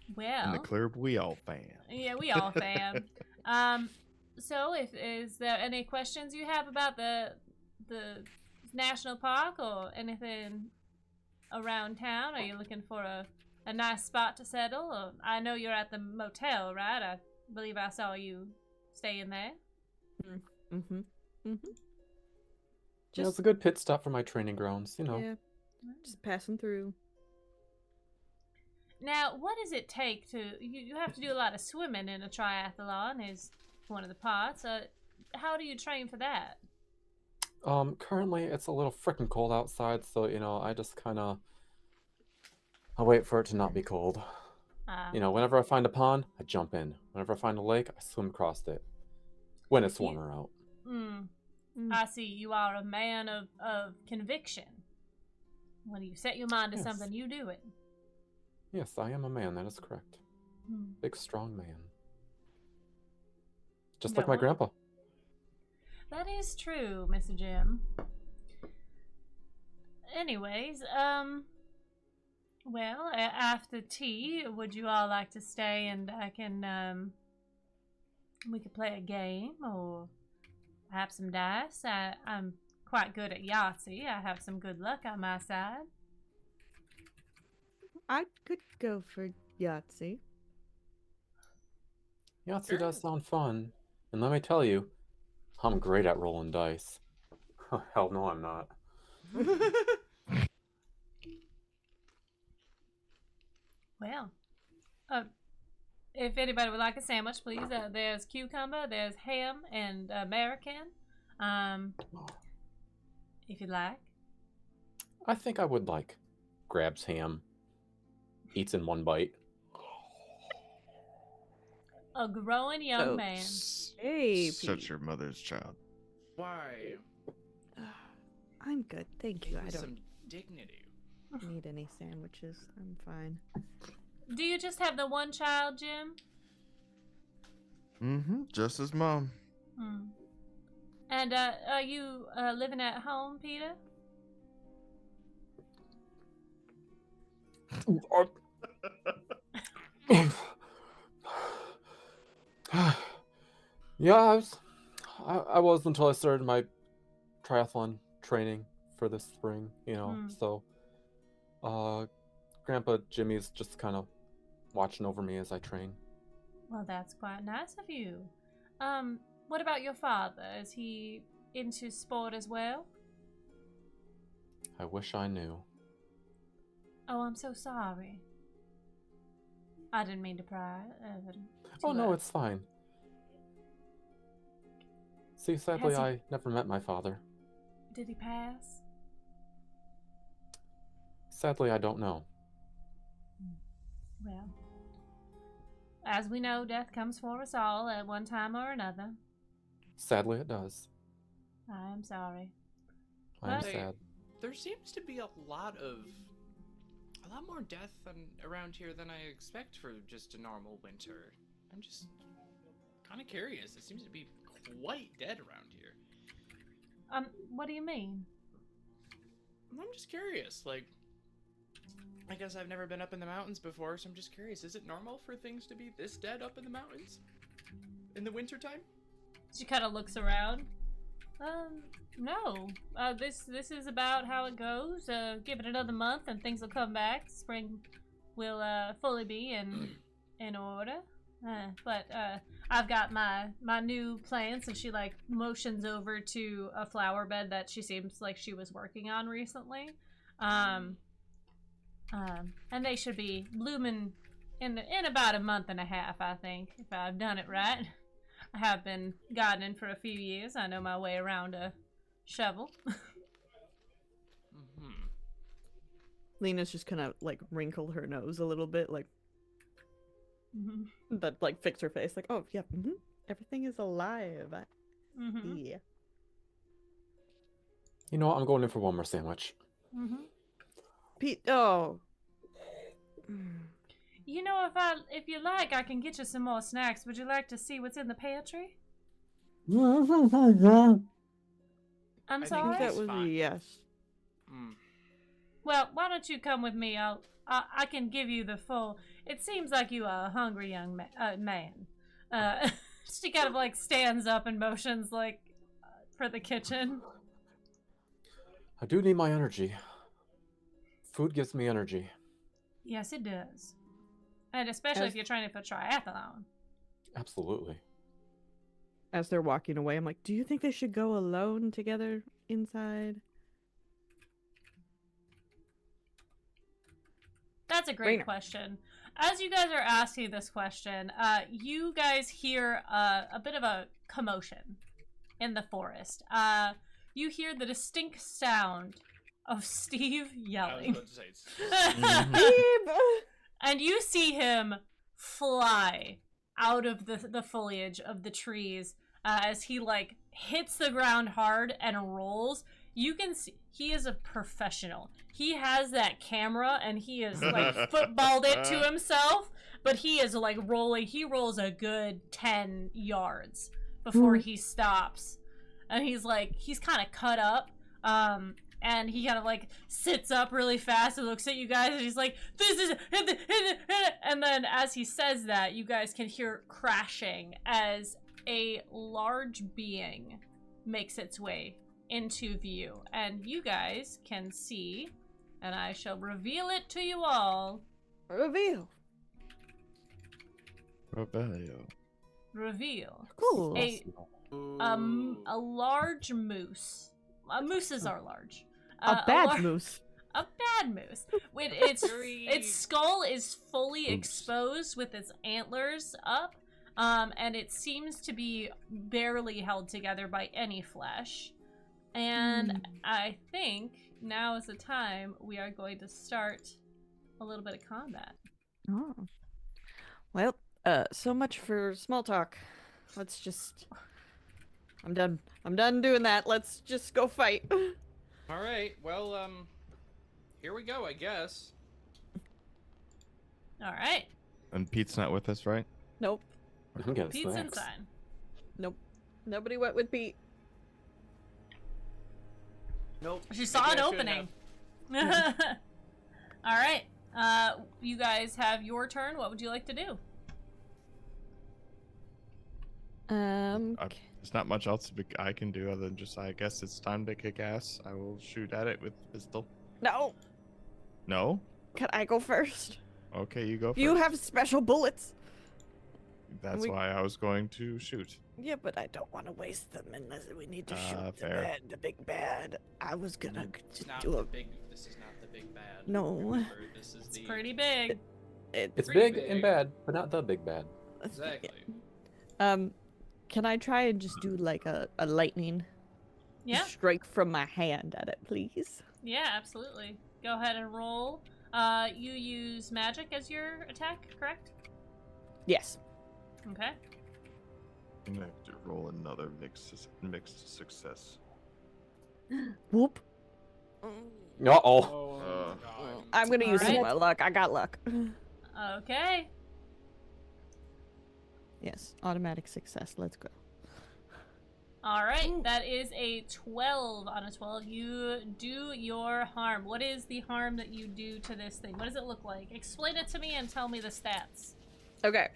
the Well, club, we all fan. yeah, we all fan. So is there any questions you have about the national park or anything around town? Are you looking for a nice spot to settle? Or, I know you're at the motel, right? I believe I saw you staying there. Mm-hmm. Mm-hmm. Yeah, it's a good pit stop for my training grounds, Yeah. Just passing through. Now, what does it take to... You have to do a lot of swimming in a triathlon is one of the parts. How do you train for that? Currently it's a little freaking cold outside, so, I just I wait for it to not be cold. Whenever I find a pond, I jump in. Whenever I find a lake, I swim across it. When it's warmer out. I see. You are a man of conviction. When you set your mind to Yes. something, you do it. Yes, I am a man, that is correct. Big, strong man. Just like Yeah, my well- grandpa. That is true, Mr. Jim. Anyways, Well, after tea, would you all like to stay and I can, we could play a game or have some dice? I'm quite good at Yahtzee. I have some good luck on my side. I could go for Yahtzee. Yahtzee does sound fun. And let me tell you, I'm great at rolling dice. Hell no, I'm not. Well, if anybody would like a sandwich, please. There's cucumber, there's ham, and American. If you'd like. I think I would like. Grabs ham. Eats in one bite. A growing young Oh. man. Hey, Such Pete. your mother's child. Why? I'm good, thank you. Give I me don't some dignity. need any sandwiches. I'm fine. Do you just have the one child, Jim? Mm-hmm. Just his mom. Hmm. And are you living at home, Peter? Yeah, I was until I started my triathlon training for this spring, you know. So, Grandpa Jimmy's just kind of watching over me as I train. Well, that's quite nice of you. What about your father? Is he into sport as well? I wish I knew. Oh, I'm so sorry. I didn't mean to pry. Oh no, it's fine. See, sadly, Has he- I never met my father. Did he pass? Sadly, I don't know. Well, as we know, death comes for us all at one time or another. Sadly, it does. I am sorry. I am But- sad. There seems to be a lot more death around here than I expect for just a normal winter. I'm just kind of curious. It seems to be quite dead around here. What do you mean? I'm just curious. Like, I guess I've never been up in the mountains before, so I'm just curious. Is it normal for things to be this dead up in the mountains in the wintertime? She kind of looks around. No. This is about how it goes. Give it another month and things will come back. Spring will fully be in order. But I've got my new plants, and she like motions over to a flower bed that she seems like she was working on recently. And they should be blooming in about a month and a half, I think, if I've done it right. I have been gardening for a few years. I know my way around a shovel. Mm-hmm. Lena's just kind of like wrinkled her nose a little bit, like, but like fix her face, like, oh yeah, everything is alive. Yeah. You know what? I'm going in for one more sandwich. Pete, oh. You know, if you like, I can get you some more snacks. Would you like to see what's in the pantry? I'm I think sorry. that that's was a fine. yes. Well, why don't you come with me? I can give you the full. It seems like you are a hungry young man. She kind of like stands up and motions like for the kitchen. I do need my energy. Food gives me energy. Yes, it does. And especially if you're training for triathlon. Absolutely. As they're walking away, I'm like, do you think they should go alone together inside? That's a great Rainer. question. As you guys are asking this question, you guys hear a bit of a commotion in the forest. You hear the distinct sound of Steve yelling. I was about to say, it's... And you see him fly out of the foliage of the trees as he like hits the ground hard and rolls. You can see he is a professional. He has that camera and he is like footballed it to himself, but he is like rolling. He rolls a good 10 yards before he stops. And he's kind of cut up. And he kind of like sits up really fast and looks at you guys, and he's like, "This is," and then as he says that, you guys can hear crashing as a large being makes its way into view, and you guys can see, and I shall reveal it to you all. Reveal. Rebellion. Reveal. Cool. A large moose. Mooses are large. A bad moose. A bad moose. With its Very- its skull is fully Oops. exposed with its antlers up, and it seems to be barely held together by any flesh. And I think now is the time we are going to start a little bit of combat. Oh. Well, so much for small talk. Let's just... I'm done. I'm done doing that. Let's just go fight. All right. Well, here we go, I guess. All right, And Pete's not with us, right? Nope. I'm getting Pete's snacks. inside. Nope. Nobody went with Pete. Nope. She saw maybe an I should opening. have. All right. You guys have your turn. What would you like to do? There's not much else I can do other than just, I guess it's time to kick ass. I will shoot at it with the pistol. No. No? Can I go first? Okay, you go first. You have special bullets. That's we- why I was going to shoot. Yeah, but I don't want to waste them unless we need to shoot Fair. the big bad. I was gonna It's just not do the a... big. This is not the big bad. No. Remember, this is It's the pretty big. It's Pretty big big. and bad, but not the big bad. exactly. Can I try and just do like a lightning Yeah. strike from my hand at it, please? Yeah, absolutely. Go ahead and roll. You use magic as your attack, correct? Yes. Okay. I'm gonna have to roll another mixed success. Whoop. Uh-oh. Oh God. I'm gonna use some Alright. of my luck. I got luck. Okay. Yes, automatic success. Let's go. All right. That is a 12 on a 12. You do your harm. What is the harm that you do to this thing? What does it look like? Explain it to me and tell me the stats. Okay.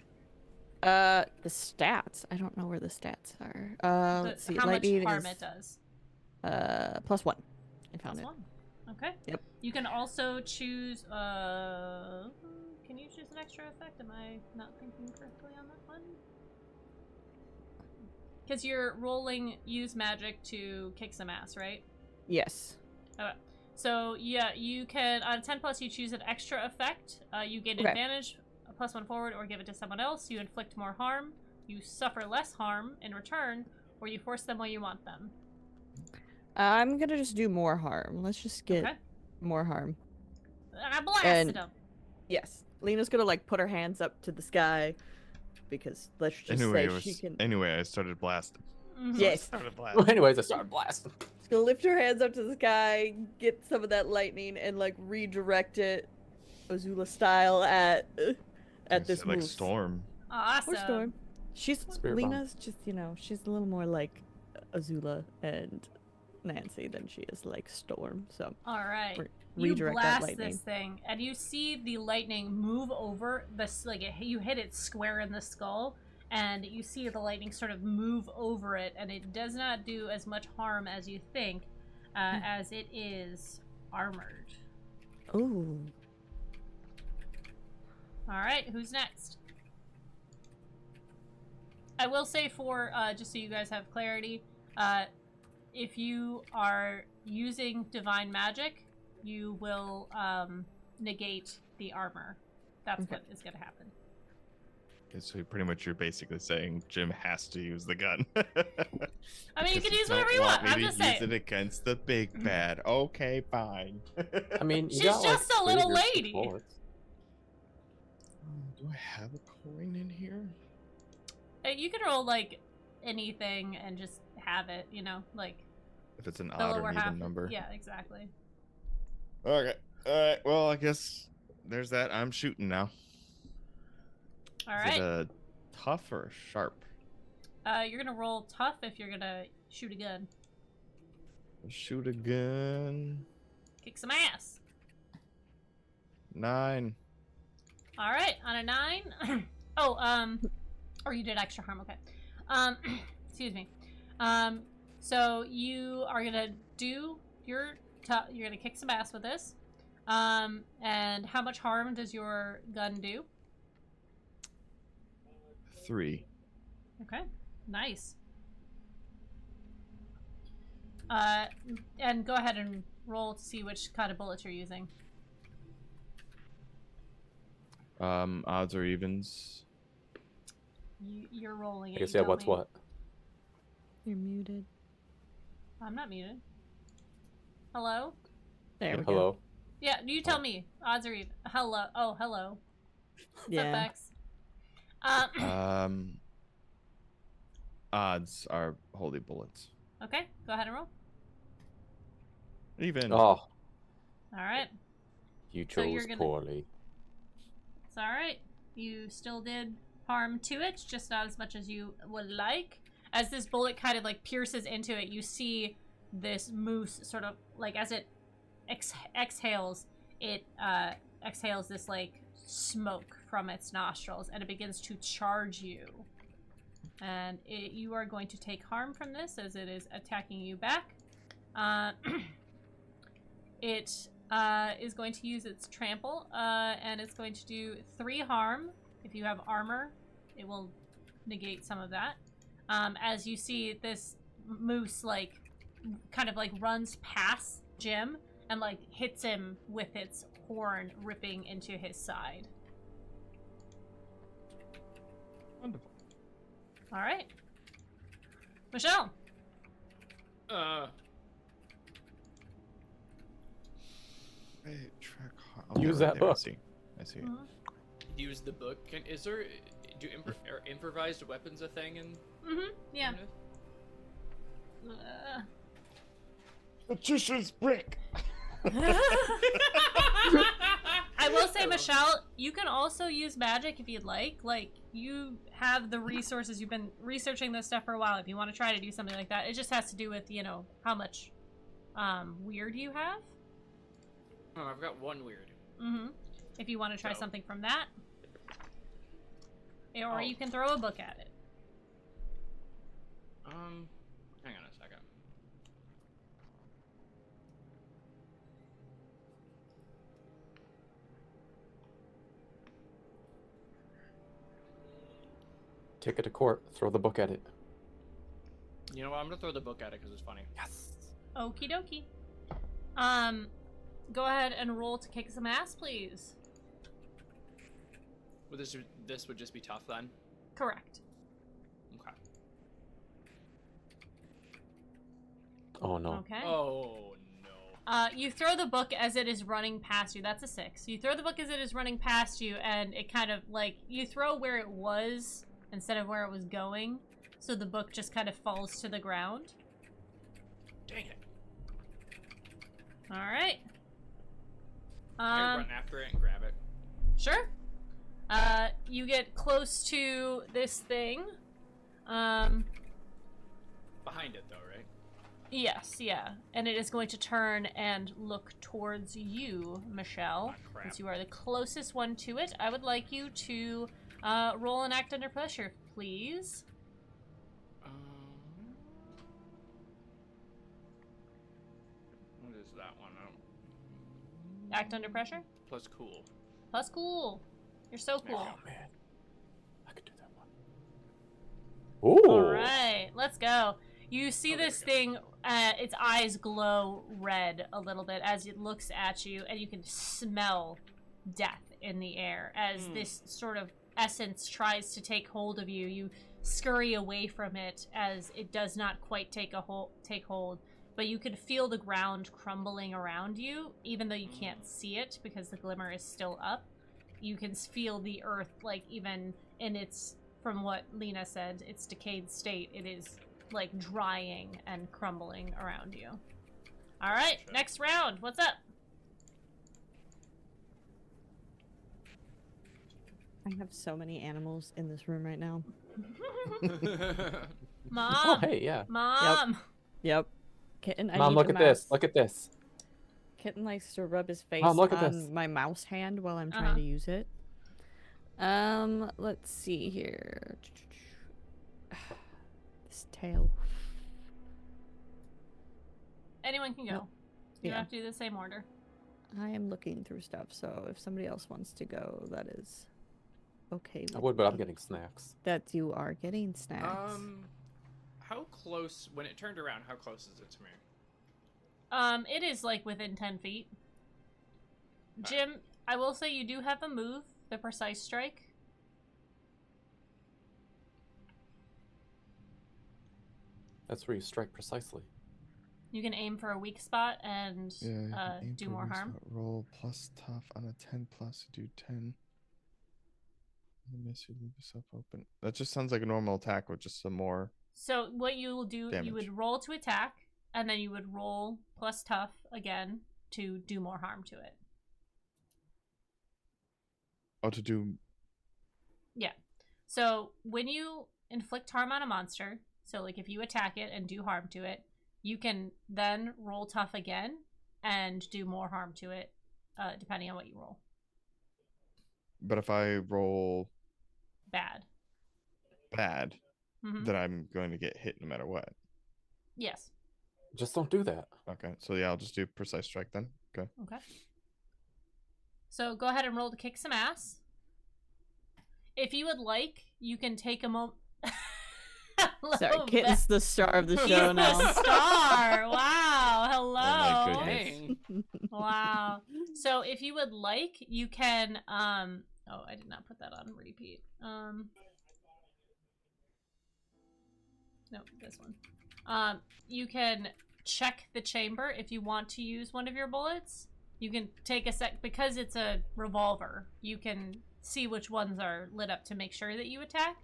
The stats. I don't know where the stats are. Let's see. How much lightning harm is, it does. +1. I found Plus it. 1. Okay. Yep. You can also choose. Can you choose an extra effect? Am I not thinking correctly on that one? Because you're rolling use magic to kick some ass, right? Yes. Okay. So yeah, you can on 10 plus you choose an extra effect. You gain Okay. advantage, a +1 forward, or give it to someone else. You inflict more harm. You suffer less harm in return, or you force them where you want them. I'm gonna just do more harm. Let's just get Okay. more harm. I blasted And- them. Yes. Lena's gonna like put her hands up to the sky because let's just Anyway, say she can. anyway, I started blasting. Mhm. Yes. Started Well, blasting. anyways, I started blasting. She's gonna lift her hands up to the sky, get some of that lightning, and like redirect it, Azula style, at this like moose. storm. Awesome. Or Storm. She's Spirit bomb. Lena's just she's a little more like Azula and Nancy than she is like Storm. So All right. Re- You redirect that blast lightning. this thing, and you see the lightning move over this. You hit it square in the skull, and you see the lightning sort of move over it, and it does not do as much harm as you think, as it is armored. Ooh. All right, who's next? I will say for just so you guys have clarity, if you are using divine magic, you will negate the armor. That's Okay. what is going to happen. Okay, so pretty much you're basically saying Jim has to use the gun. I mean, you Because can use don't whatever you want. me I'm to just use saying. it against the big bad. Okay, fine. I mean, you She's got, like, just a little 3 or 6 lady. bullets. Do I have a coin in here? You can roll like anything and just have it. You know, like If it's an the odd or lower even half. number. Yeah, exactly. Okay. Alright, well, I guess there's that. I'm shooting now. All Is right. it a tough or a sharp? You're gonna roll tough if you're gonna shoot a gun. Shoot a gun. Kick some ass. 9. All right, on a 9. Or you did extra harm. Okay. Excuse me. So you are gonna do you're gonna kick some ass with this. And how much harm does your gun do? 3. Okay, nice. And go ahead and roll to see which kind of bullets you're using. Odds or evens? You're rolling it. I guess you yeah. tell What's me. what? You're muted. I'm not muted. Hello? There we go. Hello. Yeah, you tell me. Odds or even. Hello. Oh, hello. Yeah. Setbacks. Odds are holy bullets. Okay, go ahead and roll. Even. Oh, All right. you So you're chose gonna- poorly. It's all right. You still did harm to it, just not as much as you would like. As this bullet kind of like pierces into it, you see this moose sort of like as it exhales, it exhales this like smoke from its nostrils, and it begins to charge you. And you are going to take harm from this as it is attacking you back. It is going to use its trample, and it's going to do 3 harm. If you have armor, it will negate some of that. As you see this moose, like, kind of, like, runs past Jim and, like, hits him with its horn, ripping into his side. Wonderful. All right. Michelle. Hey, track. Oh, Use they're that right there. book. I see. Mhm. Use the book. Is there are improvised weapons a thing in? Yeah. in it? Patricia's brick. I will say, Michelle, you can also use magic if you'd like. Like, you have the resources. You've been researching this stuff for a while. If you want to try to do something like that, it just has to do with, you know, how much weird you have. Oh, I've got 1 weird. If you want to try So- something from that. Or Oh. you can throw a book at it. Hang on a second. Take it to court. Throw the book at it. You know what? I'm gonna throw the book at it because it's funny. Yes. Okie dokie. Go ahead and roll to kick some ass, please. Well, this would just be tough then. Correct. Okay. Oh no. Okay. Oh no. You throw the book as it is running past you. That's a 6. You throw the book as it is running past you, and it kind of, like, you throw where it was instead of where it was going, so the book just kind of falls to the ground. Dang it. Alright. I run after it and grab it. Sure. You get close to this thing. Behind it though, right? Yes, yeah. And it is going to turn and look towards you, Michelle. Ah, crap. Since you are the closest one to it, I would like you to roll an act under pressure, please. What is that one? Act under pressure? Plus cool. Plus cool. You're so cool. Oh man. I could do that one. Ooh. Alright, let's go. You see Oh, there this we go. thing, its eyes glow red a little bit as it looks at you, and you can smell death in the air as this sort of essence tries to take hold of you. You scurry away from it as it does not quite take hold, but you can feel the ground crumbling around you, even though you can't see it because the glimmer is still up. You can feel the earth, like, even in its, from what Lena said, its decayed state, it is like drying and crumbling around you. All right, Gotcha. next round. What's up? I have so many animals in this room right now. Mom. Oh hey, yeah. Mom. Yep. Kitten, I Mom, need look the at this. mouse. Look at this. Kitten likes to rub his face Mom, look at on this. my mouse hand while I'm trying to use it. Let's see here. This tail. Anyone can go. Nope. You don't Yeah. have to do the same order. I am looking through stuff, so if somebody else wants to go, that is okay I with would, but I'm me. getting snacks. That you are getting snacks. How close, when it turned around, how close is it to me? It is like within 10 feet. Jim, I will say you do have a move, the precise strike. That's where you strike precisely. You can aim for a weak spot and Yeah, aim do for more weak harm. spot. Roll plus tough on a 10 plus. You do 10. You miss, you leave yourself open. That just sounds like a normal attack with just some more. So what you will do, Damage. you would roll to attack, and then you would roll plus tough again to do more harm to it. Oh, to do. Yeah. So when you inflict harm on a monster, so like if you attack it and do harm to it, you can then roll tough again and do more harm to it, depending on what you roll. But if I roll Bad. bad, Mm-hmm. then I'm going to get hit no matter what. Yes. Just don't do that. Okay, so yeah, I'll just do precise strike then. Okay. Okay. So go ahead and roll to kick some ass. If you would like, you can take a moment. Sorry, Kitten's the star of the show He's now. the star. Wow. Hello. Oh my goodness. Dang. Wow. So if you would like, you can oh, I did not put that on repeat. No, this one. You can check the chamber if you want to use one of your bullets. You can take a sec because it's a revolver. You can see which ones are lit up to make sure that you attack.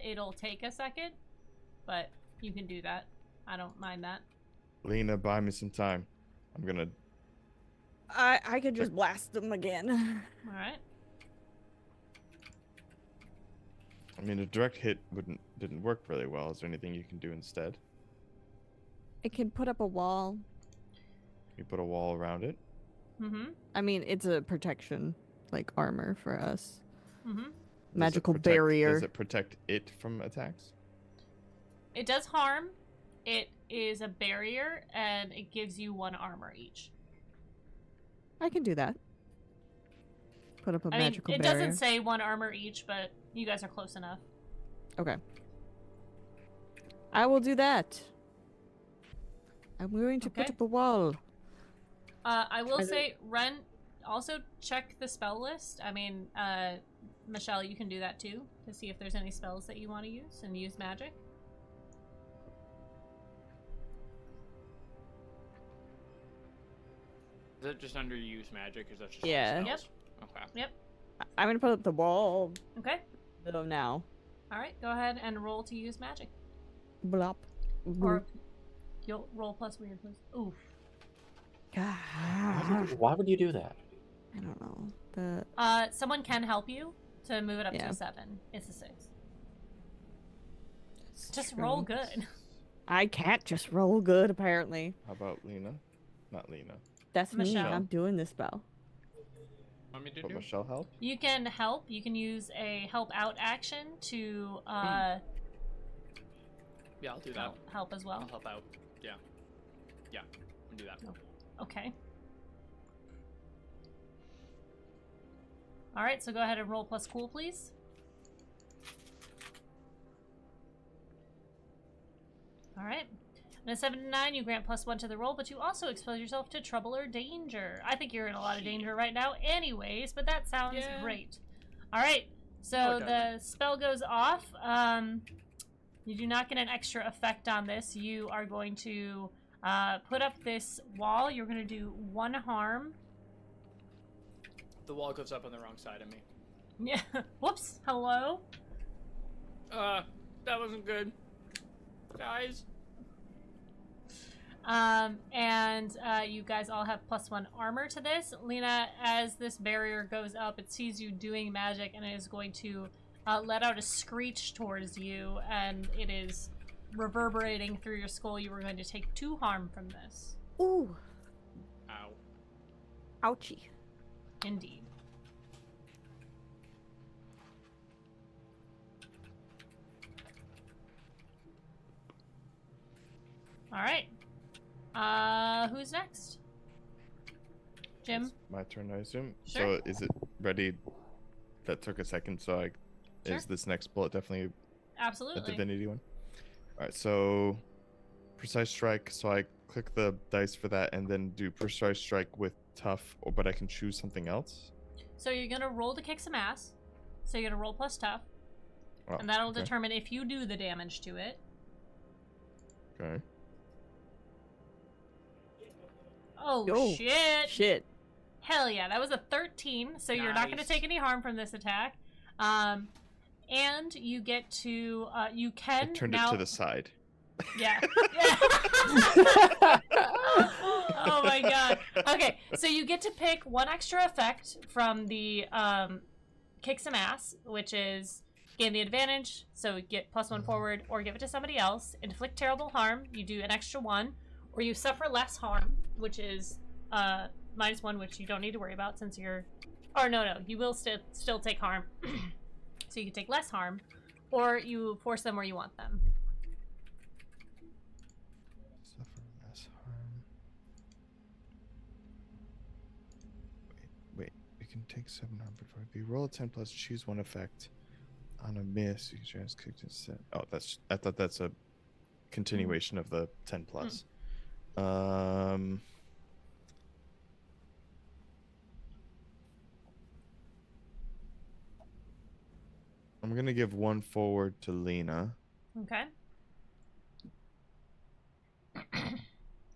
It'll take a second, but you can do that. I don't mind that. Lena, buy me some time. I'm gonna. I could just blast them again. All right. I mean, a direct hit didn't work really well. Is there anything you can do instead? It can put up a wall. You put a wall around it. Mm-hmm. I mean, it's a protection, like armor for us. Mm-hmm. Does it Magical protect- barrier. Does it protect it from attacks? It does harm. It is a barrier, and it gives you 1 armor each. I can do that. Put up a I mean, magical it barrier. doesn't say 1 armor each, but you guys are close enough. Okay. I will do that. I'm going to put Okay. up a wall. I will I say, Ren, also check the spell list. I mean, Michelle, you can do that too, to see if there's any spells that you want to use, and use magic. Is that just under use magic? Is that just Yeah. all Yep. spells? Okay. I'm going to put up the wall Okay. though now. All right, go ahead and roll to use magic. Blop. Or you'll roll plus weird, please. Oof. Why would you do that? I don't know. But Someone can help you to move it up to Yeah. a 7. It's a 6. it's Just true. roll good. I can't just roll good, apparently. How about Lena? Not Lena. That's me. Michelle. I'm doing this spell. Want me to But do? Michelle help? You can help. You can use a help out action to Yeah, I'll do that. help as well. I'll help out. Yeah. Yeah. I'll do that. Okay. All right, so go ahead and roll plus cool, please. All right. And a 7 to 9, you grant +1 to the roll, but you also expose yourself to trouble or danger. I think you're in a lot of danger right now anyways, but that sounds Yeah. great. All right, so No, it the doesn't. spell goes off. You do not get an extra effect on this. You are going to put up this wall. You're going to do 1 harm. The wall goes up on the wrong side of me. Yeah. Whoops. Hello? That wasn't good. Guys. And you guys all have +1 armor to this. Lena, as this barrier goes up, it sees you doing magic and it is going to let out a screech towards you, and it is reverberating through your skull, you were going to take 2 harm from this. Ooh, Ow. ouchie. Indeed. Alright. Who's next? Jim? It's my turn, I assume. Sure. So is it ready? That took a second, so Sure. is this next bullet definitely a Absolutely. divinity one? Alright, so precise strike, so I click the dice for that and then do precise strike with tough, but I can choose something else? So you're gonna roll to kick some ass. So you're gonna roll plus tough. Oh, And that'll okay. determine if you do the damage to it. Okay. Oh, Oh, shit. Shit. Hell yeah, that was a 13, so you're not going to Nice. take any harm from this attack. And you get to, you I can turned now... it to the side. Yeah. Oh my god. Okay, so you get to pick one extra effect from the, kick some ass, which is gain the advantage, so get +1 forward, or give it to somebody else. Inflict terrible harm, you do an extra 1, or you suffer less harm, which is, -1, which you don't need to worry about since you're... Or no, you will still take harm. So you can take less harm, or you force them where you want them. Suffer less harm. Wait. You can take 7 harm before. If you roll a 10 plus, choose one effect. On a miss, you can just kick instead. Oh, I thought that's a continuation of the 10 plus. I'm gonna give 1 forward to Lena, Okay.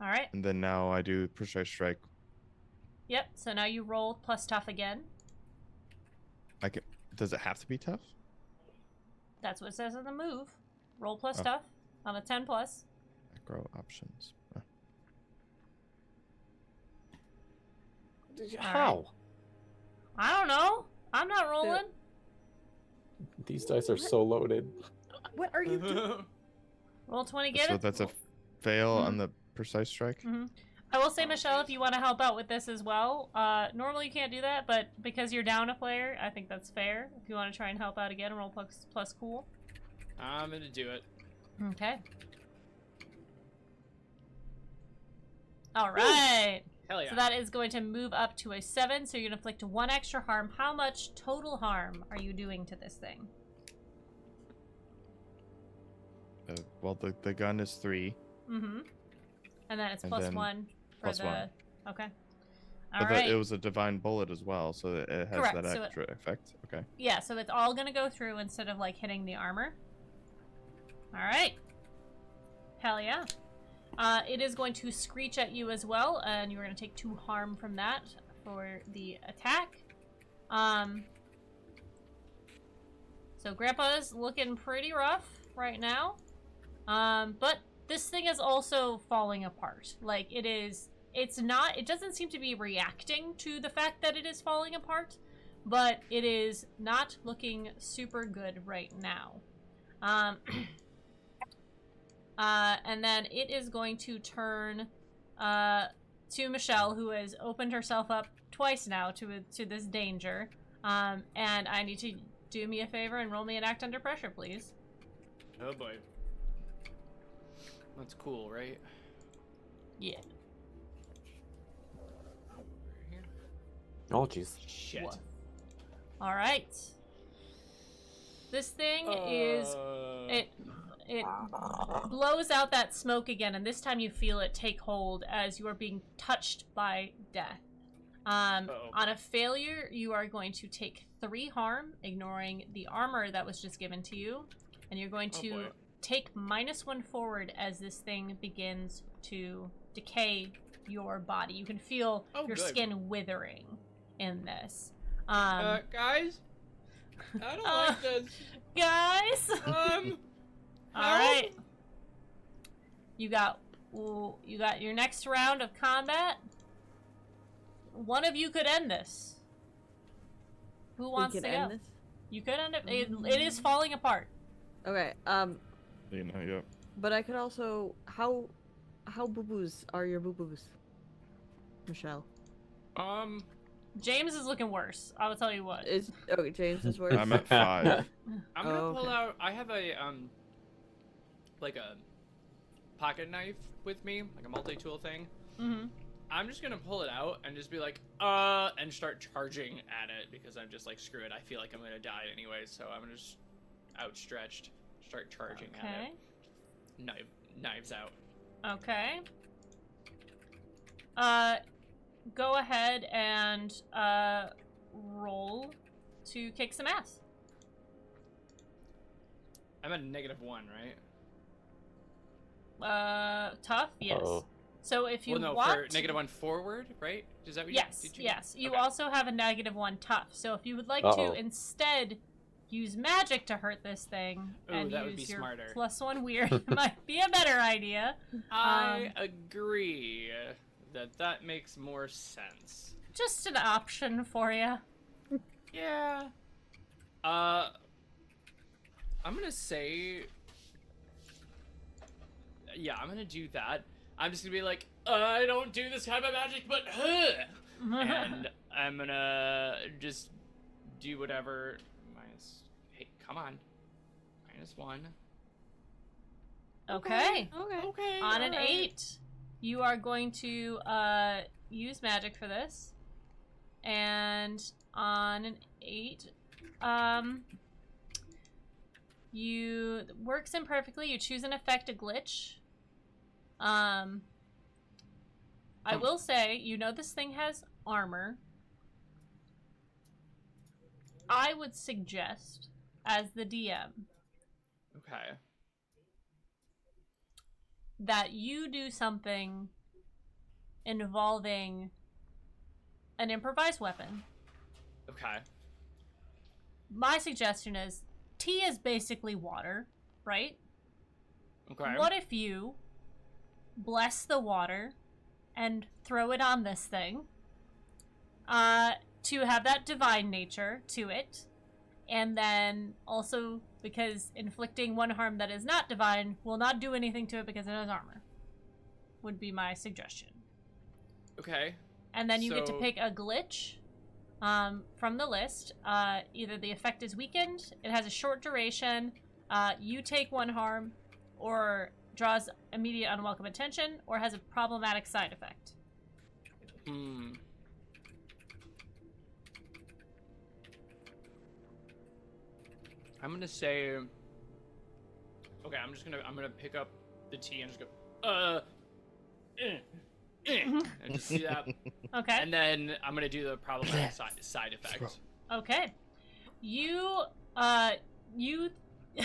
Alright. and then now I do precise strike. Yep, so now you roll plus tough again. Does it have to be tough? That's what it says in the move. Roll plus Oh. tough on a 10 plus. Macro options. How? I don't know. I'm not rolling. These dice are so loaded. What are you doing? Roll 20, get So it? that's a fail Mhm. on the precise strike. I will say, Michelle, if you want to help out with this as well, normally you can't do that, but because you're down a player, I think that's fair. If you want to try and help out again, roll plus cool. I'm gonna do it. Okay. All right. Hell yeah. So that is going to move up to a 7, so you're going to inflict 1 extra harm. How much total harm are you doing to this thing? Well, the gun is 3. Mm-hmm. And then it's And plus then 1 for plus the... 1. Okay. But Alright. it was a divine bullet as well, so it has Correct, that so extra effect. Okay. Yeah, so it's all going to go through instead of, like, hitting the armor. Alright. Hell yeah. It is going to screech at you as well, and you're going to take 2 harm from that for the attack. So Grandpa's looking pretty rough right now. But this thing is also falling apart. Like, it doesn't seem to be reacting to the fact that it is falling apart, but it is not looking super good right now. And then it is going to turn to Michelle, who has opened herself up twice now to this danger. And I need to do me a favor and roll me an act under pressure, please. Oh boy. That's cool, right? Yeah. Here. Oh, jeez. Shit. Woof. All right. This thing is it blows out that smoke again, and this time you feel it take hold as you are being touched by death. On a failure, you are going to take 3 harm, ignoring the armor that was just given to you, and you're going to take -1 forward as this thing begins to decay your body. You can feel your skin withering in this. Guys? I don't like this. Guys? Alright. You got your next round of combat. One of you could end this. Who wants to go? End this? You could end it. It is falling apart. Okay. You know, yeah. But I could also how boo-boos are your boo-boos, Michelle? James is looking worse. I'll tell you what. Is okay, James is worse. I'm at 5. I'm gonna Oh, pull okay. out. I have a like a pocket knife with me, like a multi-tool thing. Mm-hmm. I'm just gonna pull it out and just be like, and start charging at it because I'm just like, screw it. I feel like I'm gonna die anyway, so I'm gonna just outstretched start charging at Okay. it. Knives out. Okay. Go ahead and roll to kick some ass. I'm at -1, right? Tough, yes. Uh-oh. So if you well, no, want, for -1 forward, right? Is that what yes, you? Did you... yes. You Okay. also have a -1 tough. So if you would like Uh-oh. to instead use magic to hurt this thing Ooh, and that would use be your smarter. +1 weird, might be a better idea. I agree that makes more sense. Just an option for you. Yeah. I'm gonna say. Yeah, I'm gonna do that. I'm just gonna be like, I don't do this type of magic, but and I'm gonna just do whatever. Hey, come on. -1. Okay. Okay. On an alright. 8, you are going to use magic for this. And on an 8, you works imperfectly. You choose an effect, a glitch. I will say, you know this thing has armor. I would suggest, as the DM, Okay. that you do something involving an improvised weapon. Okay. My suggestion is, tea is basically water, right? Okay. What if you bless the water and throw it on this thing to have that divine nature to it, and then also because inflicting one harm that is not divine will not do anything to it because it has armor, would be my suggestion. Okay. And then you get to So- pick a glitch from the list. Either the effect is weakened, it has a short duration, you take 1 harm, or draws immediate unwelcome attention, or has a problematic side effect. I'm gonna say. Okay, I'm gonna pick up the tea and just go. And just do that, Okay. and then I'm gonna do the problematic side effect. Okay. You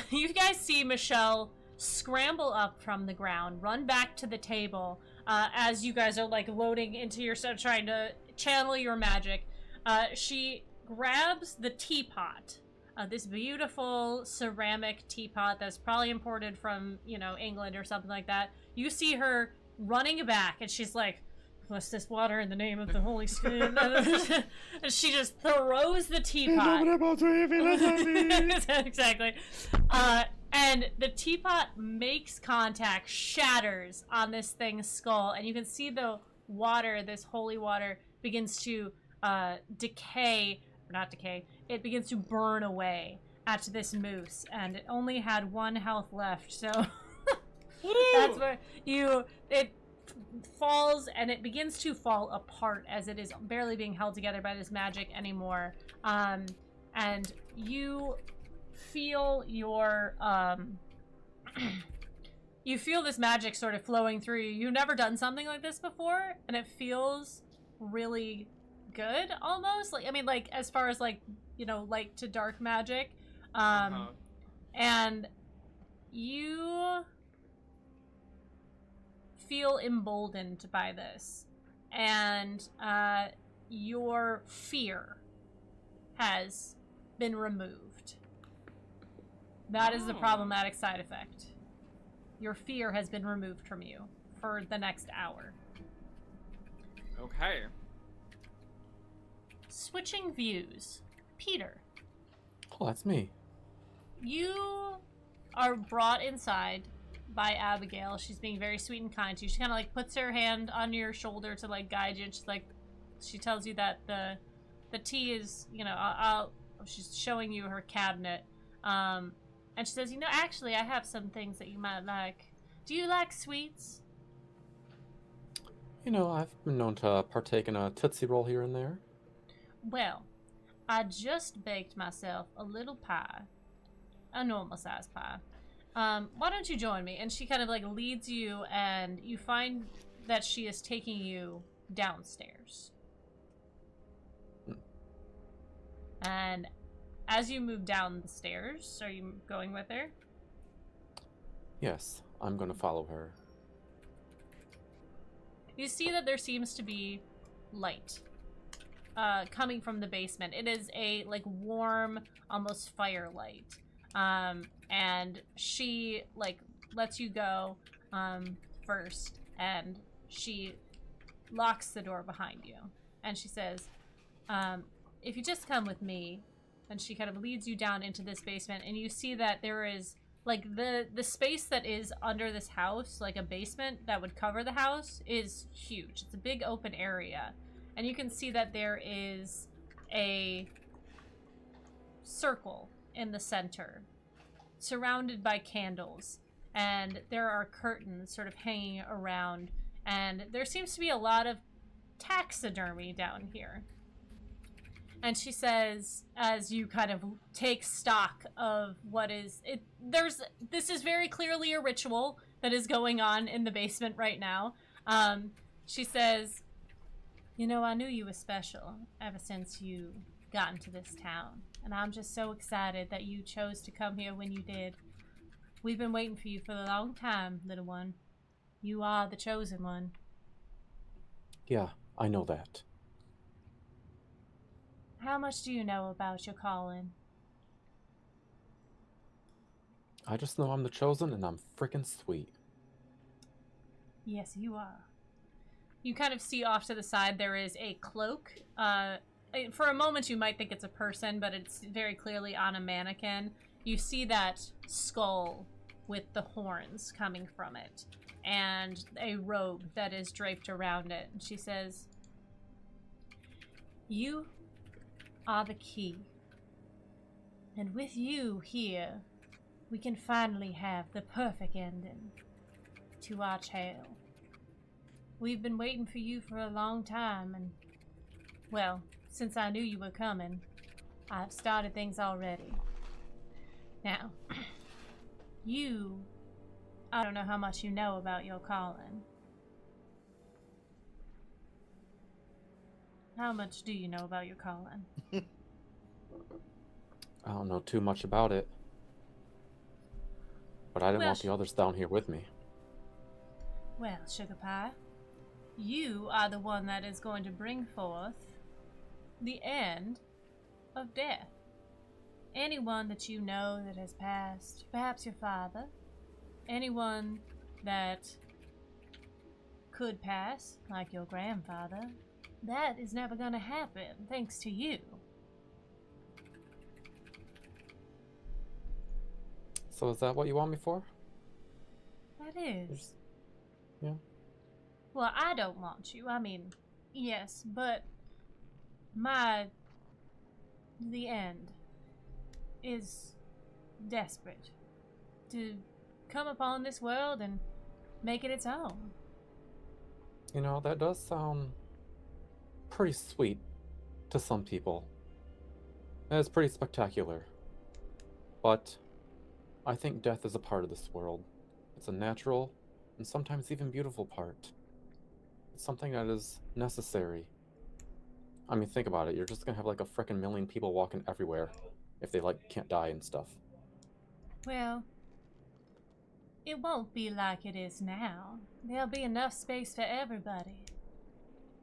you guys see Michelle scramble up from the ground, run back to the table, as you guys are like loading into your stuff, trying to channel your magic. She grabs the teapot, this beautiful ceramic teapot that's probably imported from, England or something like that. You see her running back, and she's like, bless this water in the name of the Holy Spirit. And she just throws the teapot. Exactly. And the teapot makes contact, shatters on this thing's skull, and you can see the water, this holy water, begins to it begins to burn away at this moose, and it only had 1 health left, so that's where it falls, and it begins to fall apart as it is barely being held together by this magic anymore. And you feel your you feel this magic sort of flowing through you. You've never done something like this before, and it feels really good, almost. Like as far as light to dark magic. And you feel emboldened by this, and your fear has been removed. That is the problematic side effect. Your fear has been removed from you for the next hour. Okay. Switching views. Peter, Oh, that's me. you are brought inside by Abigail. She's being very sweet and kind to you. She kind of like puts her hand on your shoulder to like guide you. And she's like, she tells you that the tea is, you know, she's showing you her cabinet. And she says, you know, actually, I have some things that you might like. Do you like sweets? You know, I've been known to partake in a Tootsie Roll here and there. Well, I just baked myself a little pie. A normal size pie. Why don't you join me? And she kind of like leads you, and you find that she is taking you downstairs. And as you move down the stairs, are you going with her? Yes, I'm going to follow her. You see that there seems to be light coming from the basement. It is a like warm, almost firelight. And she like lets you go first, and she locks the door behind you. And she says, if you just come with me, and she kind of leads you down into this basement, and you see that there is like the space that is under this house, like a basement that would cover the house, is huge. It's a big open area, and you can see that there is a circle in the center, surrounded by candles, and there are curtains sort of hanging around, and there seems to be a lot of taxidermy down here. And she says, as you kind of take stock of what is it, this is very clearly a ritual that is going on in the basement right now. She says, you know, I knew you were special ever since you got into this town, and I'm just so excited that you chose to come here when you did. We've been waiting for you for a long time, little one. You are the chosen one. Yeah, I know that. How much do you know about your calling? I just know I'm the chosen and I'm freaking sweet. Yes, you are. You kind of see off to the side there is a cloak. For a moment you might think it's a person, but it's very clearly on a mannequin. You see that skull with the horns coming from it, and a robe that is draped around it. And she says, you are the key. And with you here, we can finally have the perfect ending to our tale. We've been waiting for you for a long time, and, well, since I knew you were coming, I've started things already. Now, I don't know how much you know about your calling. How much do you know about your calling? I don't know too much about it. But I didn't want the others down here with me. Well, Sugar Pie, you are the one that is going to bring forth the end of death. Anyone that you know that has passed, perhaps your father, anyone that could pass, like your grandfather, that is never going to happen thanks to you. So is that what you want me for? That is. Yeah. Well, I don't want you. I mean, yes, but the end is desperate to come upon this world and make it its own. You know, that does sound pretty sweet to some people. It's pretty spectacular. But I think death is a part of this world. It's a natural and sometimes even beautiful part. It's something that is necessary. I mean, think about it. You're just gonna have like a frickin' million people walking everywhere if they like can't die and stuff. Well, it won't be like it is now. There'll be enough space for everybody.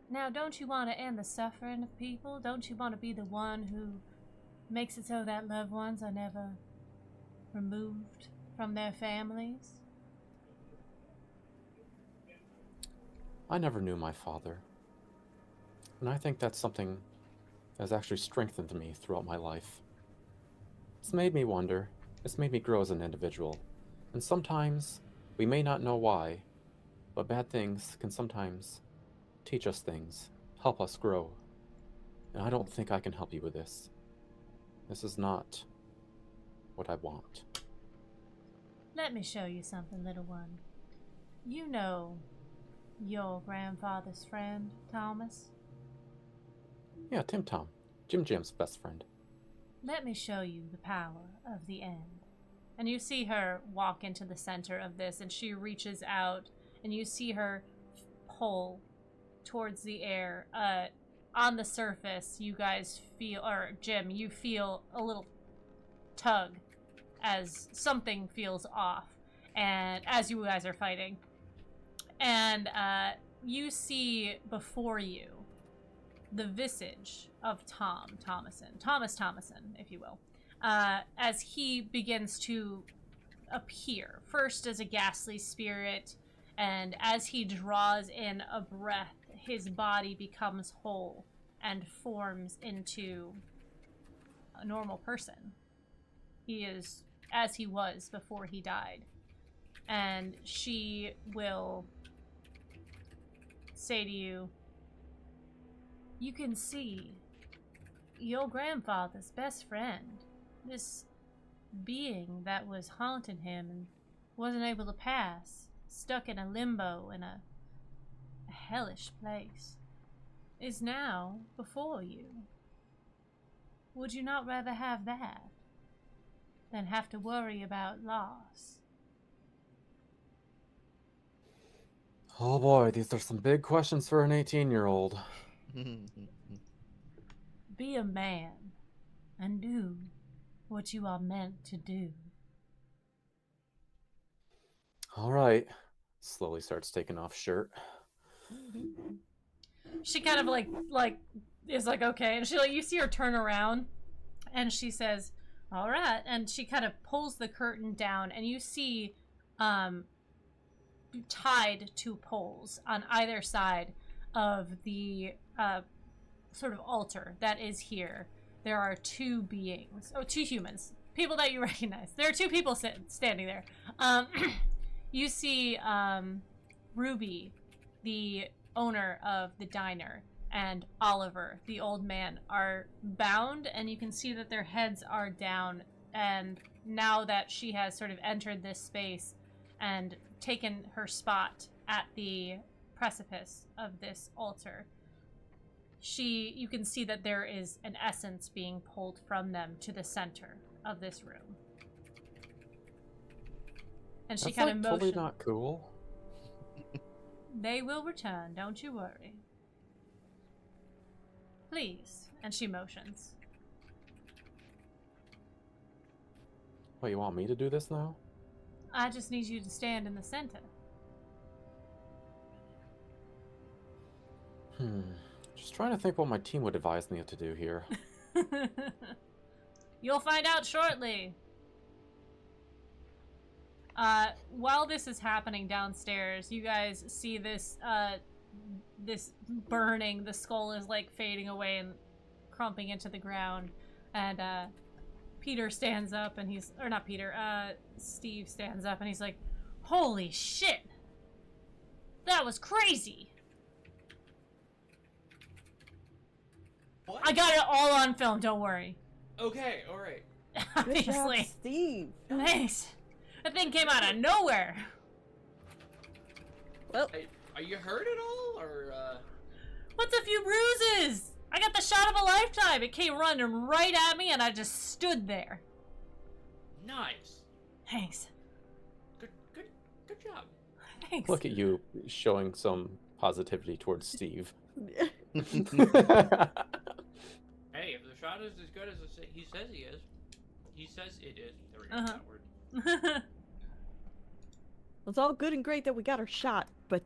Now, don't you want to end the suffering of people? Don't you want to be the one who makes it so that loved ones are never removed from their families? I never knew my father. And I think that's something that has actually strengthened me throughout my life. It's made me wonder. It's made me grow as an individual. And sometimes We may not know why, but bad things can sometimes teach us things, help us grow. And I don't think I can help you with this. This is not what I want. Let me show you something, little one. You know your grandfather's friend, Thomas? Yeah, Tim Tom. Jim Jam's best friend. Let me show you the power of the end. And you see her walk into the center of this, and she reaches out, and you see her pull towards the air. On the surface, you guys feel, or Jim, you feel a little tug as something feels off, and as you guys are fighting. And you see before you the visage of Thomas Thomason, if you will, as he begins to appear, first as a ghastly spirit, and as he draws in a breath, his body becomes whole and forms into a normal person. He is as he was before he died. And she will say to you, you can see your grandfather's best friend, this being that was haunting him and wasn't able to pass, stuck in a limbo in a hellish place, is now before you. Would you not rather have that than have to worry about loss? Oh boy, these are some big questions for an 18-year-old. Be a man and do what you are meant to do. All right. Slowly starts taking off shirt. She kind of like is like, okay, and she you see her turn around, and she says, all right, and she kind of pulls the curtain down, and you see tied to poles on either side of the sort of altar that is here. There are two beings, two humans, people that you recognize. There are two people standing there. You see Ruby, the owner of the diner, and Oliver, the old man, are bound, and you can see that their heads are down. And now that she has sort of entered this space and taken her spot at the precipice of this altar, you can see that there is an essence being pulled from them to the center of this room. And she kind of motions. Totally not cool. They will return, don't you worry. Please. And she motions. Wait, you want me to do this now? I just need you to stand in the center. Just trying to think what my team would advise me to do here. You'll find out shortly. While this is happening downstairs, you guys see this this burning. The skull is like fading away and crumping into the ground, and Peter stands up, and Steve stands up, and he's like, holy shit, that was crazy. What? I got it all on film, don't worry. Okay, alright. Good job, Obviously. Steve. Thanks. That thing came out of nowhere. Well, Are you hurt at all, or, What's a few bruises? I got the shot of a lifetime. It came running right at me, and I just stood there. Nice. Thanks. Good job. Thanks. Look at you showing some positivity towards Steve. Hey, if the shot is as good as he says he is, he says it is. There we go, that word. it's all good and great that we got our shot, but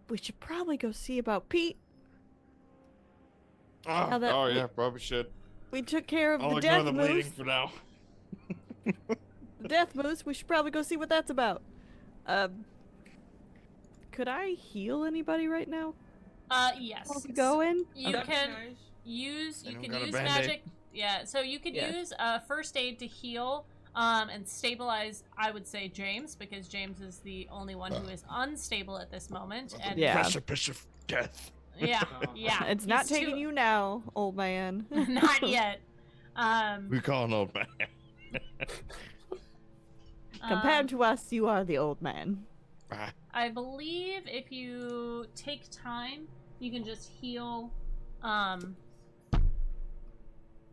we should probably go see about Pete. Now that yeah, probably should. we took care of I'll the ignore death the moose. bleeding for now. The death moose. We should probably go see what that's about. Could I heal anybody right now? Yes. While we go in? You That'd be can nice. use Anyone got a Band-Aid? magic. Yeah, so you could Yeah. use first aid to heal. and stabilize, I would say, James, because James is the only one who is unstable at this moment. And Yeah. Precipice of death. yeah, Oh. yeah. It's not he's taking you now, old man. Not yet. We call an old man. Compared to us, you are the old man. I believe if you take time, you can just heal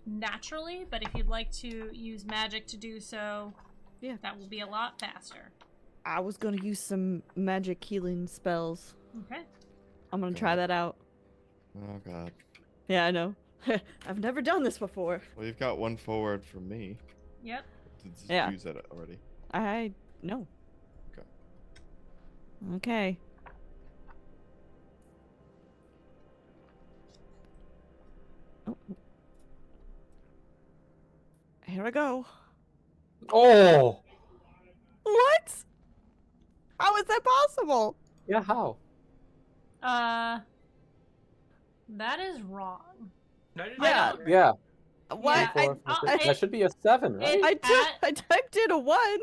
naturally, but if you'd like to use magic to do so, Yeah. that will be a lot faster. I was gonna use some magic healing spells. Okay. I'm gonna try that out. Oh god. Yeah, I know. I've never done this before. Well, you've got one forward from me. Yep. Did you Yeah. use that already? I know. Okay. Okay. Oh. Here I go. Oh! What? How is that possible? Yeah, how? That is wrong. Yeah. Yeah. What? Yeah, that should be a 7, right? I typed in a 1.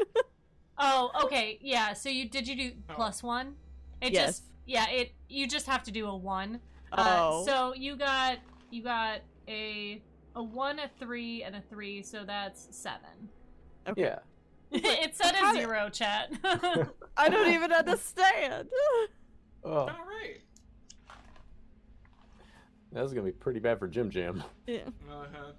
Oh, okay. Yeah. So you do +1? It Yes. just you just have to do a 1. Oh. So you got a 1, a 3, and a 3, so that's 7. Okay. Yeah. It said how a did- 0, chat. I don't even understand. Oh, All right. that's gonna be pretty bad for Jim Jam. Yeah. Uh-huh.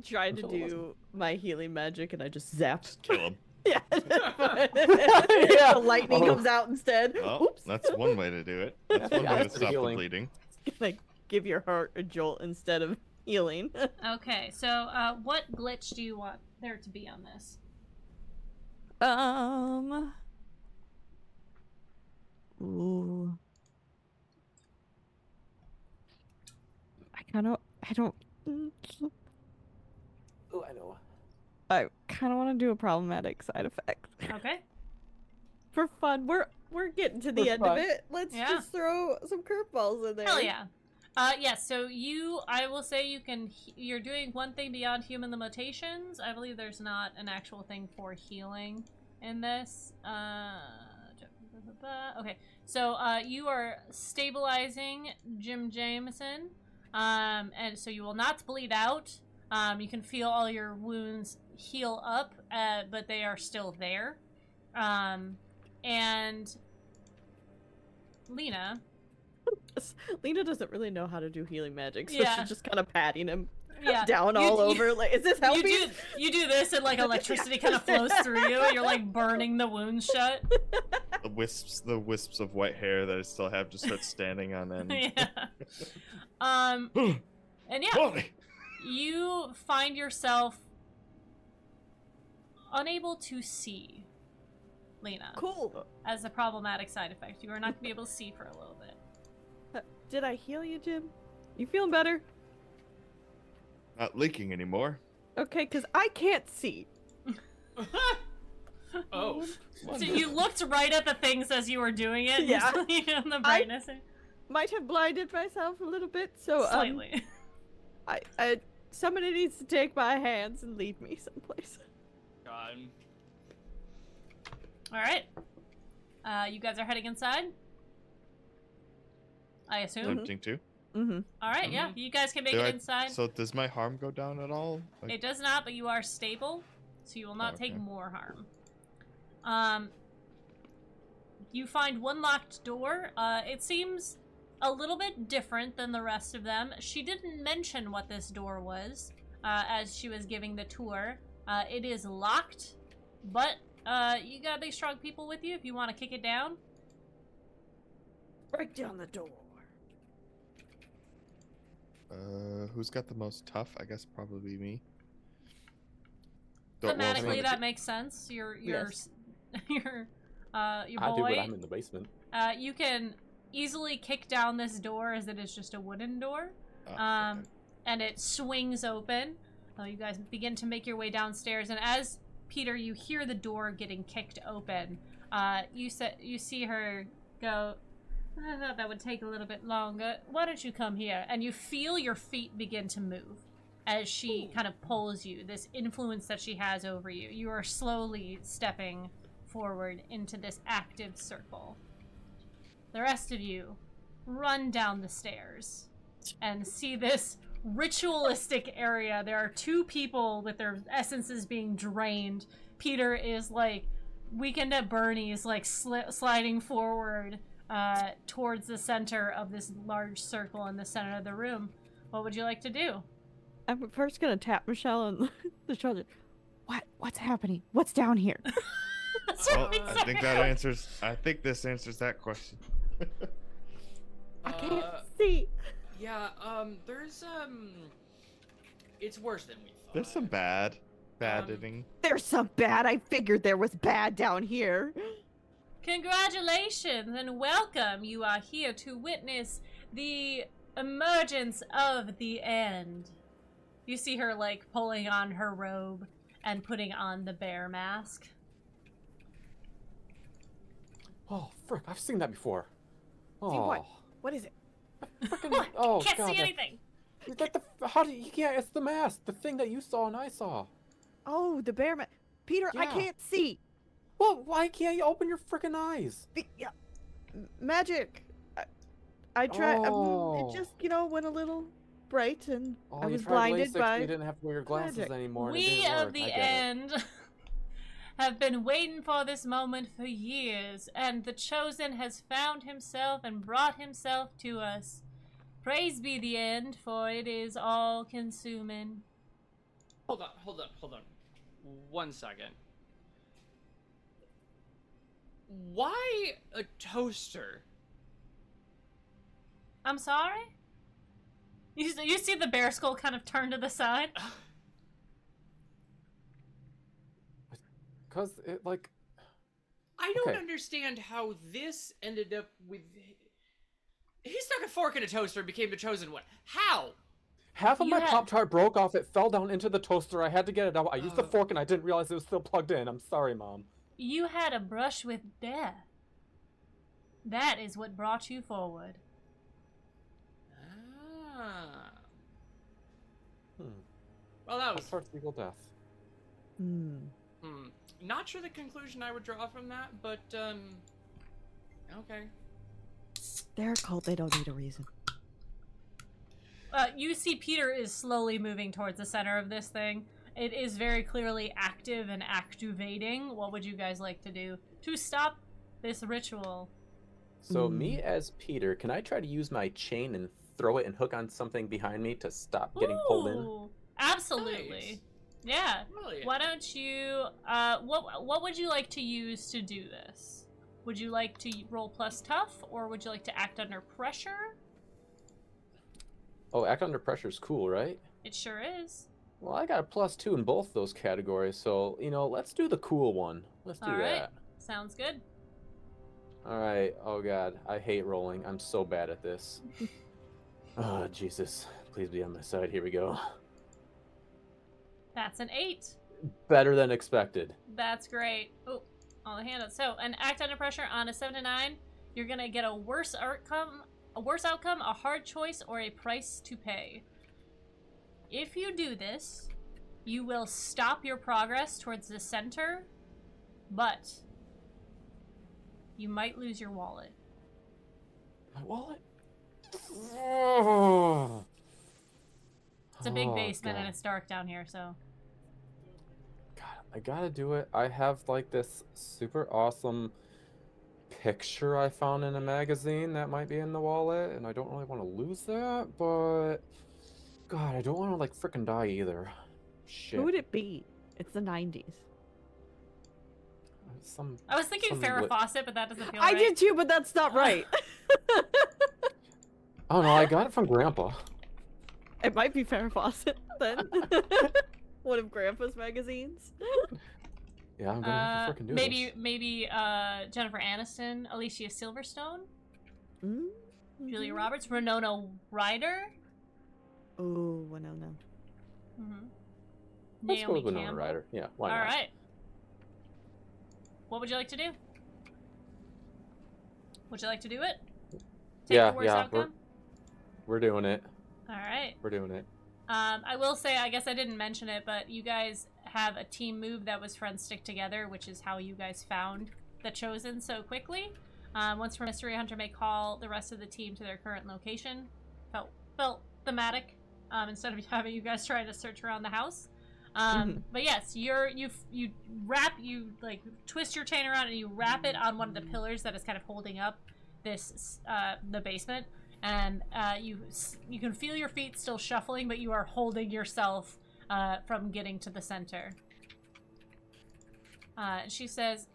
Tried to Until it wasn't. do my healing magic and I just zapped. Kill him. Yeah. Yeah. The lightning Oh. comes out instead. Well, Oops. that's one way to do it. That's one Yeah, way to that's the stop the healing. bleeding. Gonna give your heart a jolt instead of healing. Okay, so what glitch do you want there to be on this? Ooh. I don't. Oh, I know. I kind of want to do a problematic side effect Okay. for fun. We're getting to the For end fun. of it. Let's Yeah. just throw some curveballs in there. Hell yeah. Yes, so I will say you're doing one thing beyond human limitations. I believe there's not an actual thing for healing in this. Okay, so you are stabilizing Jim Jameson, and so you will not bleed out. You can feel all your wounds heal up, but they are still there. And Lena. Lena doesn't really know how to do healing magic, so Yeah. she's just kind of patting him Yeah, down all over. Like, is this helping? You do this, and like electricity kind of flows through you. And you're like burning the wounds shut. The wisps of white hair that I still have just start standing on end. Yeah. And yeah, Body. you find yourself unable to see, Lena, Cool. as a problematic side effect. You are not going to be able to see for a little bit. Did I heal you, Jim? You feeling better? Not leaking anymore. Okay, because I can't see. Oh. So you looked right at the things as you were doing it. Yeah. And the brightness. Might have blinded myself a little bit, so Slightly. I somebody needs to take my hands and lead me someplace. God. All right. You guys are heading inside, I assume. Attempting to. Mm-hmm. All right, yeah. You guys can make Do it I- inside. So does my harm go down at all? Like, It does not, but you are stable, so you will not take Okay. more harm. You find one locked door. It seems a little bit different than the rest of them. She didn't mention what this door was as she was giving the tour. It is locked, but you got big strong people with you if you want to kick it down. Break down the door. who's got the most tough? I guess probably me. Don't- well, Thematically, so- that makes sense. Your Yes. your I do, but boy. I'm in the basement. You can easily kick down this door as it is just a wooden door. Ah, okay. And it swings open. You guys begin to make your way downstairs, and as Peter, you hear the door getting kicked open. You see her go. I thought that would take a little bit longer. Why don't you come here? And you feel your feet begin to move. as she kind of pulls you, this influence that she has over you. You are slowly stepping forward into this active circle. The rest of you run down the stairs and see this ritualistic area. There are 2 people with their essences being drained. Peter is like Weekend at Bernie's, like sliding forward towards the center of this large circle in the center of the room. What would you like to do? I'm first gonna tap Michelle on the shoulder. What's happening? What's down here? Well, I think that answers. I think this answers that question. I can't see. Yeah, there's, it's worse than we thought. There's some bad editing. There's some bad. I figured there was bad down here. Congratulations and welcome. You are here to witness the emergence of the end. You see her, like, pulling on her robe and putting on the bear mask. Oh, frick, I've seen that before. Oh. See what? What is it? Frickin', oh, Can't God, see anything. How do you can't? It's the mask. The thing that you saw and I saw. Oh, the bear Peter, I Yeah. can't see. Well, why can't you open your frickin' eyes? Yeah. Magic. I tried. Oh. It just, went a little bright, and Oh, I you was tried blinded LASIK, by. You didn't have to wear your glasses magic. anymore. And it We didn't work. of the I get it. end have been waiting for this moment for years, and the Chosen has found himself and brought himself to us. Praise be the end, for it is all-consuming. Hold on. 1 second. Why a toaster? I'm sorry? You see the bear skull kind of turn to the side? Cause it like. I don't Okay. understand how this ended up with... He stuck a fork in a toaster and became the chosen one. How? Half of You my had- Pop-Tart broke off. It fell down into the toaster. I had to get it out. I used the Uh. fork and I didn't realize it was still plugged in. I'm sorry, Mom. You had a brush with death. That is what brought you forward. Ah. Hmm. Well, that was... Pop-Tarts equal death. Not sure the conclusion I would draw from that, but, okay. They're a cult. They don't need a reason. You see Peter is slowly moving towards the center of this thing. It is very clearly active and activating. What would you guys like to do to stop this ritual? So me as Peter, can I try to use my chain and throw it and hook on something behind me to stop getting pulled in? Ooh, absolutely. Nice. Yeah. Brilliant. Why don't you, what would you like to use to do this? Would you like to roll plus tough, or would you like to act under pressure? Oh, act under pressure is cool, right? It sure is. Well, I got a +2 in both those categories, so, let's do the cool one. Let's do All right. that. Sounds good. All right. Oh, God. I hate rolling. I'm so bad at this. Oh, Jesus. Please be on my side. Here we go. That's an 8. Better than expected. That's great. Oh, all the handouts. So, an act under pressure on a 7 to 9, you're gonna get a worse outcome, a hard choice, or a price to pay. If you do this, you will stop your progress towards the center, but you might lose your wallet. My wallet? It's a big Oh, basement and God. it's dark down here, so. God, I gotta do it. I have like this super awesome picture I found in a magazine that might be in the wallet, and I don't really want to lose that, but God, I don't want to like frickin' die either. Shit. Who would it be? It's the 90s. Some. I was thinking Some Farrah lit- Fawcett, but that doesn't feel I right. did too, but that's not right. Oh no, I got it from Grandpa. It might be Farrah Fawcett then. One of Grandpa's magazines. Yeah, I'm gonna have to frickin' do maybe this. maybe Jennifer Aniston, Alicia Silverstone, Julia Roberts, Winona Ryder. Oh, Winona. Mm-hmm. Let's go Naomi with Winona Campbell. Ryder. Yeah, why All not? right. What would you like to do? Would you like to do it? Take Yeah, the worst yeah, outcome? we're doing it. All right. We're doing it. I will say, I guess I didn't mention it, but you guys have a team move that was Friends Stick Together, which is how you guys found the Chosen so quickly. Once per Mystery Hunter may call the rest of the team to their current location. Felt thematic, instead of having you guys trying to search around the house. But yes, you like twist your chain around and you wrap it on one of the pillars that is kind of holding up this the basement. And you can feel your feet still shuffling, but you are holding yourself from getting to the center. She says,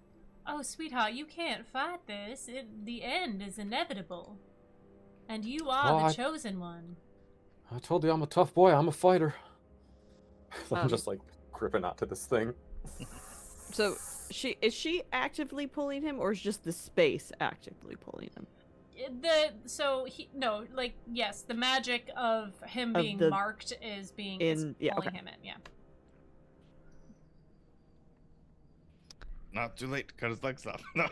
"Oh, sweetheart, you can't fight this. The end is inevitable. And you are the chosen one." I told you I'm a tough boy. I'm a fighter. I'm just like gripping onto this thing. So is she actively pulling him, or is just the space actively pulling him? Yes, the magic of him being marked is pulling him in. Yeah. Not too late to cut his legs off. No.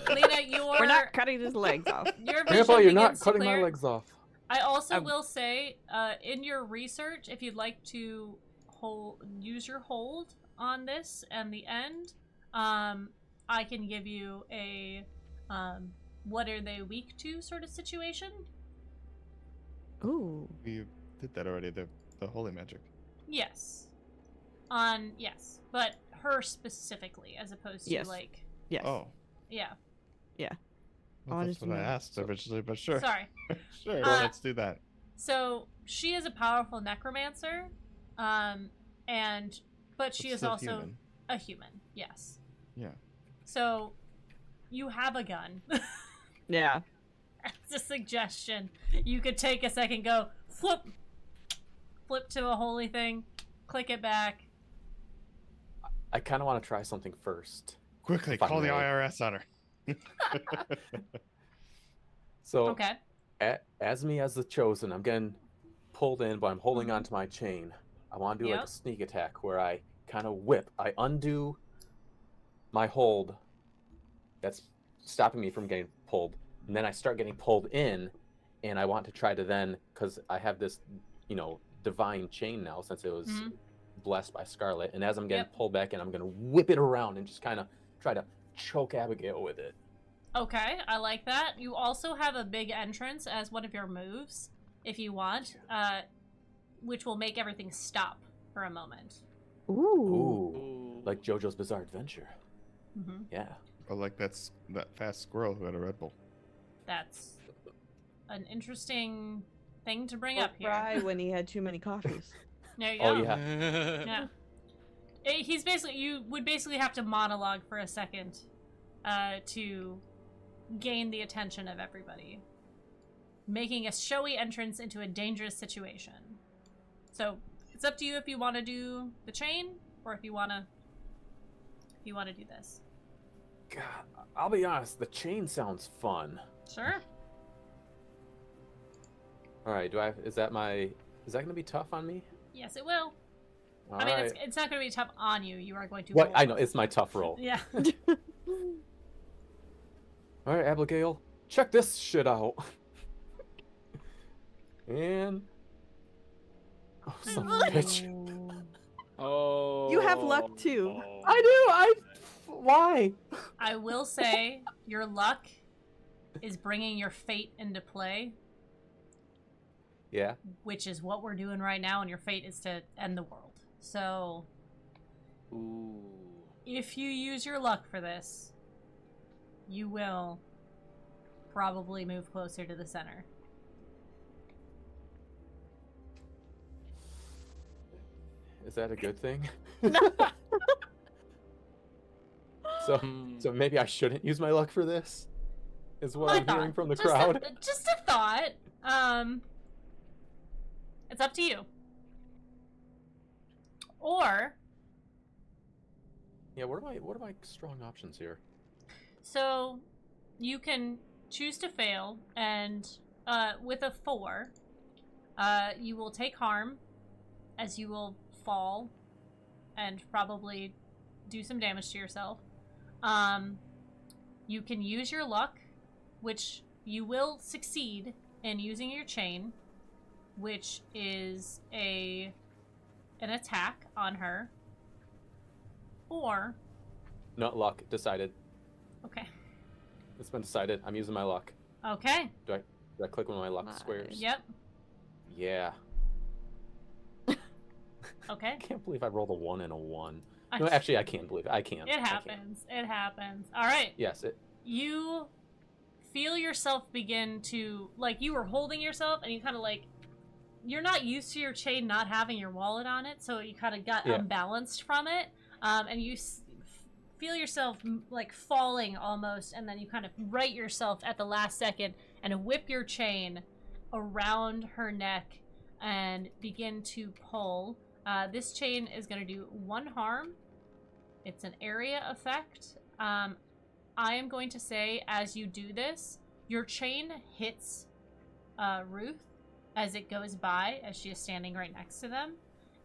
Lena, we're not cutting his legs off. Your Grandpa, you're not cutting my legs off. I also will say, in your research, if you'd like to use your hold on this and the end, I can give you a what are they weak to sort of situation. Ooh. We did that already, the holy magic. Yes. Yes. But her specifically, as opposed to like... Yes. Oh. Yeah. Yeah. Well, that's what I asked originally, but sure. Sorry. Sure, let's do that. So, she is a powerful necromancer, but she is also human. a human, yes. Yeah. So, you have a gun. Yeah. It's a suggestion. You could take a second, go, flip to a holy thing, click it back. I kind of want to try something first. Quickly, call the IRS on her. So, okay. As the chosen, I'm getting pulled in, but I'm holding onto my chain. I want to do like a sneak attack where I kind of whip. I undo my hold that's stopping me from getting pulled, and then I start getting pulled in, and I want to try to then, because I have this, divine chain now since it was blessed by Scarlet, and as I'm getting pulled back in, I'm going to whip it around and just kind of try to choke Abigail with it. Okay, I like that. You also have a big entrance as one of your moves, if you want, which will make everything stop for a moment. Ooh. Like JoJo's Bizarre Adventure. Mm-hmm. Yeah. Or like that fast squirrel who had a Red Bull. That's an interesting thing to bring up here. Cry when he had too many coffees. There you go. Oh, yeah. Yeah. You would basically have to monologue for a second to gain the attention of everybody, making a showy entrance into a dangerous situation. So it's up to you if you want to do the chain or if you want to do this. God, I'll be honest, the chain sounds fun. Sure. All right, is that going to be tough on me? Yes, it will. All I mean, right. it's not going to be tough on you. You are going to. What? I know, it's my tough roll. Yeah. All right, Abigail, check this shit out. And son of a bitch. Oh. You have luck too. I do. Why? I will say your luck is bringing your fate into play. Yeah. Which is what we're doing right now, and your fate is to end the world. So, if you use your luck for this, you will probably move closer to the center. Is that a good thing? So maybe I shouldn't use my luck for this? Is what I'm hearing from the crowd. Just a thought. It's up to you. Or yeah, what are my strong options here? So you can choose to fail, and with a 4, you will take harm, as you will fall and probably do some damage to yourself. You can use your luck, which you will succeed in using your chain, which is an attack on her. Or Not luck. Decided. okay. It's been decided. I'm using my luck. Okay. Do I click one of my luck Nice. squares? Yep. Yeah. Okay. I can't believe I rolled a 1 and a 1. No, actually, I can't believe it. I can't. It happens. It happens. All right. Yes. You feel yourself begin to, like, you were holding yourself and you kind of like, you're not used to your chain not having your wallet on it, so you kind of got unbalanced from it, and you feel yourself like falling almost, and then you kind of right yourself at the last second and whip your chain around her neck and begin to pull. This chain is going to do 1 harm. It's an area effect. I am going to say, as you do this, your chain hits Ruth as it goes by, as she is standing right next to them,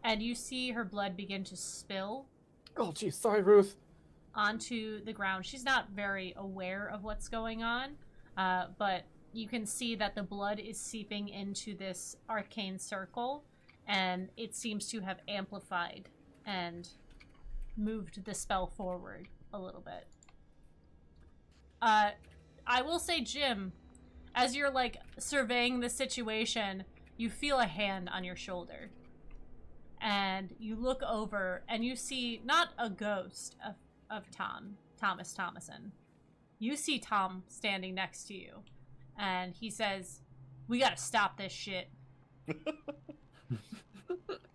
and you see her blood begin to spill Oh, geez. Sorry, Ruth. onto the ground. She's not very aware of what's going on, but you can see that the blood is seeping into this arcane circle, and it seems to have amplified and moved the spell forward a little bit. I will say, Jim, as you're like surveying the situation, you feel a hand on your shoulder. And you look over and you see not a ghost of Thomas Thomason. You see Tom standing next to you. And he says, "We gotta stop this shit."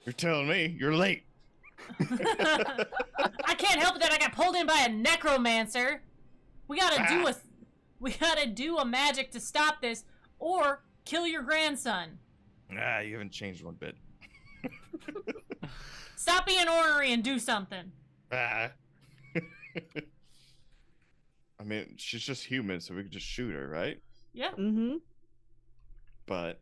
You're telling me you're late. I can't help it that I got pulled in by a necromancer. We gotta do a magic to stop this, or kill your grandson. Ah, you haven't changed one bit. Stop being ornery and do something. Ah. I mean, she's just human, so we could just shoot her, right? Yeah. Mm-hmm. But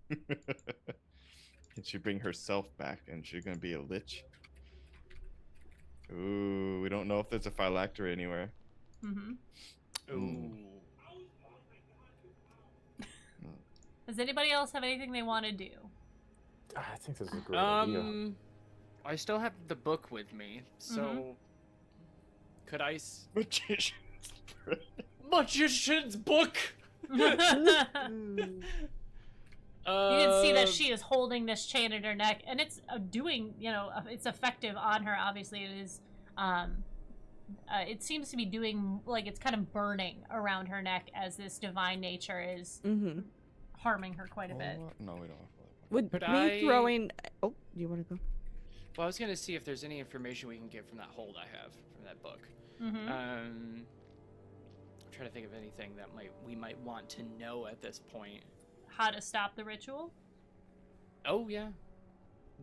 can she bring herself back, and she's gonna be a lich? Ooh, we don't know if there's a phylactery anywhere. Mm-hmm. Ooh. Does anybody else have anything they want to do? I think this is a great idea. I still have the book with me, so could I? Magician's brain. Magician's book. You can see that she is holding this chain at her neck, and it's doing, it's effective on her. Obviously, it is. It seems to be doing, like, it's kind of burning around her neck as this divine nature is harming her quite a bit. No, we don't. Would Could me I- throwing... Oh, do you want to go? Well, I was gonna see if there's any information we can get from that hold I have from that book. Mm-hmm. I'm trying to think of anything that we might want to know at this point. How to stop the ritual? Oh yeah,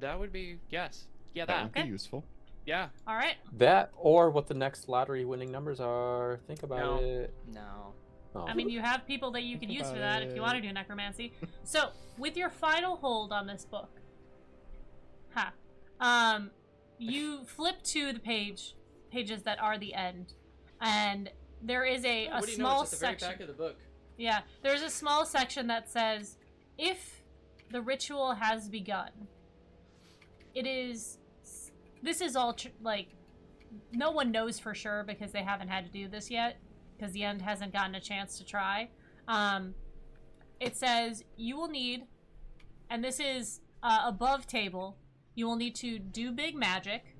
that would be yes. Yeah, That that. would be Okay. useful. Yeah. All right. That or what the next lottery winning numbers are. Think about No. it. No. Oh. I mean, you have people that you can Think use for about that if you it. want to do necromancy. So, with your final hold on this book, you flip to the pages that are the end, and there is a what do you know? small It's at the very section. back of the book. Yeah, there's a small section that says, "If the ritual has begun." It is. This is all no one knows for sure because they haven't had to do this yet, because the end hasn't gotten a chance to try. It says you will need, and this is above table, you will need to do big magic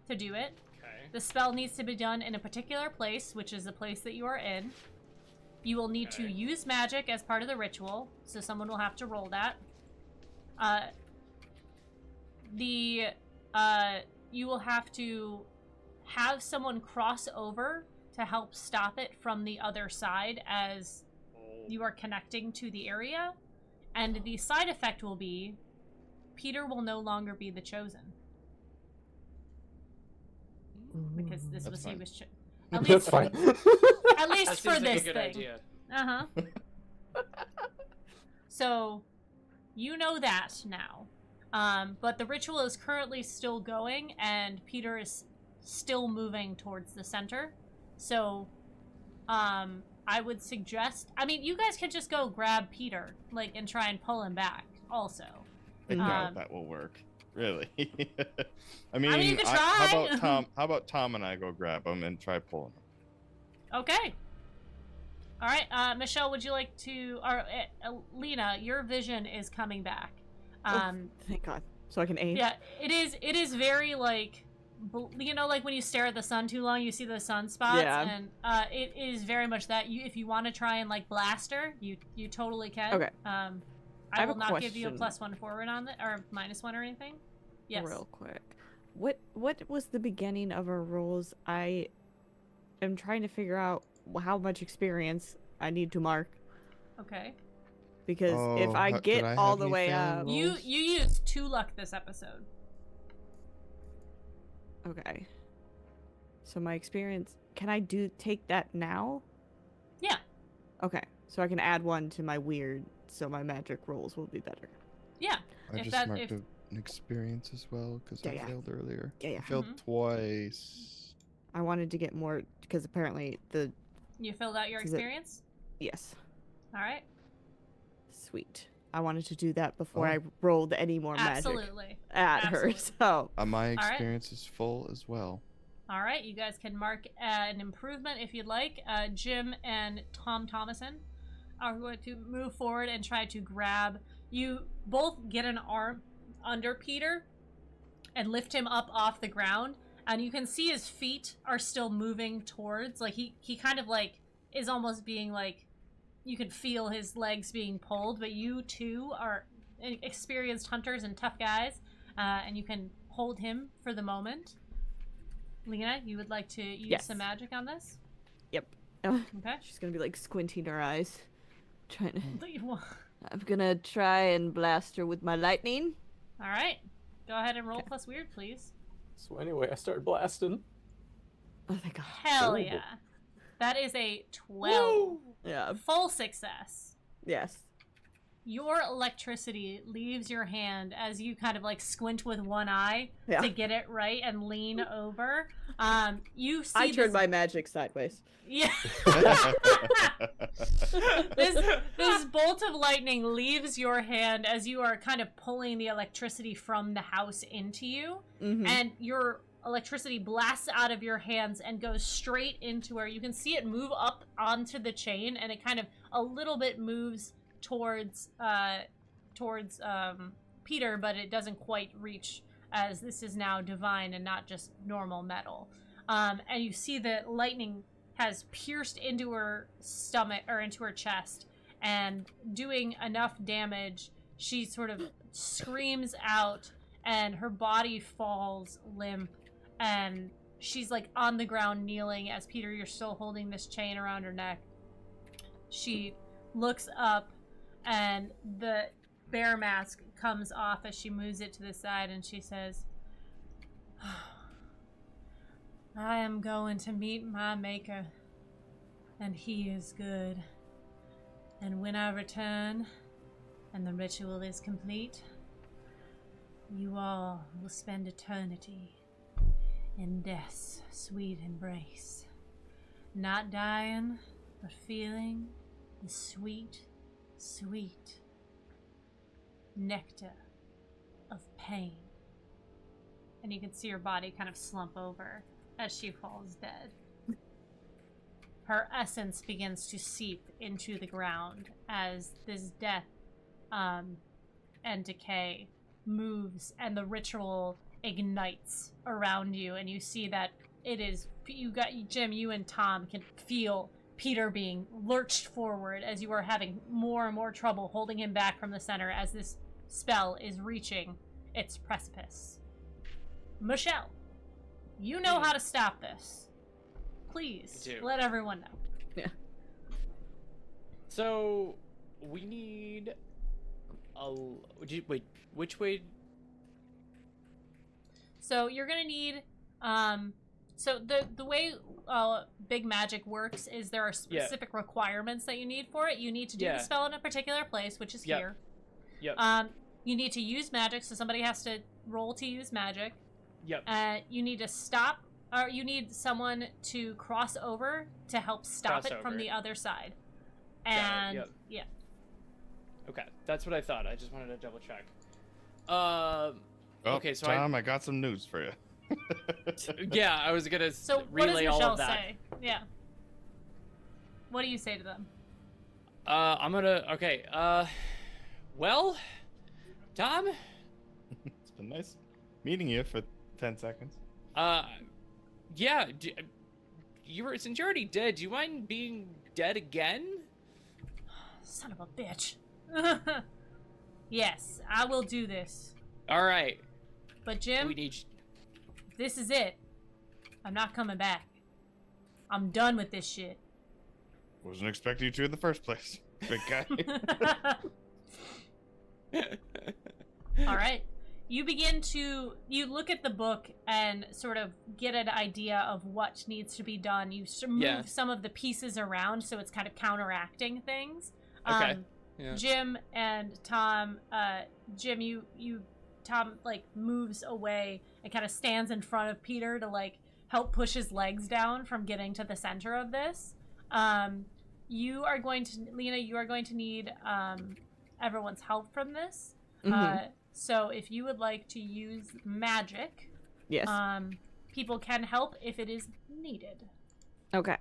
to do it. Okay. The spell needs to be done in a particular place, which is the place that you are in. You will need to Okay. use magic as part of the ritual, so someone will have to roll that. You will have to have someone cross over to help stop it from the other side as you are connecting to the area. And the side effect will be Peter will no longer be the chosen. Because this That's was fine. he was That's fine. at least That for seems like this a good thing. idea. Uh-huh. So, you know that now. But the ritual is currently still going, and Peter is still moving towards the center. So, I would suggest... I mean, you guys could just go grab Peter, and try and pull him back. also. I doubt Um, that will work. Really. I mean, you could how try. about Tom? How about Tom and I go grab him and try pulling him? Okay. All right, Michelle, would you like to, or Lena, your vision is coming back. Thank God. So I can aim. Yeah, it is very like, like when you stare at the sun too long, you see the sunspots, Yeah. and it is very much that. If you want to try and like blaster, you totally can. Okay. I have will a not give you a question. +1 forward on it, or -1 or anything. Yes. Real quick. What was the beginning of our rolls? I am trying to figure out how much experience I need to mark. Okay. Because if Oh, I did get I all have the any way failing up. rolls? You used 2 luck this episode. Okay. So my experience, can I take that now? Yeah. Okay. So I can add 1 to my weird, so my magic rolls will be better. Yeah. I If just that- marked if- an experience as well because I Yeah. failed earlier. Yeah. I failed Mhm. twice. I wanted to get more because apparently You filled out your Is it- experience? yes. All right. Sweet. I wanted to do that before Oh. I rolled any more magic Absolutely. at her. Absolutely. So My right. experience is full as well. All right. You guys can mark an improvement if you'd like. Jim and Tom Thomason are going to move forward and try to grab. You both get an arm under Peter and lift him up off the ground. And you can see his feet are still moving towards, like, he kind of, like, is almost being, like, you can feel his legs being pulled, but you two are experienced hunters and tough guys, and you can hold him for the moment. Lena, you would like to use Yes. some magic on this? yep. Okay. She's gonna be like squinting her eyes. Trying to All I'm gonna try and blast her with my lightning. right. Go ahead and roll Okay. plus weird, please. So anyway, I started blasting. Oh thank God. Hell Ooh. yeah. That is a 12. Yeah. Full success. Yes. Your electricity leaves your hand as you kind of like squint with one eye Yeah. to get it right and lean over. You see I turned this... my magic sideways. Yeah. this bolt of lightning leaves your hand as you are kind of pulling the electricity from the house into you, Mm-hmm. and your electricity blasts out of your hands and goes straight into where you can see it move up onto the chain, and it kind of a little bit moves towards Peter, but it doesn't quite reach, as this is now divine and not just normal metal. And you see the lightning has pierced into her stomach, or into her chest, and doing enough damage, she sort of screams out, and her body falls limp, and she's like on the ground kneeling as Peter, you're still holding this chain around her neck. She looks up, and the bear mask comes off as she moves it to the side, and she says, I am going to meet my maker, and he is good. And when I return, and the ritual is complete, you all will spend eternity in death's sweet embrace. Not dying, but feeling the sweet, sweet nectar of pain. And you can see her body kind of slump over as she falls dead. Her essence begins to seep into the ground as this death and decay moves, and the ritual ignites around you, and you see that it is, you got, Jim, you and Tom can feel Peter being lurched forward as you are having more and more trouble holding him back from the center as this spell is reaching its precipice. Michelle, you know how to stop this. Please I do. let everyone know. So we need a. Wait, which way? So you're gonna need, so the way big magic works is there are specific requirements that you need for it. You need to do the spell in a particular place, which is here. Yep. You need to use magic, so somebody has to roll to use magic. Yep. You need to stop, or you need someone to cross over to help stop Cross it from over. the other side. Got it, And yep. yeah. Okay, that's what I thought. I just wanted to double check. Oh, Okay, so Tom, I got some news for you. yeah, I was gonna So what does relay all Michelle of that. say? Yeah. What do you say to them? I'm gonna. Okay. Well, Tom. It's been nice meeting you for 10 seconds. Yeah. Since you're already dead, do you mind being dead again? Son of a bitch. Yes, I will do this. All right. But Jim, We need. this is it. I'm not coming back. I'm done with this shit. Wasn't expecting you to in the first place, big guy. All right. You look at the book and sort of get an idea of what needs to be done. You move some of the pieces around so it's kind of counteracting things. Okay. Yeah. Jim and Tom, Tom like moves away and kind of stands in front of Peter to like help push his legs down from getting to the center of this. Lena, you are going to need everyone's help from this. So if you would like to use magic, Yes. people can help if it is needed. Okay.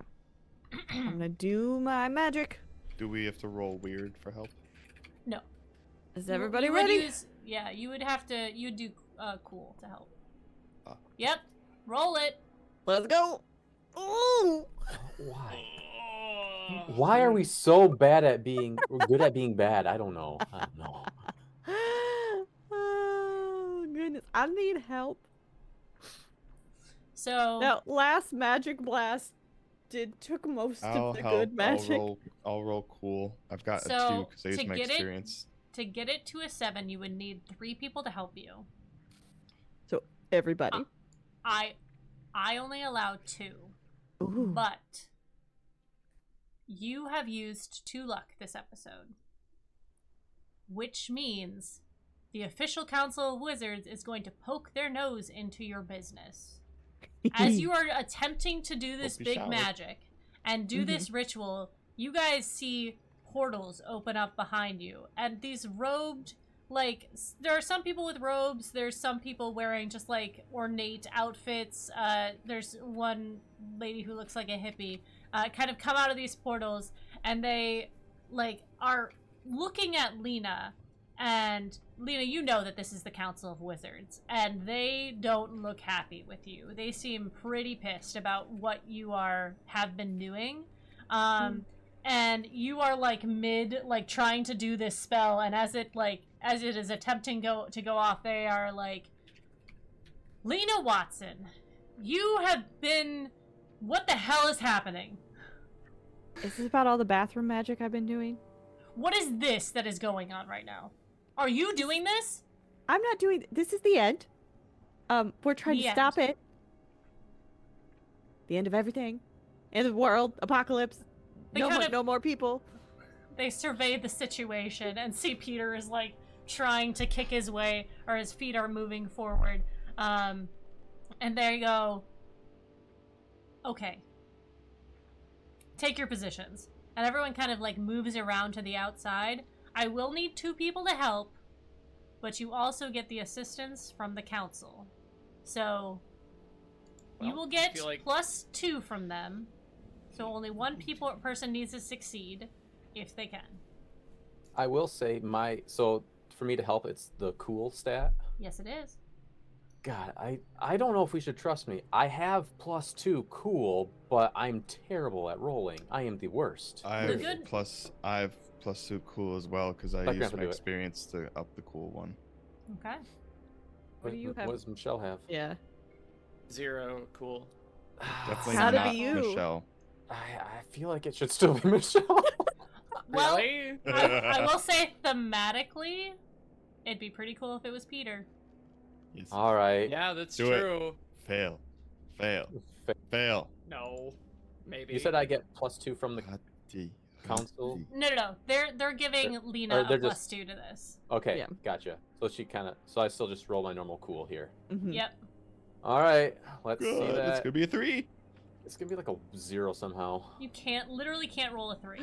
I'm gonna do my magic. Do we have to roll weird for help? No. Is everybody You would ready? you'd do cool to help. Ah. Yep. Roll it. Let's go. Ooh. Why? Why are we so bad at being good at being bad? I don't know. I don't know. Oh goodness, I need help. So Now, last magic blast took most I'll of the help. good magic. I'll roll cool. I've got a So, 2 because I to used my get it- experience. to get it to a 7, you would need 3 people to help you. So everybody. I only allow 2, Ooh. but you have used 2 luck this episode, which means the official Council of Wizards is going to poke their nose into your business. As you are attempting to do this Hope you big showered. magic and do this ritual, you guys see portals open up behind you. And these robed, like, there are some people with robes, there's some people wearing just, like, ornate outfits. There's one lady who looks like a hippie, kind of come out of these portals, and they, like, are looking at Lena. And Lena, you know that this is the Council of Wizards, and they don't look happy with you. They seem pretty pissed about what you have been doing. And you are like trying to do this spell, and as it is attempting to go off, they are like, Lena Watson, you have been, what the hell is happening? Is this about all the bathroom magic I've been doing? What is this that is going on right now? Are you doing this? I'm not doing. This is the end. We're trying The to end. stop it. The end of everything. End of the world. Apocalypse. They No kind more, of- no more people. They survey the situation and see Peter is like trying to kick his way, or his feet are moving forward. And they go, okay, take your positions. And everyone kind of like moves around to the outside. I will need 2 people to help, but you also get the assistance from the council. So you Well, will I get feel like- +2 from them. So only one person needs to succeed if they can. I will say so for me to help, it's the cool stat. Yes, it is. God, I don't know if we should trust me. I have +2 cool, but I'm terrible at rolling. I am the worst. I've good- +2 cool as well because I Let used Grandpa my do it. experience to up the cool one. Okay. What do you have? What does Michelle have? Yeah. 0, cool. Definitely How to not be you. Michelle. I feel like it should still be Michelle. Well, Really? I will say thematically, it'd be pretty cool if it was Peter. Yes. All right. Yeah, that's Do it. true. Fail. Fa- Fail. No. Maybe. You said I get +2 from the Hati. council. No. They're giving Lena a they're just- +2 to this. Okay, Yeah. gotcha. So I still just roll my normal cool here. Mhm. Yep. All right, let's see Good. It's that. gonna be a 3. It's gonna be like a 0 somehow. You literally can't roll a 3.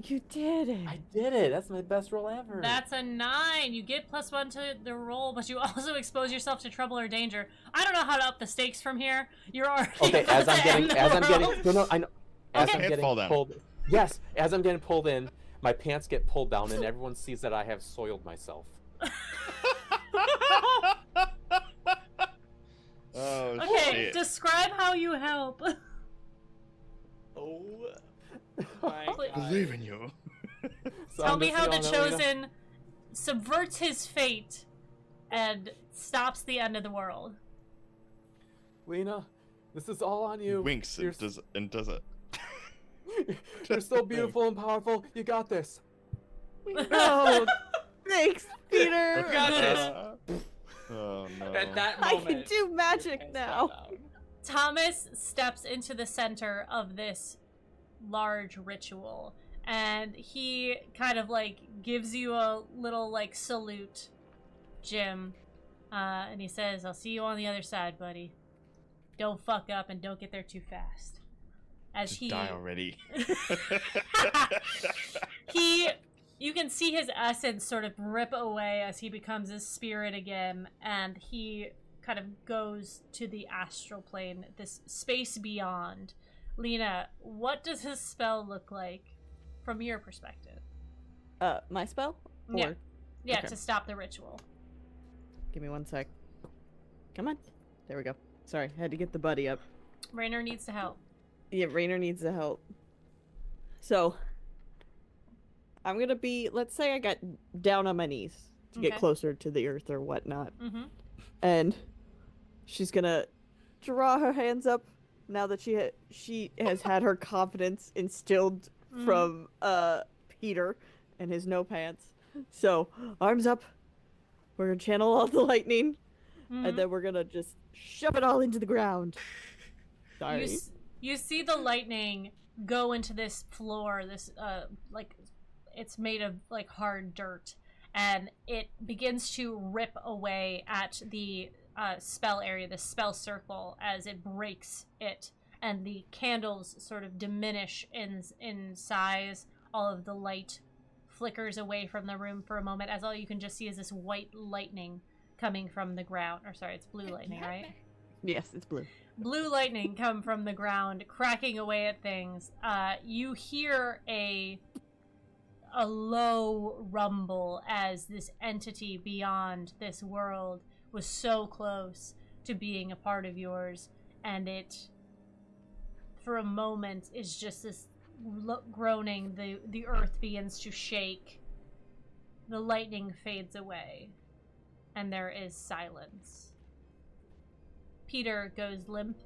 You did it. I did it. That's my best roll ever. That's a 9. You get +1 to the roll, but you also expose yourself to trouble or danger. I don't know how to up the stakes from here. You're already Okay, about as I'm to getting, end the as I'm getting, roll. no, I know. As Okay. I'm Can't getting fall down. pulled, yes, as I'm getting pulled in, my pants get pulled down, and everyone sees that I have soiled myself. Oh Okay, shit! describe how you help. Oh my Please. god. Believe in you. So Tell I'm me just how the yelling at Lena, Chosen subverts his fate and stops the end of the world. Lena, this is all on you. Winks You're, and does it. you're so beautiful and powerful. You got this. Oh, thanks, Peter. You got this. Oh no. At that I moment, can do magic your pants now. fell down. Thomas steps into the center of this large ritual, and he kind of like gives you a little like salute, Jim, and he says, "I'll see you on the other side, buddy. Don't fuck up and don't get there too fast." As Just he die already. you can see his essence sort of rip away as he becomes his spirit again, and he kind of goes to the astral plane, this space beyond. Lena, what does his spell look like from your perspective? My spell? Yeah. Or- Yeah, Okay. to stop the ritual. Give me 1 sec. Come on. There we go. Sorry, had to get the buddy up. Rainer needs to help. Yeah, Rainer needs the help. So, I'm gonna be, let's say I got down on my knees to get Okay. closer to the earth or whatnot. Mm-hmm. And she's gonna draw her hands up now that she has had her confidence instilled Mhm. from Peter and his no pants. So, arms up. We're gonna channel all the lightning, and then we're gonna just shove it all into the ground. Sorry. You see the lightning go into this floor, this like it's made of like hard dirt, and it begins to rip away at the spell area, the spell circle, as it breaks it, and the candles sort of diminish in size. All of the light flickers away from the room for a moment, as all you can just see is this white lightning coming from the ground. Or sorry, it's blue lightning, right? Yes, it's blue. Blue lightning come from the ground, cracking away at things. You hear a low rumble as this entity beyond this world was so close to being a part of yours, and it, for a moment, is just this groaning. The earth begins to shake. The lightning fades away, and there is silence. Peter goes limp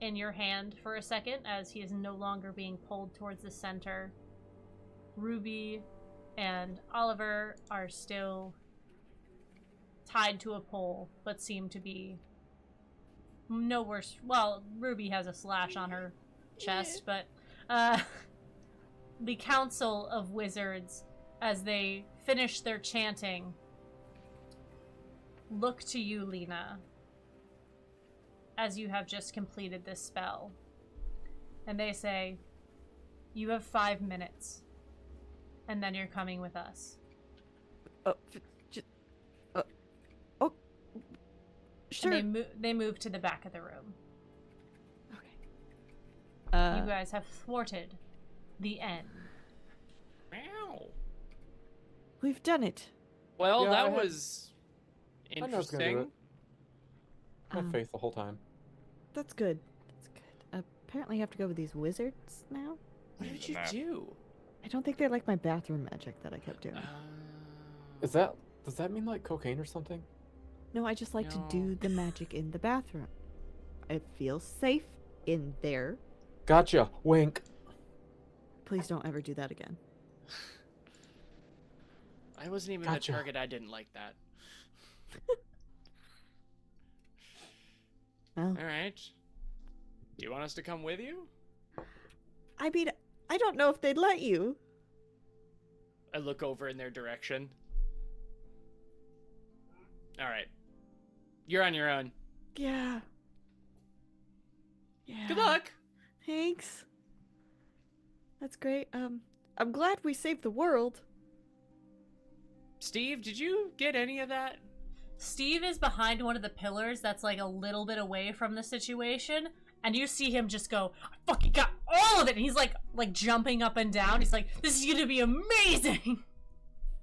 in your hand for a second as he is no longer being pulled towards the center. Ruby and Oliver are still tied to a pole, but seem to be no worse. Well, Ruby has a slash on her chest, but the Council of Wizards, as they finish their chanting, look to you, Lena, as you have just completed this spell. And they say, you have 5 minutes, and then you're coming with us. Oh, oh, sure. And they move to the back of the room. Okay. You guys have thwarted the end. Meow. We've done it. Well, Yeah, that was I know I was gonna do it. interesting. I had Um, faith the whole time. That's good. That's good. Apparently, I have to go with these wizards now. What did you Nah. do? I don't think they like my bathroom magic that I kept doing. Does that mean like cocaine or something? No, I just like to No. do the magic in the bathroom. It feels safe in there. Gotcha. Wink. Please don't ever do that again. I wasn't even Gotcha. the target. I didn't like that. Well, All right. Do you want us to come with you? I mean, I don't know if they'd let you. I look over in their direction. All right. You're on your own. Yeah. Yeah. Good luck. Thanks. That's great. I'm glad we saved the world. Steve, did you get any of that? Steve is behind one of the pillars that's like a little bit away from the situation, and you see him just go, I fucking got all of it! And he's like jumping up and down. He's like, this is gonna be amazing!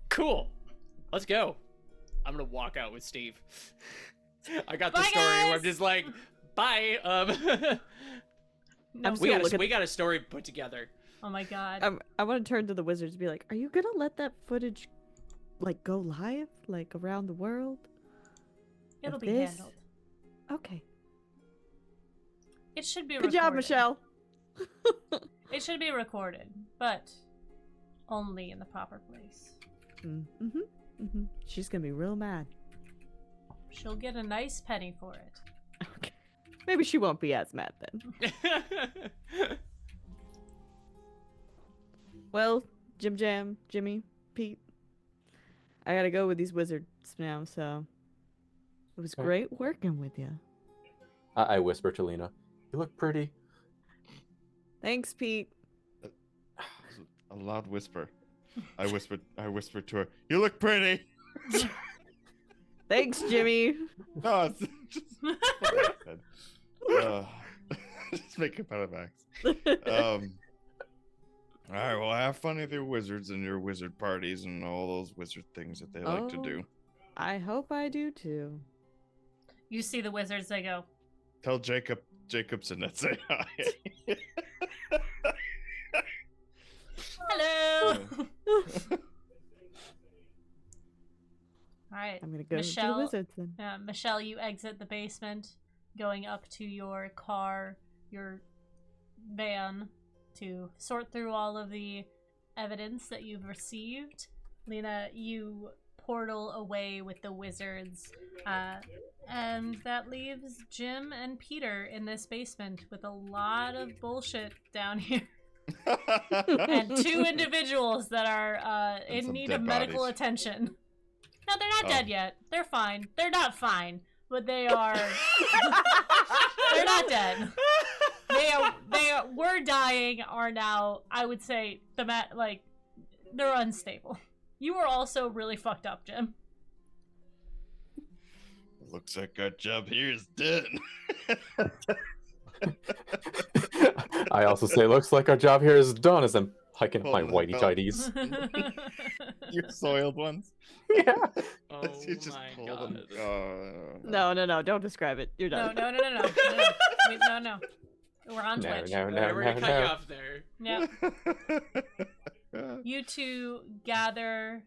Cool. Let's go. I'm gonna walk out with Steve. I got the Bye, story where I'm guys! just like, bye. No, I'm we still got a story put together. oh my god. I want to turn to the wizards and be like, are you gonna let that footage, like, go live? Like, around the world? It'll of be this? handled. Okay. It should be Good recorded. job, Michelle. It should be recorded, but only in the proper place. She's gonna be real mad. She'll get a nice penny for it. Okay. Maybe she won't be as mad then. Well, Jimmy, Pete, I gotta go with these wizards now, so it was Okay. great working with you. I whisper to Lena, "You look pretty." Thanks, Pete. A loud whisper. I whispered to her, "You look pretty." Thanks, Jimmy. No, it's just what I said. Just making fun of Max. All right, well, have fun with your wizards and your wizard parties and all those wizard things that they like to do. I hope I do too. You see the wizards, they go, Tell Jacobson that say hi. hello! Alright, I'm gonna go to Michelle- the wizards then. Michelle, you exit the basement, going up to your car, your van, to sort through all of the evidence that you've received. Lena, you portal away with the wizards, and that leaves Jim and Peter in this basement with a lot of bullshit down here. And two individuals that are And in some need dead of medical bodies. attention. No, they're not Oh. dead yet. They're fine. They're not fine, but they are. They're not dead. They were dying. Are now, I would say, they're unstable. You were also really fucked up, Jim. Looks like our job here is done. I also say, "Looks like our job here is done," as I'm hiking up my Holding the whitey belt. tidies. Your soiled ones. Yeah. Oh You just my pull god. them. Oh, No, don't describe it. You're No, done. no. Wait, no. We're on No, Twitch. no, Alright, we're gonna cut you off there. Yep. You two gather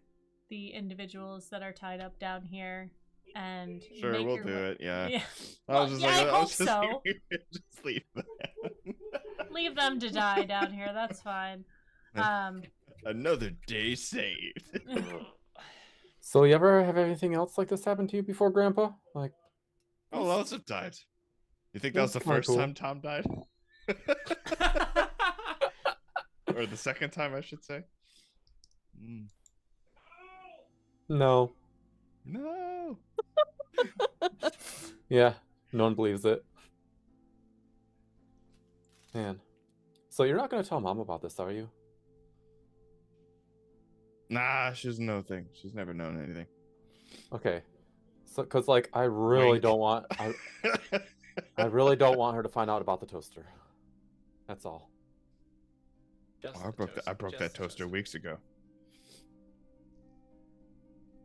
the individuals that are tied up down here, and Sure, make we'll your do way- it. Yeah. Yeah. I Well, was just yeah, like, I hope just so. just leave them. Leave them to die down here. That's fine. Another day saved. So, you ever have anything else like this happen to you before, Grandpa? Like, Oh, lots of times. You think that was That's the kinda first cool. time Tom died? Or the second time, I should say? no. No. Yeah, no one believes it. Man. So you're not gonna tell Mom about this, are you? Nah, she doesn't know a thing. She's never known anything. Okay. So, cause like I really Wink. don't want I really don't want her to find out about the toaster. That's all. Just I the broke toast- I broke just that the toaster weeks ago.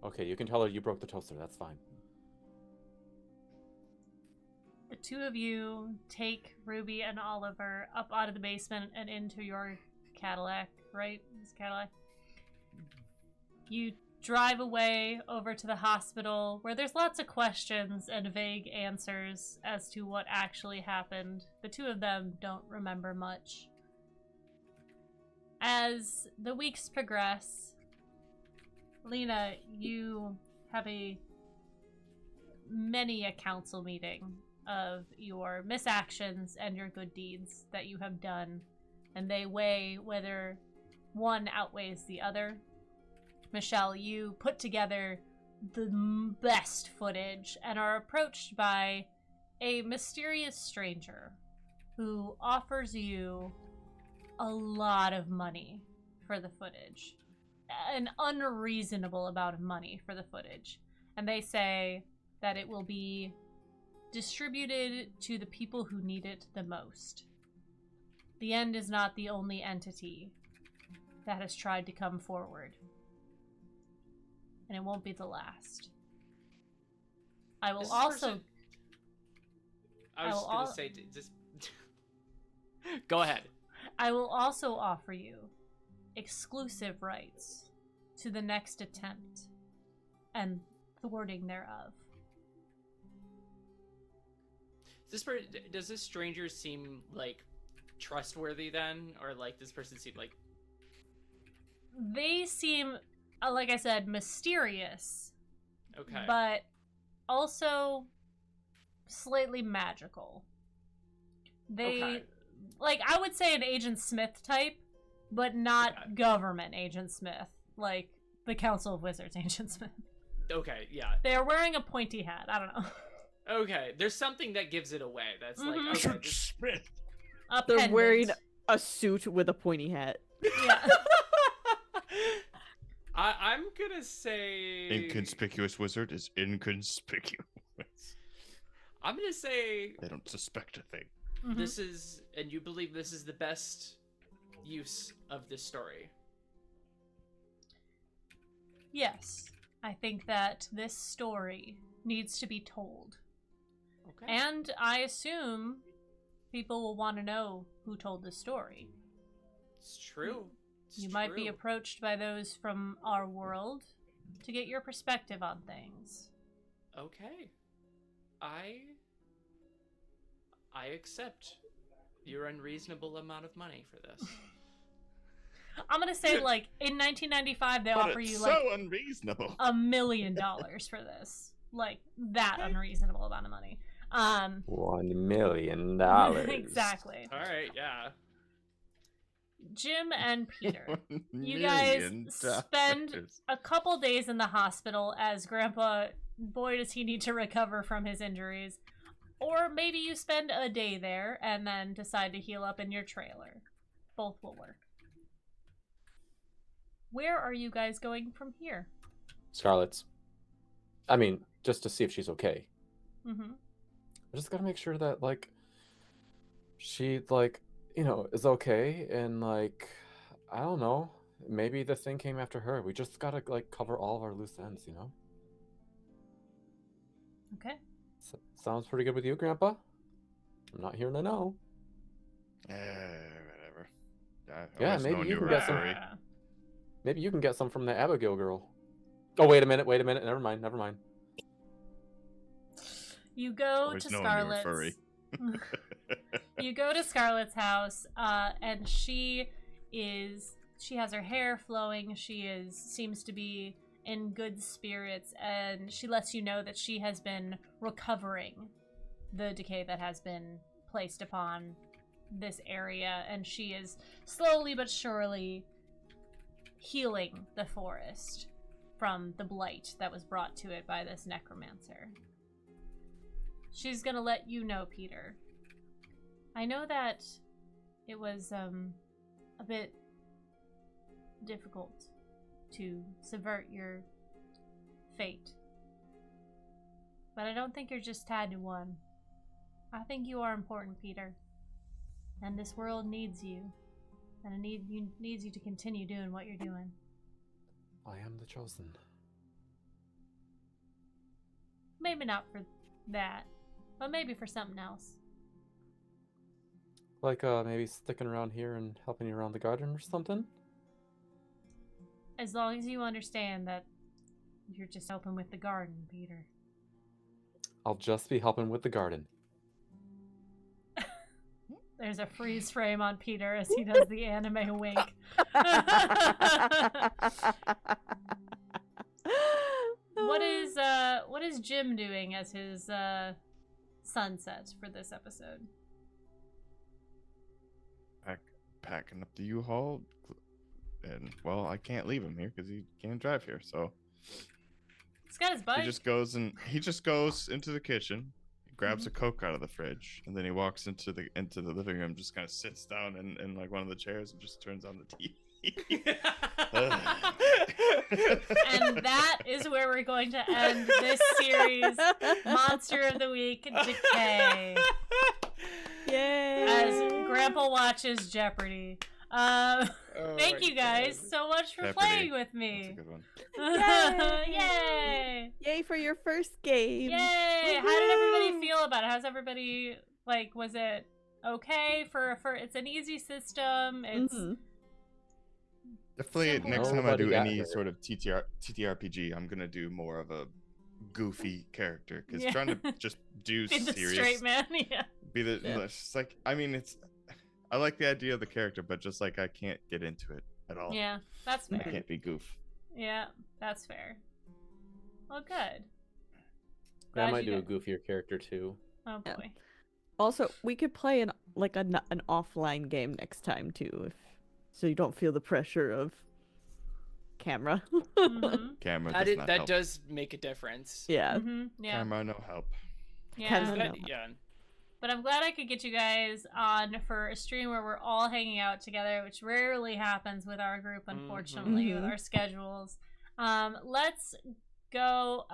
Okay, you can tell her you broke the toaster. That's fine. The two of you take Ruby and Oliver up out of the basement and into your Cadillac, right? It's Cadillac. You drive away over to the hospital where there's lots of questions and vague answers as to what actually happened. The two of them don't remember much. As the weeks progress, Lena, you have many a council meeting of your misactions and your good deeds that you have done, and they weigh whether one outweighs the other. Michelle, you put together the best footage and are approached by a mysterious stranger who offers you a lot of money for the footage. An unreasonable amount of money for the footage. And they say that it will be distributed to the people who need it the most. The End is not the only entity that has tried to come forward. And it won't be the last. I will also... I was going to say, just... Go ahead. I will also offer you exclusive rights to the next attempt and thwarting thereof. Does this stranger seem, like, trustworthy then? Or, like, this person seem like... They seem, like I said, mysterious. Okay. But also slightly magical. They, Okay. like, I would say an Agent Smith type, but not Okay. government Agent Smith. Like, the Council of Wizards Agent Smith. Okay, yeah. They're wearing a pointy hat. I don't know. Okay, there's something that gives it away. That's Mhm. like, okay, Richard this... Smith. A They're pendant. wearing a suit with a pointy hat. Yeah. I'm gonna say... Inconspicuous wizard is inconspicuous. I'm gonna say They don't suspect a thing. Mhm. this is... And you believe this is the best use of this story. Yes. I think that this story needs to be told. Okay. And I assume people will want to know who told the story. It's true. It's You might be true. approached by those from our world to get your perspective on things. Okay. I accept your unreasonable amount of money for this. I'm gonna say, like, in 1995, they But offer it's you, so like, unreasonable. $1 million for this. Like, that unreasonable amount of money. $1 million. Exactly. All right, yeah. Jim and Peter, $1 you guys million spend dollars. a couple days in the hospital as Grandpa, boy, does he need to recover from his injuries. Or maybe you spend a day there and then decide to heal up in your trailer. Both will work. Where are you guys going from here? Scarlet's. I mean, just to see if she's okay. Mm-hmm. I just gotta make sure that, like, she, like, you know, is okay, and, like, I don't know, maybe the thing came after her. We just gotta, like, cover all of our loose ends, you know? Okay. Sounds pretty good with you, Grandpa? I'm not here to know. Whatever. I Yeah, always maybe known you you can were get a some- furry. Maybe you can get some from the Abigail girl. Oh, wait a minute, never mind. You go Always to known you were Scarlet's. furry. You go to Scarlet's house, and she has her hair flowing. She seems to be in good spirits, and she lets you know that she has been recovering the decay that has been placed upon this area, and she is slowly but surely healing the forest from the blight that was brought to it by this necromancer. She's gonna let you know, Peter. I know that it was a bit difficult to subvert your fate, but I don't think you're just tied to one. I think you are important, Peter, and this world needs you, and it needs you to continue doing what you're doing. I am the chosen. Maybe not for that, but maybe for something else. Like, maybe sticking around here and helping you around the garden or something? As long as you understand that you're just helping with the garden, Peter. I'll just be helping with the garden. There's a freeze frame on Peter as he does the anime wink. What is Jim doing as his sunset for this episode? Packing up the U-Haul, and well, I can't leave him here because he can't drive here. So He's got his bike. he just goes into the kitchen, grabs a Coke out of the fridge, and then he walks into the living room, just kind of sits down in like one of the chairs and just turns on the TV. And that is where we're going to end this series, Monster of the Week, Decay, Yay! as Grandpa watches Jeopardy. Thank you guys so much for Jeopardy. playing with That's a me. good one. Yay! Yay for your first game! Yay! How did everybody feel about it? How's everybody, like, was it okay for it's an easy system? It's Mhm. Definitely Simple. next time I Nobody do got any hurt. sort of TTRPG, I'm gonna do more of a goofy character because Yeah. trying to just do be the serious, straight man. Yeah. be the Yeah. it's just like I mean I like the idea of the character, but just like I can't get into it at all. Yeah, that's I fair. can't be goof. Yeah, that's fair. Well, good. I Glad might you do a did- goofier character too. Oh Yeah. boy. Also, we could play an offline game next time too, so you don't feel the pressure of camera. Mhm. Camera That, does not help. does make a difference. Yeah. Mhm. Yeah. Camera no help. Yeah. Camera- That- no. yeah. But I'm glad I could get you guys on for a stream where we're all hanging out together, which rarely happens with our group, unfortunately, with Mhm. our schedules. Let's go.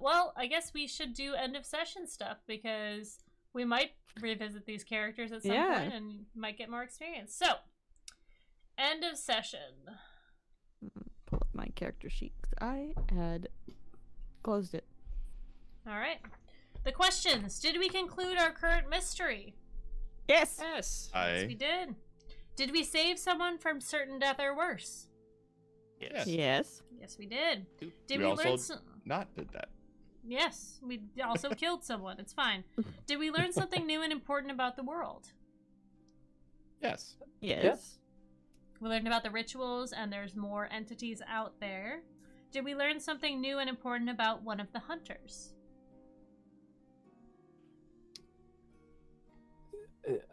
Well, I guess we should do end of session stuff because we might revisit these characters at some Yeah. point and might get more experience. So, end of session. Pull up my character sheet 'cause I had closed it. All right. The questions. Did we conclude our current mystery? Yes. Yes. Yes, we did. Did we save someone from certain death or worse? Yes. Yes. Yes, we did. Did We we, also- learn some... Not did that. Yes, we also killed someone. It's fine. Did we learn something new and important about the world? Yes. Yes. We learned about the rituals and there's more entities out there. Did we learn something new and important about one of the hunters?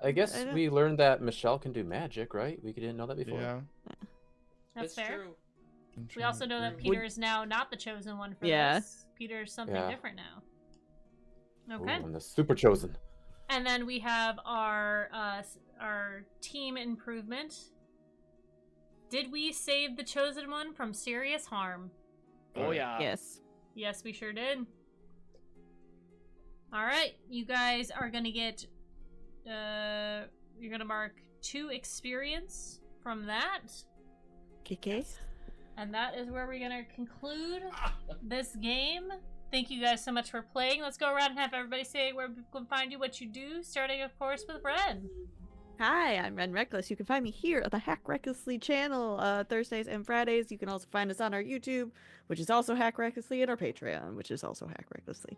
I guess I don't- we learned that Michelle can do magic, right? We didn't know that before. Yeah. That's fair. True. I'm We trying also to know that think. Peter is now not the chosen one for Yeah. this. Peter's something Yeah. different now. Ooh, Okay. and the super chosen. And then we have our team improvement. Did we save the chosen one from serious harm? Oh yeah. Yes. Yes, we sure did. All right, you guys are gonna get. You're gonna mark 2 experience from that, KK. and that is where we're gonna conclude this game. Thank you guys so much for playing. Let's go around and have everybody say where we can find you, what you do, starting, of course, with Ren. Hi, I'm Ren Reckless. You can find me here at the Hack Recklessly channel Thursdays and Fridays. You can also find us on our YouTube, which is also Hack Recklessly, and our Patreon, which is also Hack Recklessly.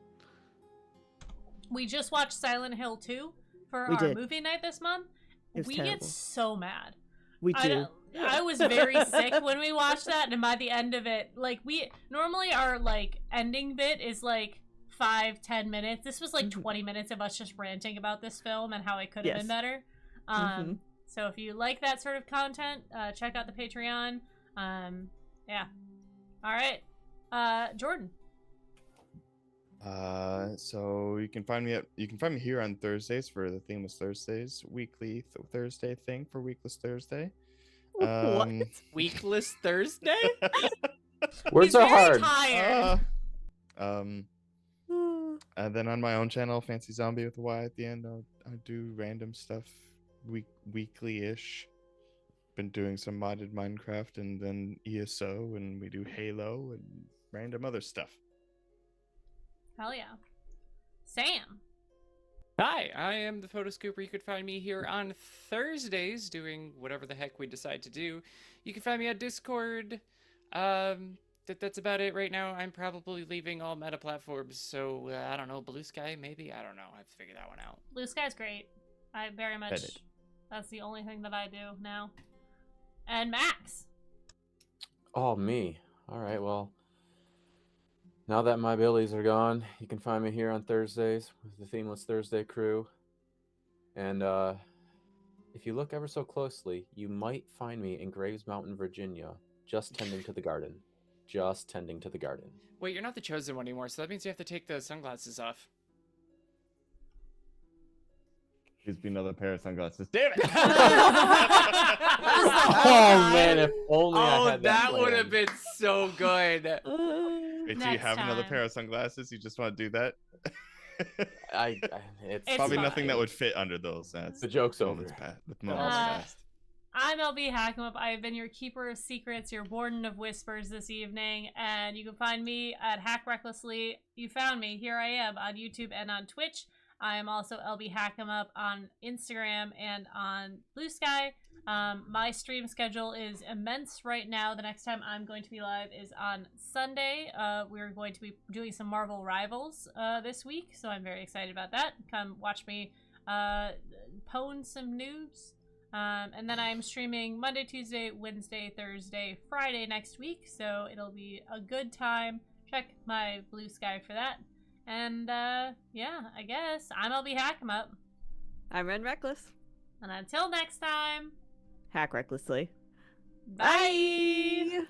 We just watched Silent Hill 2 for We our did. movie night this month. It was We get terrible. so mad. We do. I was very sick when we watched that, and by the end of it, like, we normally our like ending bit is like 5-10 minutes. This was like Mhm. 20 minutes of us just ranting about this film and how it could have Yes. been better. Mhm. So if you like that sort of content, check out the Patreon. Yeah. All right, Jordan. So you can find me here on Thursdays for the Themeless Thursdays weekly Thursday thing for Weekless Thursday. What? Weekless Thursday? Words He's are very hard. tired. And then on my own channel, Fancy Zombie with a Y at the end, I do random stuff weekly-ish. Been doing some modded Minecraft and then ESO, and we do Halo and random other stuff. Hell yeah. Sam. Hi, I am the Photo Scooper. You could find me here on Thursdays doing whatever the heck we decide to do. You can find me on Discord. That's about it right now. I'm probably leaving all meta platforms, so I don't know, Blue Sky maybe? I don't know. I have to figure that one out. Blue Sky's great. I very much. Edit. That's the only thing that I do now. And Max. Oh, me. All right, well, now that my billies are gone, you can find me here on Thursdays with the Themeless Thursday crew. And if you look ever so closely, you might find me in Graves Mountain, Virginia, just tending to the garden. Just tending to the garden. Wait, you're not the chosen one anymore, so that means you have to take the sunglasses off. Gives me another pair of sunglasses. Damn it! Oh man, if only I Oh, had that would have planned. been so good. Wait, do you Next have another time. pair of sunglasses? You just want to do that? It's It's Probably fine. nothing that would fit under those. That's The joke's moment's over. past. The moment's Uh, past. I'm LB Hackemup. I have been your keeper of secrets, your warden of whispers this evening, and you can find me at Hack Recklessly. You found me. Here I am on YouTube and on Twitch. I am also LB Hackemup on Instagram and on Blue Sky. My stream schedule is immense right now. The next time I'm going to be live is on Sunday. We're going to be doing some Marvel Rivals this week, so I'm very excited about that. Come watch me pwn some noobs. And then I'm streaming Monday, Tuesday, Wednesday, Thursday, Friday next week, so it'll be a good time. Check my Blue Sky for that. And, yeah, I guess I'm LB Hackemup. I'm Ren Reckless. And until next time, Hack recklessly. bye! Bye.